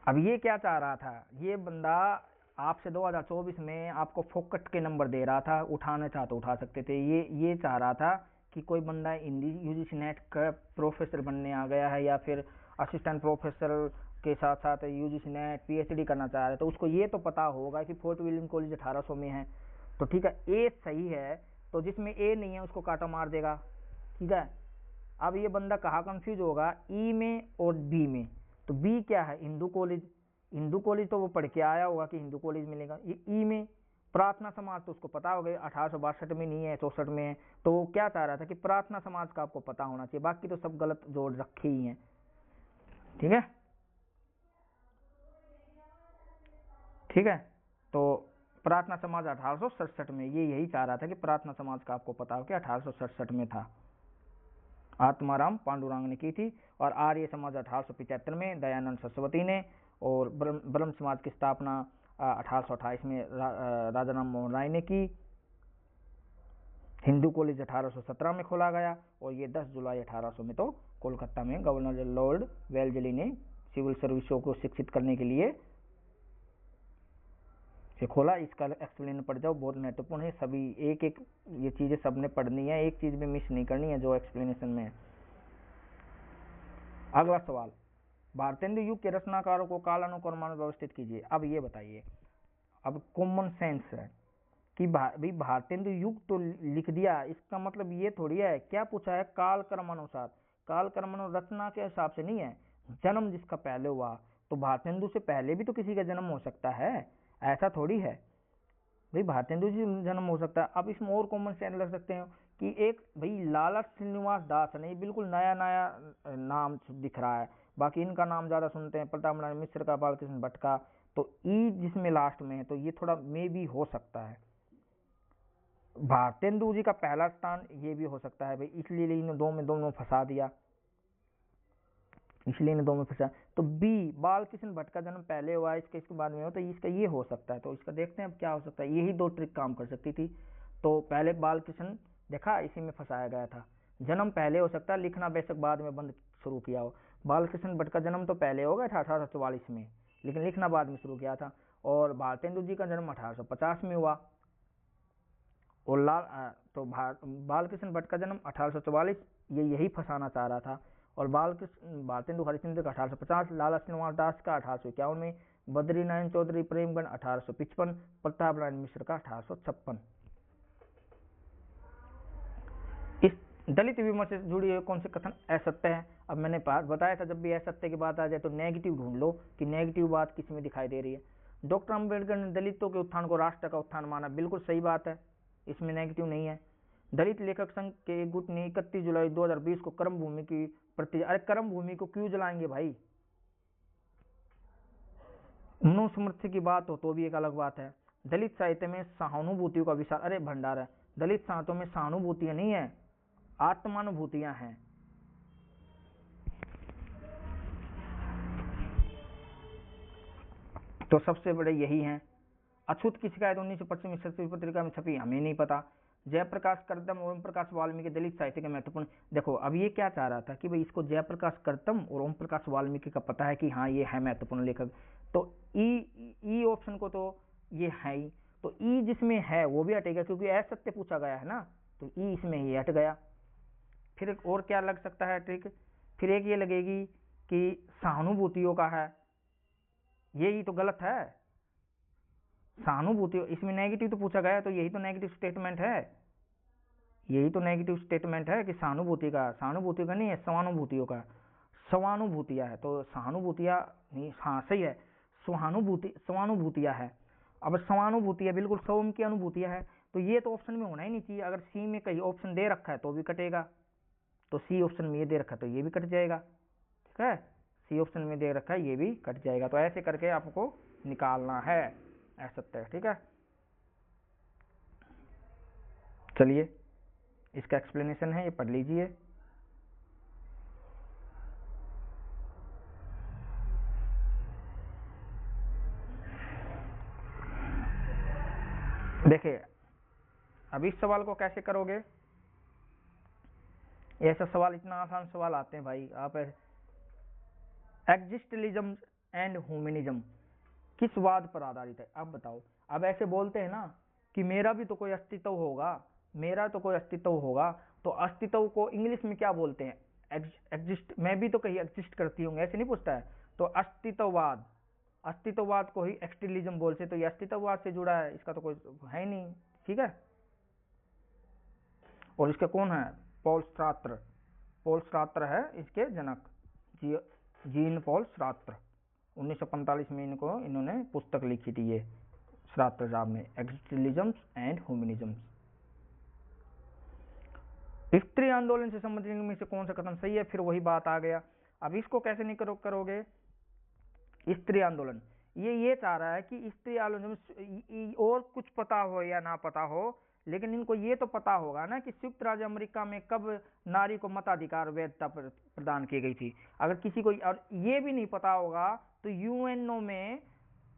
अब ये क्या चाह रहा था, ये बंदा आपसे 2024 में आपको फोकट के नंबर दे रहा था, उठाना चाह तो उठा सकते थे। ये चाह रहा था कि कोई बंदा हिंदी यूजीसी नेट का प्रोफेसर बनने आ गया है, या फिर असिस्टेंट प्रोफेसर के साथ साथ यूजीसी नेट पीएचडी करना चाह रहा है, तो उसको ये तो पता होगा कि फोर्ट विलियम कॉलेज 1800 में है, तो ठीक है, ए सही है, तो जिसमें ए नहीं है उसको काटा मार देगा, ठीक है। अब ये बंदा कहाँ कंफ्यूज होगा, ई में और बी में, तो बी क्या है, हिंदू कॉलेज, हिंदू कॉलेज तो वो पढ़ के आया होगा कि हिंदू कॉलेज मिलेगा। ये ई में प्रार्थना समाज, तो उसको पता होगा 1862 में नहीं है, 64 में है, तो वो क्या चाह रहा था कि प्रार्थना समाज का आपको पता होना चाहिए, बाकी तो सब गलत जोड़ रखे ही हैं, ठीक है, ठीक है। तो प्रार्थना समाज 1867 में, ये यही चाह रहा था कि प्रार्थना समाज का आपको पता हो कि 1867 में था, आत्माराम पांडुरंग ने की थी। और आर्य समाज 1875 में दयानंद सरस्वती ने, और ब्रह्म समाज की स्थापना 1828 में राजा राम मोहन राय ने की। हिंदू कॉलेज 1817 में खोला गया, और ये 10 जुलाई 1800 में तो कोलकाता में गवर्नर लॉर्ड वेल्जली ने सिविल सर्विसों को शिक्षित करने के लिए से खोला। इसका एक्सप्लेन पढ़ जाओ, बहुत महत्वपूर्ण है, सभी एक एक ये चीजें सबने पढ़नी है, एक चीज भी मिस नहीं करनी है जो एक्सप्लेनेशन में है। अगला सवाल, भारतेंदु युग के रचनाकारों को कालानुक्रम में व्यवस्थित कीजिए। अब ये बताइए, अब कॉमन सेंस है कि भाई भारतेंदु युग तो लिख दिया, इसका मतलब ये थोड़ी है, क्या पूछा है, काल क्रम अनुसार, काल क्रम रचना के हिसाब से नहीं है, जन्म जिसका पहले हुआ, तो भारतेंदु से पहले भी तो किसी का जन्म हो सकता है, ऐसा थोड़ी है भाई, भारतेंदु जी जन्म हो सकता है। अब इसमें और कॉमन सेंस लग सकते हैं कि एक भाई लाला श्रीनिवास दास है, नहीं बिल्कुल नया नया नाम दिख रहा है, बाकी इनका नाम ज्यादा सुनते हैं, प्रताप नारायण मिश्र का, बालकृष्ण भट्ट का, तो ई जिसमें लास्ट में है, तो ये थोड़ा मे भी हो सकता है। भारतेंदु जी का पहला स्थान ये भी हो सकता है भाई, इसलिए इन दोनों फंसा दिया, इसलिए इन दो में फंसा। तो बी बालकृष्ण भट्ट का जन्म पहले हुआ है, इसके बाद में हो, तो इसका ये हो सकता है, तो इसका देखते हैं अब क्या हो सकता है। यही दो ट्रिक काम कर सकती थी, तो पहले बालकृष्ण देखा इसी में फंसाया गया था, जन्म पहले हो सकता है, लिखना बेशक बाद में बंद शुरू किया हो। बालकृष्ण भट्ट का जन्म तो पहले हो गया था 1844 में, लेकिन लिखना बाद में शुरू किया था, और भारतेंदु जी का जन्म 1850 में हुआ, और तो बालकृष्ण भट्ट का जन्म 1844, ये यही फंसाना चाह रहा था। और भारतेंदु हरिश्चंद्र का 1850, लाला श्रीनिवास दास का 1851 में, बद्री नारायण चौधरी प्रेमगढ़ 1855, प्रताप नारायण मिश्र का 1856। इस दलित विमर्श से जुड़ी हुई कौन से कथन असत्य है। अब मैंने बताया था जब भी असत्य की बात आ जाए तो नेगेटिव ढूंढ लो कि नेगेटिव बात किस में दिखाई दे रही है। डॉक्टर अम्बेडकर ने दलितों के उत्थान को राष्ट्र का उत्थान माना, बिल्कुल सही बात है, इसमें नेगेटिव नहीं है। दलित लेखक संघ के गुट ने 31 जुलाई 2020 को कर्म भूमि की प्रति, अरे कर्म भूमि को क्यों जलाएंगे भाई, मनुस्मृति की बात हो तो भी एक अलग बात है। दलित साहित्य में सहानुभूतियों का विशाल अरे भंडार है, दलित साहित्यों में सहानुभूतियां नहीं है, आत्मानुभूतियां हैं। तो सबसे बड़े यही हैं। अछूत की शिकायत 1925 में सत्य पत्रिका में छपी, हमें नहीं पता। जयप्रकाश कर्दम और ओम प्रकाश वाल्मीकि दलित साहित्य के महत्वपूर्ण, देखो अब ये क्या चाह रहा था कि भाई इसको जयप्रकाश कर्दम और ओम प्रकाश वाल्मीकि का पता है कि हाँ ये है महत्वपूर्ण लेखक, तो ई ऑप्शन को तो ये है ही, तो ई जिसमें है वो भी हटेगा क्योंकि असत्य पूछा गया है ना, तो ई इसमें ही हट गया। फिर और क्या लग सकता है ट्रिक, फिर एक ये लगेगी कि सहानुभूतियों का है, यही तो गलत है, सहानुभूति, इसमें नेगेटिव तो पूछा गया है, तो यही तो नेगेटिव स्टेटमेंट है, यही तो नेगेटिव स्टेटमेंट है कि सहानुभूति का नहीं है, समानुभूतियों का, स्वानुभूतियाँ है, तो सहानुभूतियाँ नहीं, हाँ सही है, स्वानुभूतियाँ है। अब स्वानुभूतियाँ बिल्कुल स्वयं की अनुभूतियाँ है, तो ये तो ऑप्शन में होना ही नहीं चाहिए। अगर सी में कहीं ऑप्शन दे रखा है तो भी कटेगा, तो सी ऑप्शन में ये दे रखा है तो ये भी कट जाएगा, ठीक है, सी ऑप्शन में दे रखा है ये भी कट जाएगा। तो ऐसे करके आपको निकालना है असत्य, ठीक है। चलिए इसका एक्सप्लेनेशन है, ये पढ़ लीजिए। देखिए अब इस सवाल को कैसे करोगे, ऐसा सवाल, इतना आसान सवाल आते हैं भाई। आप एग्जिस्टलिज्म एंड ह्यूमनिज्म किस वाद पर आधारित है, अब बताओ। अब ऐसे बोलते हैं ना कि मेरा भी तो कोई अस्तित्व होगा, मेरा तो कोई अस्तित्व होगा, तो अस्तित्व को इंग्लिश में क्या बोलते हैं, एग्जिस्ट, मैं भी तो कहीं एग्जिस्ट करती हूँ, ऐसे नहीं पूछता है। तो अस्तित्ववाद, अस्तित्ववाद को ही एक्सटिलिज्म बोलते, तो ये अस्तित्ववाद से जुड़ा है, इसका तो कोई है ही नहीं, ठीक है। और इसके कौन है, पॉल श्रात्र, पॉल श्रात्र है इसके जनक, जीन पॉल श्रात्र। 1945 में इन्होंने पुस्तक लिखी थी ये, श्रात्र साहब ने, एक्जिस्टलिज्म एंड ह्यूमनिज्म। स्त्री आंदोलन से संबंधित इनमें से कौन सा कथन सही है, फिर वही बात आ गया। अब इसको कैसे नहीं करोगे, स्त्री आंदोलन, ये चाह रहा है कि स्त्री आंदोलन, और कुछ पता हो या ना पता हो, लेकिन इनको ये तो पता होगा ना कि संयुक्त राज्य अमेरिका में कब नारी को मताधिकार वैधता प्रदान की गई थी। अगर किसी को और ये भी नहीं पता होगा तो यूएनओ में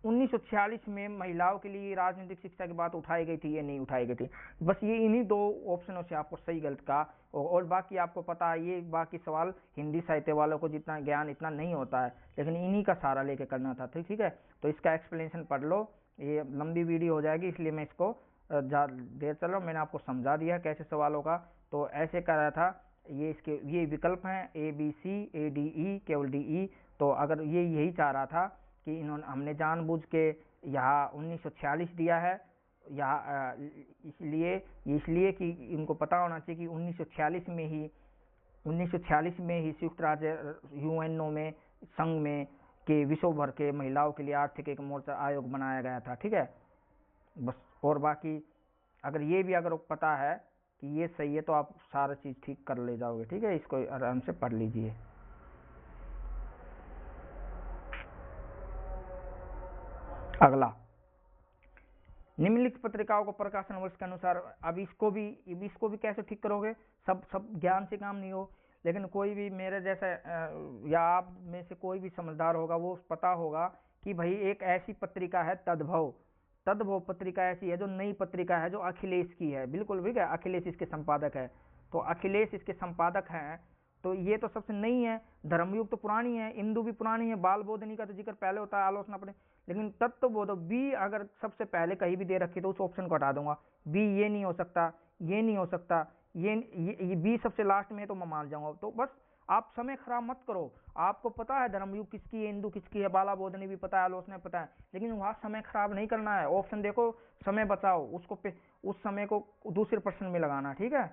1946 में महिलाओं के लिए राजनीतिक शिक्षा की बात उठाई गई थी, ये नहीं उठाई गई थी। बस ये इन्हीं दो ऑप्शनों से आपको सही गलत का, और बाकी आपको पता है, ये बाकी सवाल हिंदी साहित्य वालों को जितना ज्ञान इतना नहीं होता है, लेकिन इन्हीं का सहारा लेके करना था, ठीक है। तो इसका एक्सप्लेनेशन पढ़ लो, ये लंबी वीडियो हो जाएगी, इसलिए मैं इसको देर चल रहा हूँ। मैंने आपको समझा दिया कैसे सवालों का। तो ऐसे कर रहा था, ये इसके ये विकल्प हैं ABC ADE, केवल DE। तो अगर ये यही चाह रहा था कि इन्होंने, हमने जानबूझ के यहाँ 1946 दिया है यहाँ, इसलिए कि इनको पता होना चाहिए कि 1946 में ही संयुक्त राज्य यूएनओ में, संघ में के विश्व भर के महिलाओं के लिए आर्थिक एक मोर्चा आयोग बनाया गया था, ठीक है बस। और बाकी अगर ये भी अगर पता है कि ये सही है तो आप सारा चीज़ ठीक कर ले जाओगे, ठीक है। इसको आराम से पढ़ लीजिए। अगला, निम्नलिखित पत्रिकाओं को प्रकाशन वर्ष के अनुसार, अब इसको भी कैसे ठीक करोगे, सब ज्ञान से काम नहीं हो, लेकिन कोई भी मेरे जैसा या आप में से कोई भी समझदार होगा, वो पता होगा कि भाई एक ऐसी पत्रिका है तद्भव पत्रिका ऐसी है जो नई पत्रिका है, जो अखिलेश की है, बिल्कुल ठीक है, अखिलेश इसके संपादक है, तो अखिलेश इसके संपादक हैं, तो ये तो सबसे नई है। धर्मयुग तो पुरानी है, इंदु भी पुरानी है, बाल बोधनी का तो जिक्र पहले होता है, आलोचना अपने, लेकिन तत्वबोध बी अगर सबसे पहले कहीं भी दे रखी तो उस ऑप्शन को हटा दूंगा। बी ये नहीं हो सकता, ये नहीं हो सकता, ये बी सबसे लास्ट में है तो मैं मान जाऊंगा। तो बस आप समय खराब मत करो, आपको पता है धर्मयुग किसकी है, इंदु किसकी है, बाला बोधनी भी पता है, आलोचना पता है, लेकिन वहां समय खराब नहीं करना है। ऑप्शन देखो, समय बचाओ, उस समय को दूसरे प्रश्न में लगाना, ठीक है।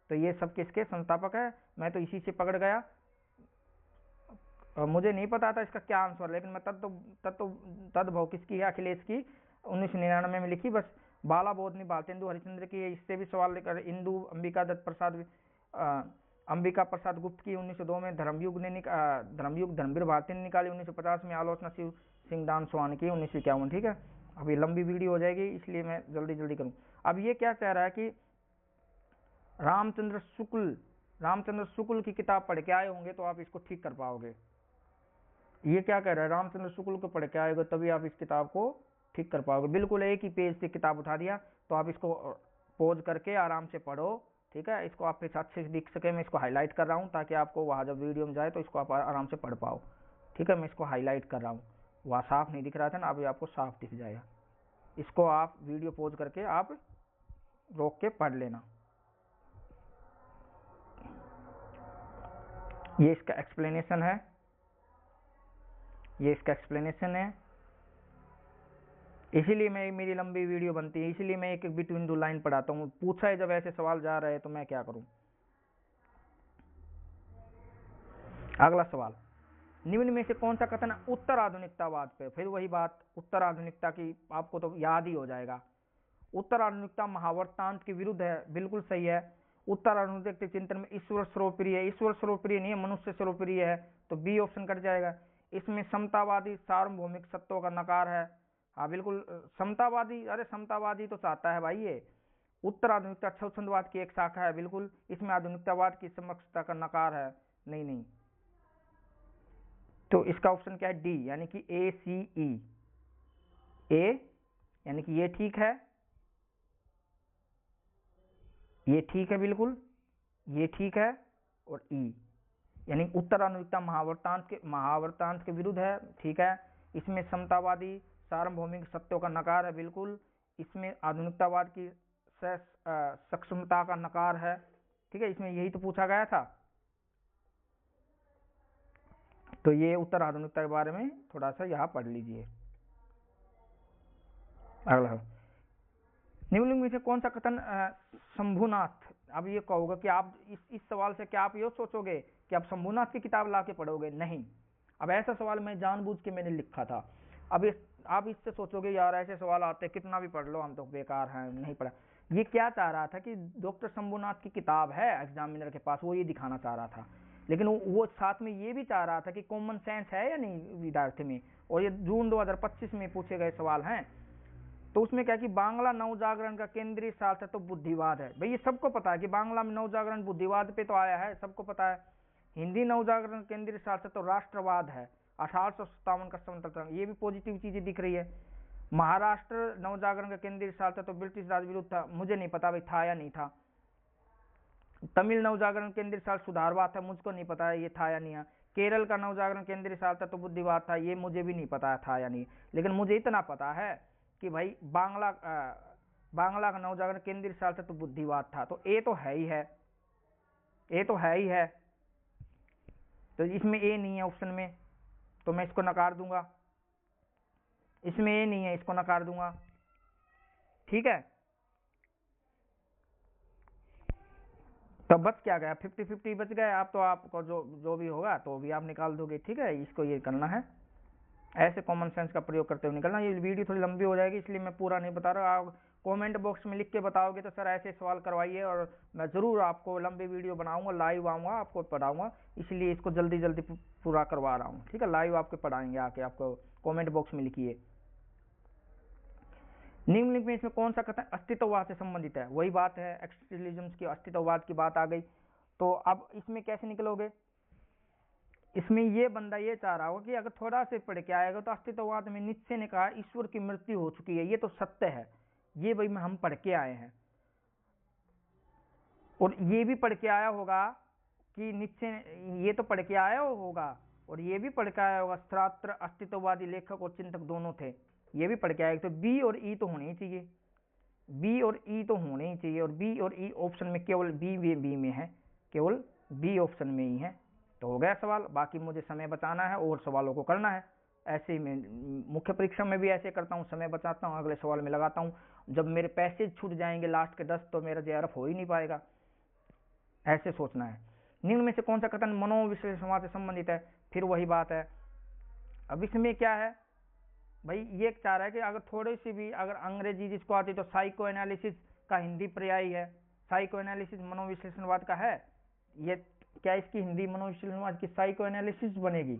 तो ये सब किसके संस्थापक है, मैं तो इसी से पकड़ गया, मुझे नहीं पता था इसका क्या आंसर, लेकिन मैं तद्भव किसकी है, अखिलेश की, 1999 में लिखी। बस बाला बोधनी भारतेंदु हरिश्चंद्र की, इससे भी सवाल लेकर इंदु अंबिका प्रसाद गुप्त की 1902 में, धर्मयुग धर्मवीर भारती ने निकाली 1950 में, आलोचना शिव सिंह दान सोहान की 1951, ठीक है। अब ये लंबी वीडियो हो जाएगी इसलिए मैं जल्दी करूँ। अब ये क्या कह रहा है कि रामचंद्र शुक्ल की किताब पढ़ के आए होंगे तो आप इसको ठीक कर पाओगे। ये क्या कह रहा है, रामचंद्र शुक्ल को पढ़ के आएगा तभी आप इस किताब को ठीक कर पाओगे। बिल्कुल एक ही पेज से किताब उठा दिया, तो आप इसको पॉज करके आराम से पढ़ो, ठीक है। इसको आप अच्छे से दिख सके, मैं इसको हाईलाइट कर रहा हूँ ताकि आपको वहाँ जब वीडियो में जाए तो इसको आप आराम से पढ़ पाओ, ठीक है। मैं इसको हाईलाइट कर रहा हूँ, वहाँ साफ नहीं दिख रहा था ना, अभी आपको साफ दिख जाएगा। इसको आप वीडियो पॉज करके आप रोक के पढ़ लेना। ये इसका एक्सप्लेनेशन है, इसीलिए मैं मेरी लंबी वीडियो बनती है, इसीलिए मैं एक एक बिटवीन दो लाइन पढ़ाता हूँ। पूछा है जब ऐसे सवाल जा रहे हैं तो मैं क्या करूँ। अगला सवाल, निम्न में से कौन सा कथन उत्तर आधुनिकतावाद पे, फिर वही बात उत्तर आधुनिकता की, आपको तो याद ही हो जाएगा। उत्तर आधुनिकता महावर्तांत के विरुद्ध है, बिल्कुल सही है। उत्तर आधुनिक चिंतन में ईश्वर सर्वप्रिय है, ईश्वर सर्वप्रिय नहीं है, मनुष्य सर्वप्रिय है, तो बी ऑप्शन कट जाएगा। इसमें समतावादी सार्वभौमिक सत्यों का नकार है, हाँ बिल्कुल समतावादी, अरे समतावादी तो चाहता है भाई ये। उत्तर आधुनिकता स्वच्छंदवाद की एक शाखा है, बिल्कुल इसमें आधुनिकतावाद की समक्षता का नकार है, नहीं नहीं। तो इसका ऑप्शन क्या है, डी, यानी कि ए सी ई, ए यानी कि ये ठीक है, ये ठीक है बिल्कुल, ये ठीक है, और ई यानी उत्तर आधुनिकता महावर्तांत के विरुद्ध है, ठीक है। इसमें समतावादी सार्वभौमिक सत्यों का नकार है, बिल्कुल। इसमें आधुनिकतावाद की सक्षमता का नकार है, ठीक है, इसमें यही तो पूछा गया था। तो ये उत्तर आधुनिकता के बारे में थोड़ा सा यहाँ पढ़ लीजिए। अगला, निम्नलिखित में से कौन सा कथन शंभुनाथ, अब ये कहोगे कि आप इस सवाल से क्या आप ये सोचोगे कि आप शंभुनाथ की किताब ला के पढ़ोगे, नहीं। अब ऐसा सवाल मैं जानबूझ के मैंने लिखा था। अब आप इससे सोचोगे यार ऐसे सवाल आते कितना भी पढ़ लो हम तो बेकार हैं, नहीं पढ़ा। ये क्या चाह रहा था कि डॉक्टर शंभुनाथ की किताब है एग्जामिनर के पास, वो ये दिखाना चाह रहा था, लेकिन वो साथ में ये भी चाह रहा था कि कॉमन सेंस है या नहीं विद्यार्थी में, और ये जून 2025 में पूछे गए सवाल हैं। तो उसमें क्या कि बांग्ला नवजागरण का केंद्रीय शास्त्र तो बुद्धिवाद है, भाई ये सबको पता है कि बांग्ला में नवजागरण बुद्धिवाद पे तो आया है, सबको पता है। हिंदी नवजागरण केंद्रीय शास्त्र तो राष्ट्रवाद है, 1857 का स्वतंत्रता, ये भी पॉजिटिव चीजें दिख रही है। महाराष्ट्र नवजागरण का केंद्रीय शास्त्र तो ब्रिटिश राज विरुद्ध था, मुझे नहीं पता भाई था या नहीं था। तमिल नवजागरण केंद्रीय शास्त्र सुधारवाद था, मुझको नहीं पता है ये था या नहीं है। केरल का नवजागरण केंद्रीय शास्त्र तो बुद्धिवाद था, ये मुझे भी नहीं पता था या नहीं, लेकिन मुझे इतना पता है कि भाई बांग्ला का नवजागरण केंद्रीय शास्त्र तो बुद्धिवाद था, तो ए तो है ही है, ए तो है ही है। तो इसमें ए नहीं है ऑप्शन में, तो मैं इसको नकार दूंगा, इसमें ए नहीं है, इसको नकार दूंगा, ठीक है। तो बच क्या गया, 50-50 बच गए आप, तो आपको जो भी होगा तो भी आप निकाल दोगे, ठीक है। इसको ये करना है, ऐसे कॉमन सेंस का प्रयोग करते हुए निकलना। ये वीडियो थोड़ी लंबी हो जाएगी इसलिए मैं पूरा नहीं बता रहा, आप कमेंट बॉक्स में लिख के बताओगे तो सर ऐसे सवाल करवाइए, और मैं ज़रूर आपको लंबी वीडियो बनाऊंगा, लाइव आऊँगा, आपको पढ़ाऊंगा, इसलिए इसको जल्दी जल्दी पूरा करवा रहा हूँ, ठीक है। लाइव आपके पढ़ाएंगे आके, आपको कॉमेंट बॉक्स में लिखिए। निम्नलिखित में इसमें कौन सा कथन अस्तित्ववाद से संबंधित है, वही बात है, एक्सिस्टेंशियलिज्म की अस्तित्ववाद की बात आ गई। तो अब इसमें कैसे निकलोगे, इसमें ये बंदा ये चाह रहा होगा कि अगर थोड़ा से पढ़ के आएगा तो अस्तित्ववाद में नीत्शे ने कहा ईश्वर की मृत्यु हो चुकी है, ये तो सत्य है, ये भाई हम पढ़ के आए हैं, और ये भी पढ़ के आया होगा कि नीत्शे, ये तो पढ़ के आया होगा, और ये भी पढ़ के आया होगा, शास्त्र अस्तित्ववादी लेखक और चिंतक दोनों थे, ये भी पढ़ के आएगा। तो बी और ई तो होने ही चाहिए, बी और ई तो होने ही चाहिए, और बी और ई ऑप्शन में केवल बी में है, केवल बी ऑप्शन में ही है। तो हो गया सवाल, बाकी मुझे समय बचाना है और सवालों को करना है। ऐसे ही मैं मुख्य परीक्षा में भी ऐसे करता हूँ, समय बचाता हूँ, अगले सवाल में लगाता हूँ। जब मेरे पैसे छूट जाएंगे लास्ट के 10 तो मेरा जेआरएफ हो ही नहीं पाएगा, ऐसे सोचना है। निम्न में से कौन सा कथन मनोविश्लेषणवाद से संबंधित है, फिर वही बात है। अब इसमें क्या है भाई, ये चाह रहा है कि अगर थोड़ी सी भी अगर अंग्रेजी जिसको आती तो साइको एनालिसिस का हिंदी पर्याय है, साइको एनालिसिस मनोविश्लेषणवाद का है, ये क्या इसकी हिंदी मनोविश्लेषणवाद की साइको एनालिसिस बनेगी?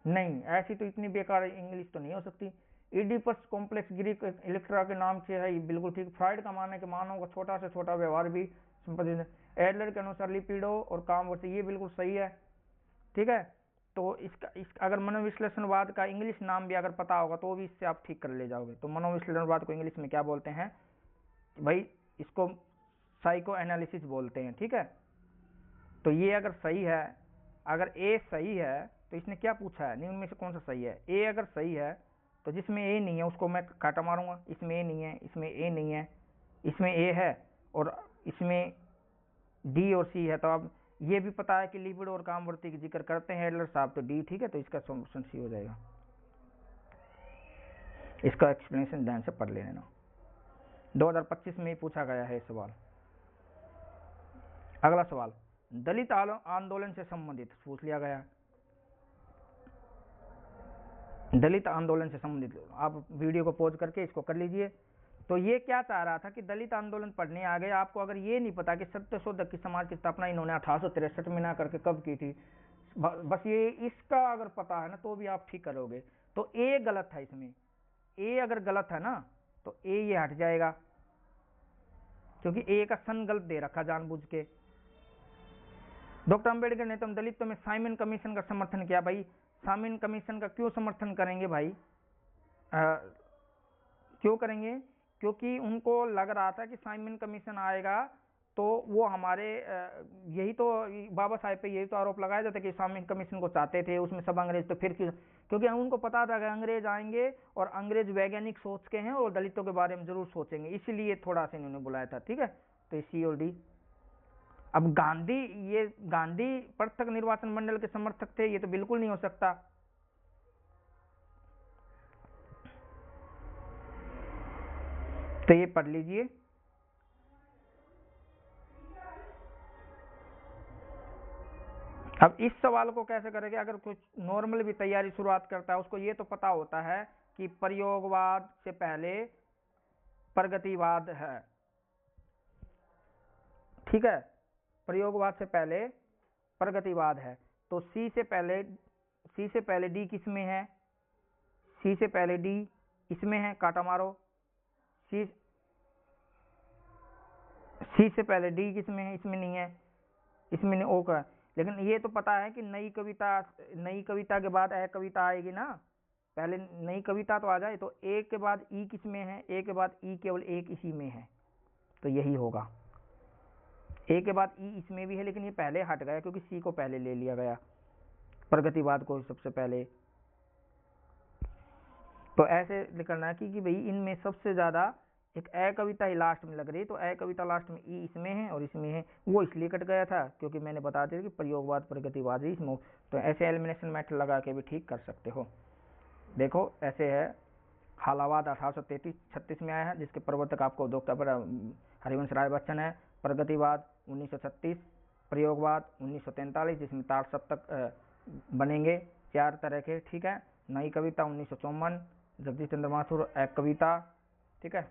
नहीं, ऐसी तो इतनी बेकार इंग्लिश तो नहीं हो सकती। इडिपस कॉम्प्लेक्स ग्रीक इलेक्ट्रा के नाम से है, बिल्कुल ठीक। फ्राइड का मानना है कि मानव का छोटा से छोटा व्यवहार भी संपादित, एडलर के अनुसार लिपिडो और कामवर्ती, ये बिल्कुल सही है, ठीक है। तो इसका अगर मनोविश्लेषणवाद का इंग्लिश नाम भी अगर पता होगा तो भी इससे आप ठीक कर ले जाओगे। तो मनोविश्लेषणवाद को इंग्लिश में क्या बोलते हैं भाई, इसको साइको एनालिसिस बोलते हैं, ठीक है। तो ये अगर सही है, अगर ए सही है तो इसने क्या पूछा है, निम्न में से कौन सा सही है। ए अगर सही है तो जिसमें ए नहीं है उसको मैं काटा मारूंगा, इसमें ए नहीं है, इसमें ए नहीं है, इसमें ए है, और इसमें डी और सी है। तो अब ये भी पता है कि लिपिड और कामवर्ती की जिक्र करते हैं एडलर साहब, तो डी ठीक है, तो इसका सॉल्यूशन सी हो जाएगा। इसका एक्सप्लेनेशन ध्यान से पढ़ लेना। 2025 में ही पूछा गया है सवाल। अगला सवाल, दलित आंदोलन से संबंधित पूछ लिया गया। दलित आंदोलन से संबंधित आप वीडियो को पॉज करके इसको कर लीजिए। तो ये क्या चाह रहा था कि दलित आंदोलन पढ़ने आ गए आपको, अगर ये नहीं पता कि सत्यशोधक की समाज की स्थापना इन्होंने 1863 में ना करके कब की थी, बस ये इसका अगर पता है ना तो भी आप ठीक करोगे। तो ए गलत है इसमें, ए अगर गलत है ना तो ए ये हट जाएगा, क्योंकि ए का सन गलत दे रखा जानबूझ के। डॉक्टर अंबेडकर ने तो दलितों में साइमन कमीशन का समर्थन किया। भाई साइमन कमीशन का क्यों समर्थन करेंगे भाई, क्यों करेंगे? क्योंकि उनको लग रहा था कि साइमन कमीशन आएगा तो वो हमारे यही तो बाबा साहेब पे यही तो आरोप लगाया जाता है कि साइमन कमीशन को चाहते थे, उसमें सब अंग्रेज, तो फिर क्योंकि उनको पता था कि अंग्रेज आएंगे और अंग्रेज वैज्ञानिक सोच के हैं और दलितों के बारे में जरूर सोचेंगे, इसलिए थोड़ा सा इन्होंने बुलाया था। ठीक है, तो सी और डी। अब गांधी पृथक निर्वाचन मंडल के समर्थक थे, ये तो बिल्कुल नहीं हो सकता। तो ये पढ़ लीजिए। अब इस सवाल को कैसे करेंगे? अगर कुछ नॉर्मल भी तैयारी शुरुआत करता है उसको ये तो पता होता है कि प्रयोगवाद से पहले प्रगतिवाद है। ठीक है, प्रयोगवाद से पहले प्रगतिवाद है। तो सी से पहले डी किस में है? सी से पहले डी इसमें है, काटा मारो। सी से पहले डी किस में है? इसमें नहीं है, इसमें नहीं, ओ का। लेकिन ये तो पता है कि नई कविता के बाद ए कविता आएगी ना, पहले नई कविता तो आ जाए। तो ए के बाद ई किस में है? ए के बाद ई केवल एक इसी में है, तो यही होगा। ए के बाद ई इसमें भी है, लेकिन ये पहले हट गया क्योंकि सी को पहले ले लिया गया, प्रगतिवाद को सबसे पहले। तो ऐसे निकलना है कि भाई इनमें सबसे ज्यादा एक ए कविता ही लास्ट में लग रही है, तो ए कविता लास्ट में, ई इसमें है और इसमें है। वो इसलिए कट गया था क्योंकि मैंने बता दिया कि प्रयोगवाद प्रगतिवाद ही इसमें। तो ऐसे एलिमिनेशन मेथड लगा के भी ठीक कर सकते हो। देखो ऐसे है, हालावाद 1836 में आया है, जिसके प्रवर्तक आपको डॉक्टर हरिवंश राय बच्चन है। प्रगतिवाद 1936, प्रयोगवाद 1943, जिसमें ताड़ सप्तक बनेंगे 4 तरह के। ठीक है, नई कविता 1954, जगदीश चंद्र माथुर एक कविता। ठीक है,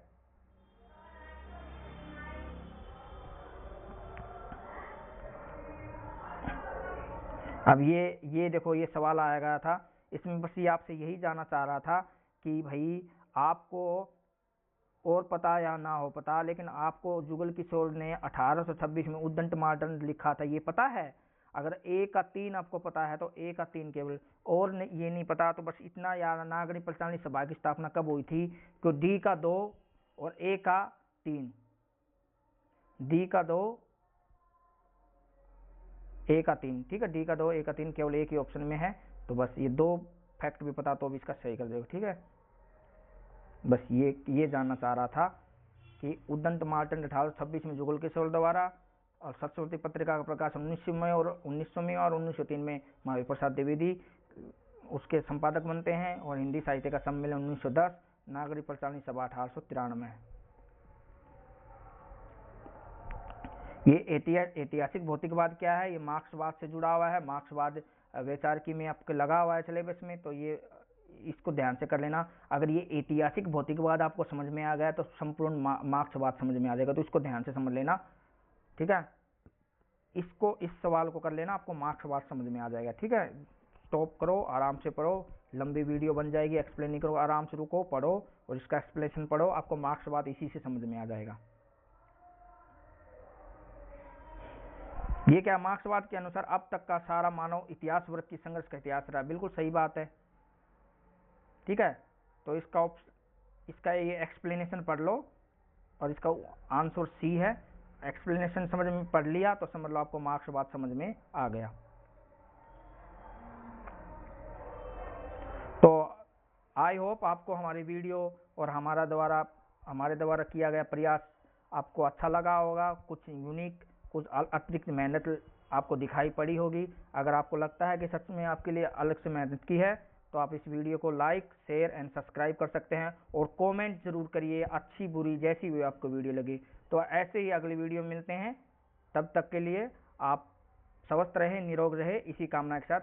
अब ये देखो ये सवाल आया गया था, इसमें बस ये आपसे यही जानना चाह रहा था कि भाई आपको और पता या ना हो पता, लेकिन आपको जुगल किशोर ने 1826 में उद्दंड मार्टन लिखा था, ये पता है। अगर ए का 3 आपको पता है तो ए का 3 केवल, और ये नहीं पता तो बस इतना याद, नागरी प्रचालनी सभा की स्थापना कब हुई थी? तो डी का 2 और ए का 3, डी का 2 ए का 3। ठीक है, डी का 2 ए का 3 केवल एक ही ऑप्शन में है। तो बस ये 2 फैक्ट भी पता तो भी इसका सही कर देगा। ठीक है, बस ये जानना चाह रहा था कि उद्दंड मार्टन 1826 में जुगल किशोर द्वारा, और सत्यशोधक पत्रिका का प्रकाशन 1900 में और 1903 में महावीर प्रसाद द्विवेदी उसके संपादक बनते हैं, और हिंदी साहित्य का सम्मेलन 1910, नागरी प्रचालनी सभा 1893। ये ऐतिहासिक भौतिकवाद क्या है? ये मार्क्सवाद से जुड़ा हुआ है, मार्क्सवाद वैचारिकी में आपके लगा हुआ है सिलेबस में, तो ये इसको ध्यान से कर लेना। अगर ये ऐतिहासिक भौतिकवाद आपको समझ में आ गया तो संपूर्ण मार्क्सवाद समझ में आ जाएगा, तो इसको ध्यान से समझ लेना। ठीक है, इस सवाल को कर लेना, आपको मार्क्सवाद समझ में आ जाएगा। ठीक है, स्टॉप करो, आराम से पढ़ो, लंबी वीडियो बन जाएगी, एक्सप्लेन नहीं करो, आराम से रुको, पढ़ो और इसका एक्सप्लेनेशन पढ़ो, आपको मार्क्सवाद इसी से समझ में आ जाएगा। ये क्या, मार्क्सवाद के अनुसार अब तक का सारा मानव इतिहास वर्ग की संघर्ष का इतिहास रहा। बिल्कुल सही बात है। ठीक है, तो इसका ये एक्सप्लेनेशन पढ़ लो, और इसका आंसर सी है। एक्सप्लेनेशन समझ में पढ़ लिया तो समझ लो आपको मार्क्सवाद समझ में आ गया। तो आई होप आपको हमारी वीडियो और हमारे द्वारा किया गया प्रयास आपको अच्छा लगा होगा। कुछ यूनिक, कुछ अतिरिक्त मेहनत आपको दिखाई पड़ी होगी। अगर आपको लगता है कि सच में आपके लिए अलग से मेहनत की है तो आप इस वीडियो को लाइक, शेयर एंड सब्सक्राइब कर सकते हैं और कमेंट जरूर करिए, अच्छी बुरी जैसी भी आपको वीडियो लगी। तो ऐसे ही अगली वीडियो मिलते हैं, तब तक के लिए आप स्वस्थ रहे, निरोग रहे, इसी कामना के साथ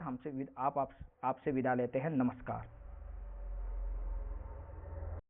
आपसे विदा लेते हैं। नमस्कार।